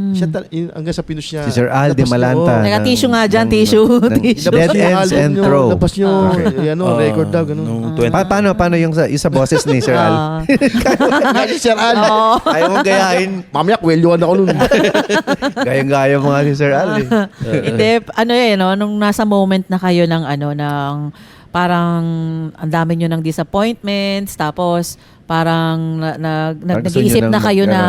Siya hanggang sa pinush niya. Si Sir Al de labas niyo, Malanta. Naka-tissue nga dyan, tissue. Tissue. Dead labas niyo yung Ends album and niyo, Throw. labas niyo, Okay. record daw, ganun. Nung 20. Paano yung sa boses ni Sir Al? Nga si Sir Al. Ayaw mong gayahin. Mamaya, kwelyoan ako nun. Gayang-gaya mo nga si Sir Al eh. Hindi, ano no, nung nasa moment na kayo ng parang ang dami nyo ng disappointments, tapos parang gusto nag-iisip nyo na ng kayo na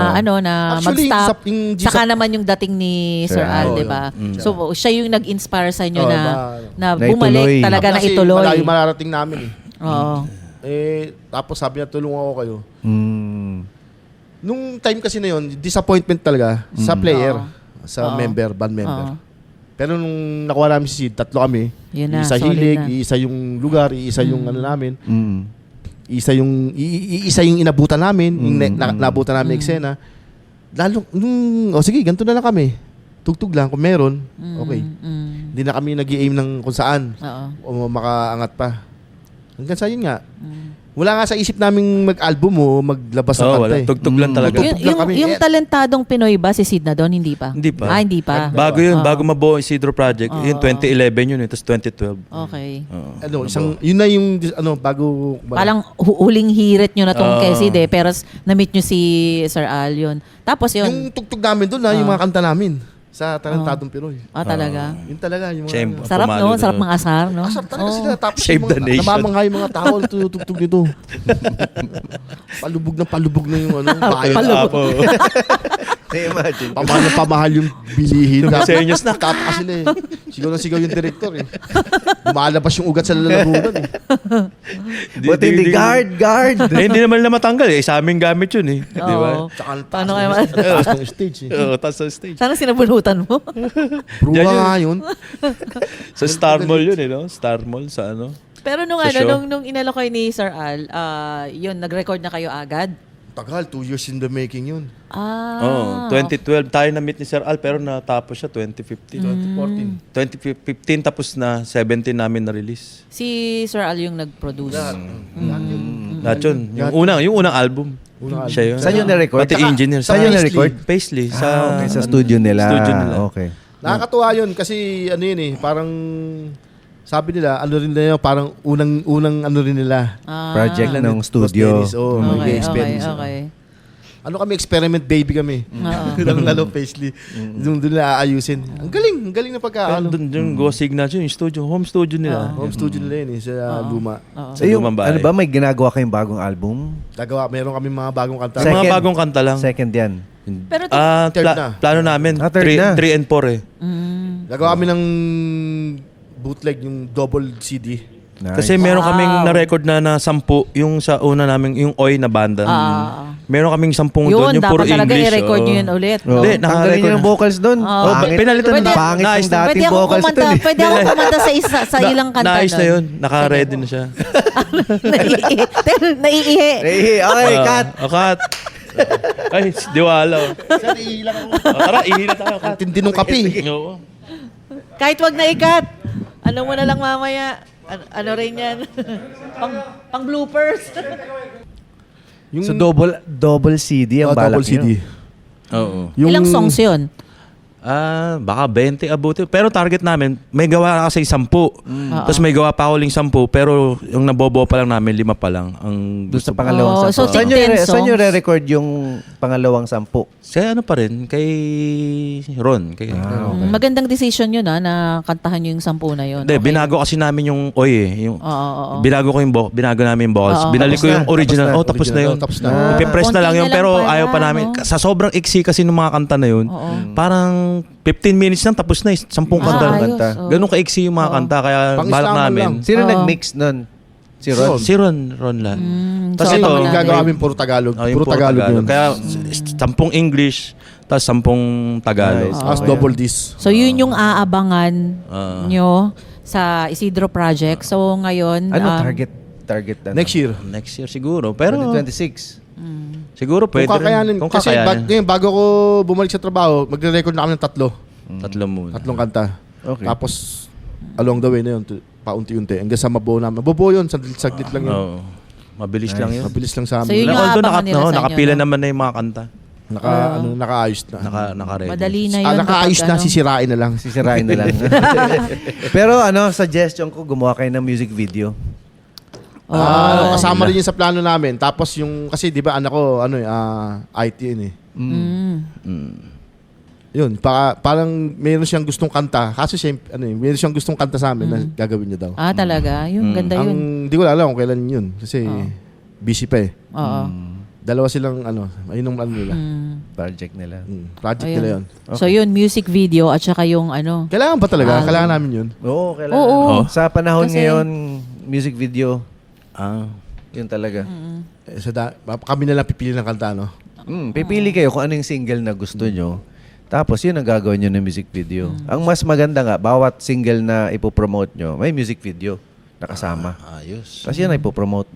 Actually, mag-stop. yung Saka naman yung dating ni Sir Sir Al, Al, di ba? yun. So, siya yung nag-inspire sa inyo Oo, na na bumalik ituloy. talaga, na Kasi ituloy. malayo mararating namin eh. Oo. Tapos sabi niya, tulungan ko kayo. Mm. Nung time kasi na yun, disappointment talaga sa player, sa Oo. member, band member. Oo. Pero nung nakuha namin si Sid, 3 kami. Yun na, Isa solid hilig, na. isa yung lugar, isa yung ano namin. Mm. Isa yung inabutan namin, yung nabutan namin eksena. Lalo, sige, ganito na lang kami. tugtog lang. Kung meron, okay. Mm. Hindi na kami nag-i-aim ng kung saan Oo. o makaangat pa. Hanggang sa yun nga. Wala nga sa isip naming mag-album o maglabas ng Oo, kanta wala. eh. Tugtog lang talaga. Tugtog lang kami. Yung talentadong Pinoy ba, si Sid na doon? Hindi pa? Hindi pa. Ah, hindi pa. Bago yun, bago mabuo yung Isidro Project. Yun, 2011 yun, tapos 2012. Okay. Ano, yun na yung bago... Parang huling hirit nyo na tong Oo. kay Sid eh. Pero na-meet nyo si Sir Al yun. Tapos yun. Yung tugtog namin doon yung mga kanta namin sa Talentadong Pinoy. Talaga. Yun talaga yung mga... Shame. Sarap Pumalo no? na. Sarap ng asar, no? Asar talaga sila. Tapos Save yung the mga, nation. namamangha yung mga tao tugtog nito. Palubog na yung bayan. Apo. Imagine. Pamahal na pamahal yung bilihin. Sumisenyos na. Tataas sila eh. Sigaw na sigaw yung director eh. Lumalabas yung ugat sa lalabugan eh. Buti hindi, guard. Hindi naman na matanggal eh. Sa aming gamit yun eh. Di ba? Oo. Tsaka ang Paano taas kaya ng- taas ng stage eh. Oo, tapos sa stage. Sana sinabunutan mo. Bruha Yan yun. nga yun. Sa Star Mall yun eh, no? Star Mall sa ano. Pero nung Sa show. nung inalo kayo ni Sir Al, yun, nag-record na kayo agad? Tagal, 2 years in the making yun. Oo, 2012 tayo na-meet ni Sir Al pero natapos siya 2015. 2015 tapos na 17 namin na-release. Si Sir Al yung nag-produce. Lahat yun. Yung unang album. Siya yun. Saan yun na-record? Pati engineer. Saan yun na-record? Paisley. Okay, sa studio nila. Studio nila. Okay. Nakakatuwa yun kasi ano yun eh, parang sabi nila, ano rin nila yun, parang unang ano rin nila. Project ng studio. Oh, Okay, experience. okay. Ano kami, experiment baby kami. Lalo Paisley. Doon nila aayusin. Ang galing na pagkaano. Yung Go Signature, yung studio, home studio nila. Home studio nila yun eh, sa Luma. Sa Yung, lumang bahay. ano ba, may ginagawa kayong bagong album? Meron kami mga bagong kanta. Yung mga bagong kanta lang. Second yan. Pero Third na. Plano namin, Third na. 3 and 4 eh. Gagawa kami ng bootleg, yung double CD. Nice. Kasi meron kaming na-record na 10, yung sa una namin, yung Oy na banda. Meron kaming 10 doon, yun, yung puro dapat talaga English. i-record nyo yun ulit. Oh, Hindi, tanggalin naka-record nyo yung na. vocals doon. pinalitan na. Pangit Nice yung na. dating vocals doon eh. Pwede ako kumanta sa ilang kanta Naayos na nun. yun. Naka-ready na siya. Naiihi. Okay, cut. Cut. Ay, diwala. Sir, iilang ako. Tara, ihila tayo. Cut. Tindi nung kape. Oo. Kahit wag na ikat. Ano mo na lang mamaya. Ano rin yan? pang bloopers. Yung, So double CD ang balak double CD. nyo. Oo. Ilang songs yun? Baka 20 abuti. Pero target namin, may gawa kasi 10. Tapos may gawa pa ako 10, pero yung nabobo pa lang namin, 5 pa lang. Ang Doon sa gusto pangalawang Oh, sampu. so Saan nyo, 10 saan nyo songs? re-record yung pangalawang 10? Sa ano pa rin, kay Ron. Kay Magandang decision yun na kantahan nyo yung 10 na yun. Hindi, binago kasi namin yung Oy eh. Yung, Oo. binago ko yung binago namin yung vocals. Oo. Binalik ko Tapos yung na. original. Tapos na. Tapos na yun. Tapos na. Ipipress na lang Konti yun, na lang pero pala, ayaw pa namin. no? Sa sobrang iksi kasi ng mga kanta na yun, parang 15 minutes lang tapos na 10 kanta. ayos. Oo. Ganun kaiksi yung mga kanta, kaya balak Pang-islaman namin. lang. Sino Oo. nag-mix nun? Si Ron? Si Ron lang. so Tapos ito, abangan Yung natin. gagawa kami puro Tagalog. yung Puro Tagalog yun. Kaya 10 English, tapos 10 Tagalog. Nice. As double disc. So yun yung aabangan Ah. nyo sa Isidro Project. So ngayon... Ano target? Target ano? Next year. Next year siguro. Pero 2026. siguro Kung pwede kakayanin. rin. Kung Kasi kakayanin. bago ko bumalik sa trabaho, magre-record na kami ng 3. 3 muna. 3 kanta. Okay. Tapos, along the way na yun, paunti-unti. Hanggang sa mabuo namin. Mabuo yun, saglit lang yun. Oo. Mabilis lang yun. Mabilis lang sa So, amin. yun yung Although aabangan nila sa inyo, nakapila no? naman na yung mga kanta. Nakaayos na. Naka-ready. Madali na yun. Nakaayos kapag na, ano. sisirain na lang. Sisirain na lang. Pero suggestion ko, gumawa kayo ng music video. Kasama rin yun sa plano namin. Tapos yung, kasi di ba anak ko, IT yun eh. Yun, parang meron siyang gustong kanta. Kaso siya, meron siyang gustong kanta sa amin na gagawin niya daw. Talaga? Yung ganda Ang, yun. di ko alam kung kailan yun. Kasi busy pa eh. Oo. Dalawa silang, ayun ang ano nila. Project nila. Project Ayun. nila yun. So yun, music video at saka yung ano. Kailangan ba talaga? Kailangan namin yun. Oo, kailangan. Oo. Sa panahon Kasi- ngayon, music video, yun talaga. Kami na lang pipili ng kanta, no? Pipili kayo kung ano yung single na gusto nyo. Tapos yun ang gagawin nyo ng music video. Ang mas maganda nga, bawat single na ipopromote nyo, may music video nakasama. Ayos. Kasi yan ay ipopromote.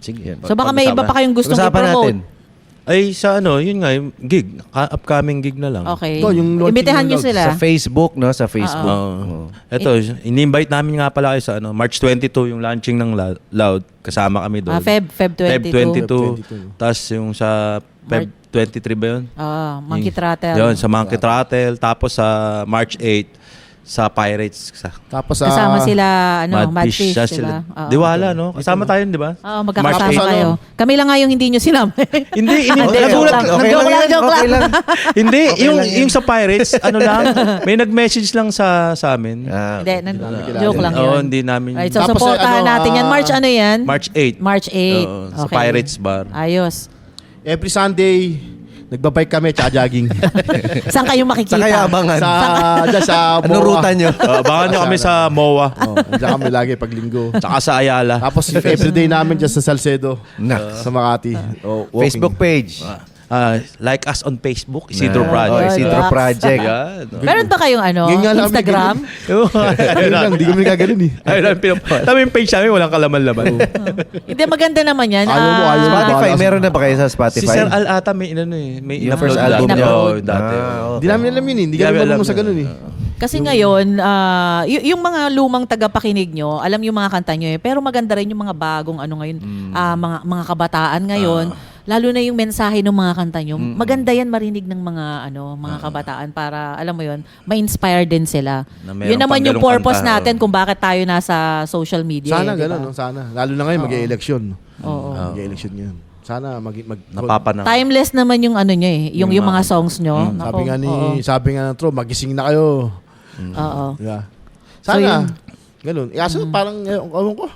Sige. Yan. So baka may iba pa kayong gustong Pag-usapan i-promote. natin. Ay, sa yun nga, yung gig. Upcoming gig na lang. Okay. Ito, yung launching Imbitahan ng nyo Loud. sila. Sa Facebook, no? Sa Facebook. Oo. Ito, in-invite namin nga pala kayo sa March 22, yung launching ng Loud. Kasama kami doon. Feb 22. Feb 22. Tapos yung sa Feb 23 ba yun? Monkey Throttle. Yun, sa Monkey Throttle. Tapos sa March 8, sa Pirates. Tapos Kasama sila, Madfish, siya diba? Oo. Diwala, no? Kasama tayo, di ba? Oo, March magkakasama 8, kayo. Kami lang nga yung hindi nyo sinama. Hindi, Hindi, nagulat. joke lang. Joke lang. Hindi, yung sa Pirates, may nag-message lang sa amin. Hindi, joke lang yun. Oo, hindi namin. Right, so Tapos, supportahan natin yan. March ano yan? March 8. March 8. Oo, sa Pirates Bar. Ayos. every Sunday, nagbabike kami tsaka jogging. Saan kayo makikita? Sa kaya abangan. Dyan sa Ano MOA. ruta nyo? Abangan nyo kami sa MOA. Diyan kami lagi pag linggo. Tsaka sa Ayala. Tapos yung everyday namin dyan sa Salcedo. Naks. Sa Makati. Walking. Facebook page. Like us on Facebook, Isidro Project. Isidro Relax. Project. Yan. Meron ba kayong Yun nga lang, Instagram? Ayun lang, hindi kami nagaganon eh. Tama yung page namin, walang kalaman-laman. Hindi, maganda naman yan. Ayaw mo, ayaw mo. Spotify, Bahala. meron na ba kayo sa Si Spotify? Sir Al ata may may Yung first in-upload album dati. niya. Oo, dati. Hindi namin alam yun eh. Hindi kami Hindi marunong alam sa ganun eh. Kasi ngayon, yung mga lumang tagapakinig nyo, alam yung mga kanta nyo eh. Pero maganda rin yung mga bagong ngayon, mga kabataan ngayon. Lalo na yung mensahe ng mga kanta nyo. Maganda yan marinig ng mga kabataan para, alam mo yun, ma-inspire din sila. Na meron Yun naman pang yung ganung purpose kanta, natin kung bakit tayo nasa social media. Sana eh, diba? ganun, no? Sana. Lalo na ngayon, mag-e-election. Oo. Mag-e-election yun. Sana Napapanaw. Timeless naman yung nyo eh, yung mga songs nyo. Nako, sabi nga ng Tro, magising na kayo. Oo. Yeah. So, Sana. Ganun. Kaso parang, ewan ko.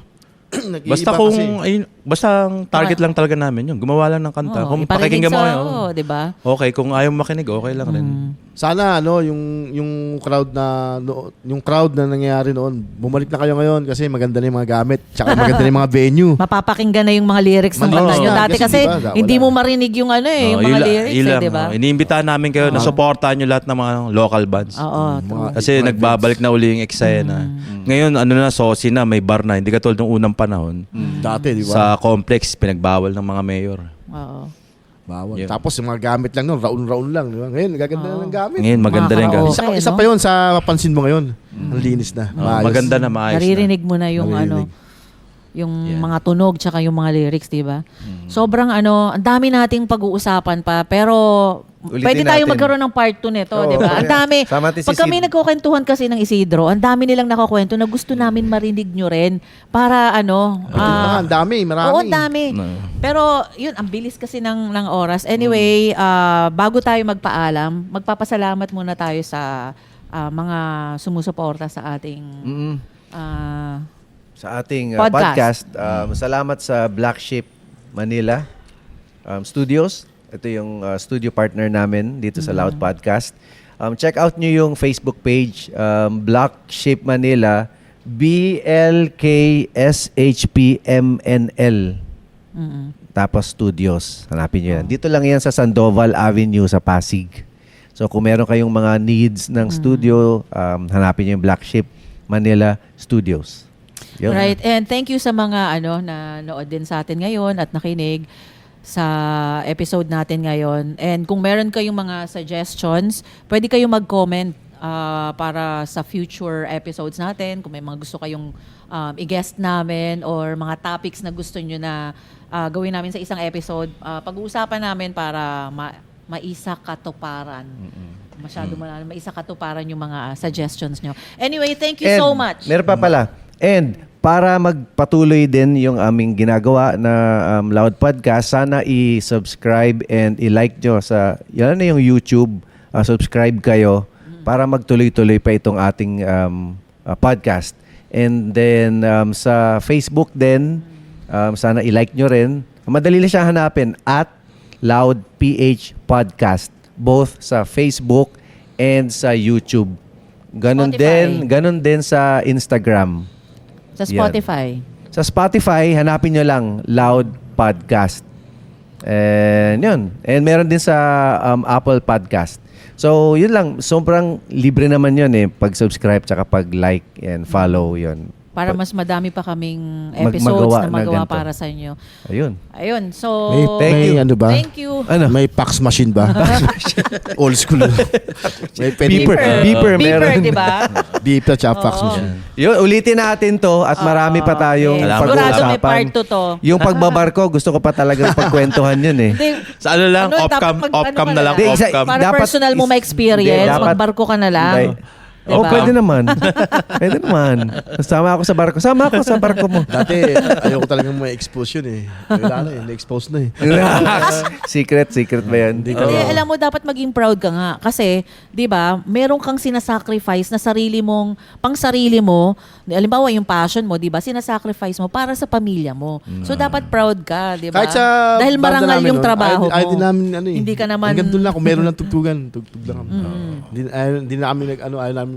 Basta kung basta ang target lang talaga namin yun. Gumawa lang ng kanta. Kung pakikinggan mo kayo. di ba? Okay, kung ayaw makinig, okay lang rin. Sana yung crowd na nangyayari noon, bumalik na kayo ngayon kasi maganda na yung mga gamit, tsaka maganda na yung mga venue. Mapapakinggan na yung mga lyrics ng Malinis kanta nyo. na. Dati Kasi kasi diba, hindi wala. mo marinig yung yung mga lyrics di ba? Iniimbitahan namin kayo na supportahan nyo lahat ng mga local bands. Oo. Kasi nagbabalik na uli yung eksena. Ngayon, sosi na, may bar na. Hindi katulad ng unang panahon. Dati, di ba? Sa complex, pinagbawal ng mga mayor. Oo. Bawal. Yeah. Tapos yung mga gamit lang noon, raon-raon lang, di ba? Ngayon, gaganda na ng gamit. Ngayon, maganda rin Makaka- gamit. Okay, Isa no? pa yun sa mapansin mo ngayon. Ang linis na. Maayos. Maganda na, maayos Naririnig mo na yung Naririnig. yung mga tunog tsaka yung mga lyrics, di ba? Sobrang ang dami nating pag-uusapan pa, pero Ulitin pwede tayo natin. magkaroon ng part 2 nito, Oo. di ba? Ang dami. Sama natin si Pag kami Sid. nagkukwentuhan kasi ng Isidro, ang dami nilang nakakwento na gusto namin marinig nyo rin para Ang dami, marami. Oo, ang dami. Pero yun, ang bilis kasi ng oras. Anyway, bago tayo magpaalam, magpapasalamat muna tayo sa mga sumusuporta sa ating Sa ating Podcast. podcast. Salamat sa Black Sheep Manila Studios. Ito yung studio partner namin dito sa Loud Podcast. Check out nyo yung Facebook page, Black Sheep Manila, BLKSHPMNL. Tapos Studios. Hanapin nyo yan. Dito lang yan sa Sandoval Avenue sa Pasig. So kung meron kayong mga needs ng studio, hanapin nyo yung Black Sheep Manila Studios. Yun. Right. And thank you sa mga na nood din sa atin ngayon at nakinig sa episode natin ngayon. And kung meron kayong mga suggestions, pwede kayong mag-comment para sa future episodes natin. Kung may mga gusto kayong i-guest namin or mga topics na gusto nyo na gawin namin sa isang episode, pag-uusapan namin para maisa-katuparan. Masyado maisa-katuparan yung mga suggestions nyo. Anyway, thank you so much. Meron pa pala. And para magpatuloy din yung aming ginagawa na Loud Podcast, sana i-subscribe and i-like nyo sa yan na yung YouTube. Subscribe kayo para magtuloy-tuloy pa itong ating podcast. And then sa Facebook din, sana i-like nyo rin. Madali lang siya hanapin at Loud PH Podcast, both sa Facebook and sa YouTube. Ganon din sa Instagram. Sa Spotify. Sa Spotify, hanapin nyo lang Loud Podcast. And yun. And meron din sa Apple Podcast. So, yun lang. Sobrang libre naman yun pag-subscribe tsaka pag-like and follow yun. para mas madami pa kaming episodes magawa na na magawa ganito. para sa inyo. Ayun. Ayun, so May ano ba? thank you. Ano? May fax machine ba? Old school. May pen. Beeper. Beeper, meron. di ba? Beeper tsaka fax Oo. machine. Yun, ulitin natin to at marami pa tayong Okay. Salamat. Sigurado may pag-uusapan. part 2 to. Yung pagbabarko, gusto ko pa talagang pagkwentuhan yun eh. Hindi, Sa ano lang, dapat off-cam, ano na lang, Hindi, isa- off-cam. para Dapat personal mo is- ma-experience, Hindi, dapat- magbarko ka na lang. Hindi. Diba? Oh, pwede naman. Pwede naman. Sama ako sa barko. Sama ako sa barko mo. Dati, ayoko talagang may expose yun eh. Wala na eh. Na-expose na eh. Secret ba yan? Hindi Hindi, alam mo, dapat maging proud ka nga. Kasi, di ba, meron kang sinasacrifice na sarili mong, pang sarili mo, halimbawa yung passion mo, di ba, sinasacrifice mo para sa pamilya mo. So, dapat proud ka, di ba? Kahit sa Dahil banda marangal namin yung nun, trabaho mo. ayaw din namin ano eh. Hindi ka naman... Hanggang doon lang. Kung meron ng tugtugan, tugtog lang kami. Hindi na kami ayaw namin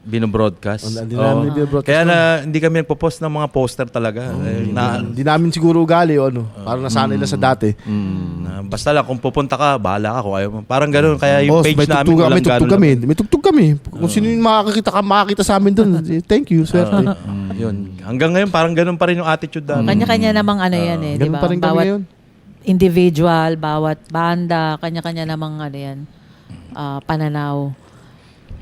Binobroadcast. Hindi Oo. namin binobroadcast. Kaya hindi kami nagpo-post ng mga poster talaga. Hindi namin siguro ugali o ano. Parang nasanay lang sa dati. Basta lang, kung pupunta ka, bahala ka kung ayaw mo. Parang gano'n. Kaya yung page may namin, tugtog, walang may tugtog gano'n kami. lang. May tugtog kami. Kung sino yung makakita sa amin doon. Thank you, swerte. Yun. Hanggang ngayon, parang gano'n pa rin yung attitude namin. Kanya-kanya namang ano yan eh, di Ganun ba? pa rin kami Bawat ngayon. individual, bawat banda, kanya-kanya namang ano yan, pananaw.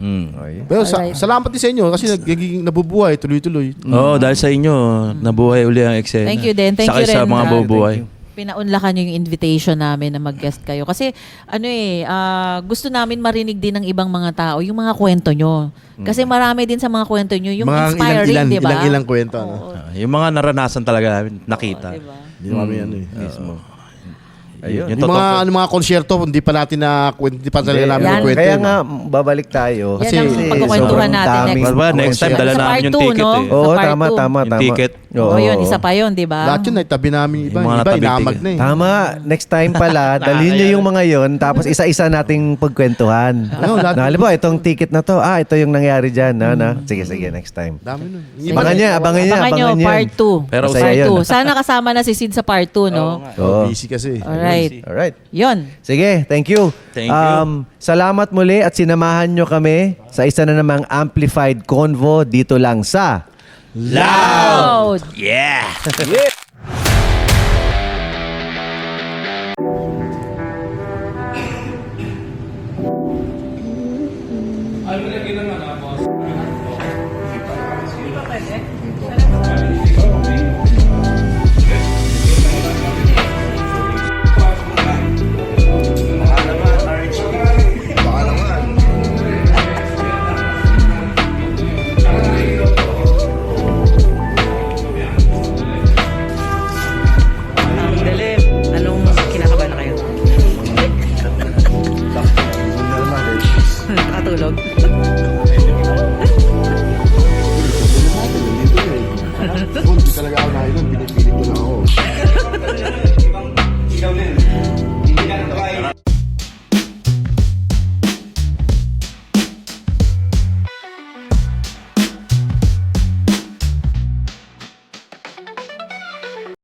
Okay. Pero Alright. salamat din sa inyo kasi nagiging nabubuhay tuloy-tuloy. Oo, dahil sa inyo, nabuhay uli ang eksena. Thank you din. Thank Sakay you sa rin, mga Brad. bubuhay. Pinaunlakan yung invitation namin na mag-guest kayo. Kasi gusto namin marinig din ng ibang mga tao yung mga kwento nyo. Kasi marami din sa mga kwento nyo yung Mga inspiring, di ba? ilang kwento. Ano? Oo. Yung mga naranasan talaga namin, nakita. Diba? Hindi namin ano eh. Mismo. Ayun. Yung Yung totoo. mga konsyerto, hindi pa natin hindi pa talaga namin Yan. kwento. Kaya nga, babalik tayo. Yan ang pagkukwentuhan sobrang natin daming next. Diba, next time, kwento. dala Sa namin part yung two, ticket no? eh. Sa Oo, part tama. Yung ticket. Oo, yun. Isa pa yun, di ba? Lahat yun, tabi namin iba. Yung mga Iba, natabi-tigil. inamag na eh. Tama. Next time pala, dalhin nyo yung mga yon tapos isa-isa nating pagkwentuhan. Ano, lahat- Na, alam mo, itong ticket na to, ito yung nangyari dyan. Sige, next time. Dami nun. Sige. Abangan niya, abangan niya. Abangan nyo, abangan niya. part 2. Pero Masaya part yun. 2. Sana kasama na si Sid sa part 2, no? Oo. Busy kasi. Alright. Alright. Yun. Sige, thank you. Thank you. Salamat muli at sinamahan nyo kami sa isa na namang Amplified Convo dito lang sa Loud! Yeah! Baka naman. Dilim, anong kinakabahan na kayo? Nakatulog? Hindi talaga ako nahilang. Pinipilit ko lang.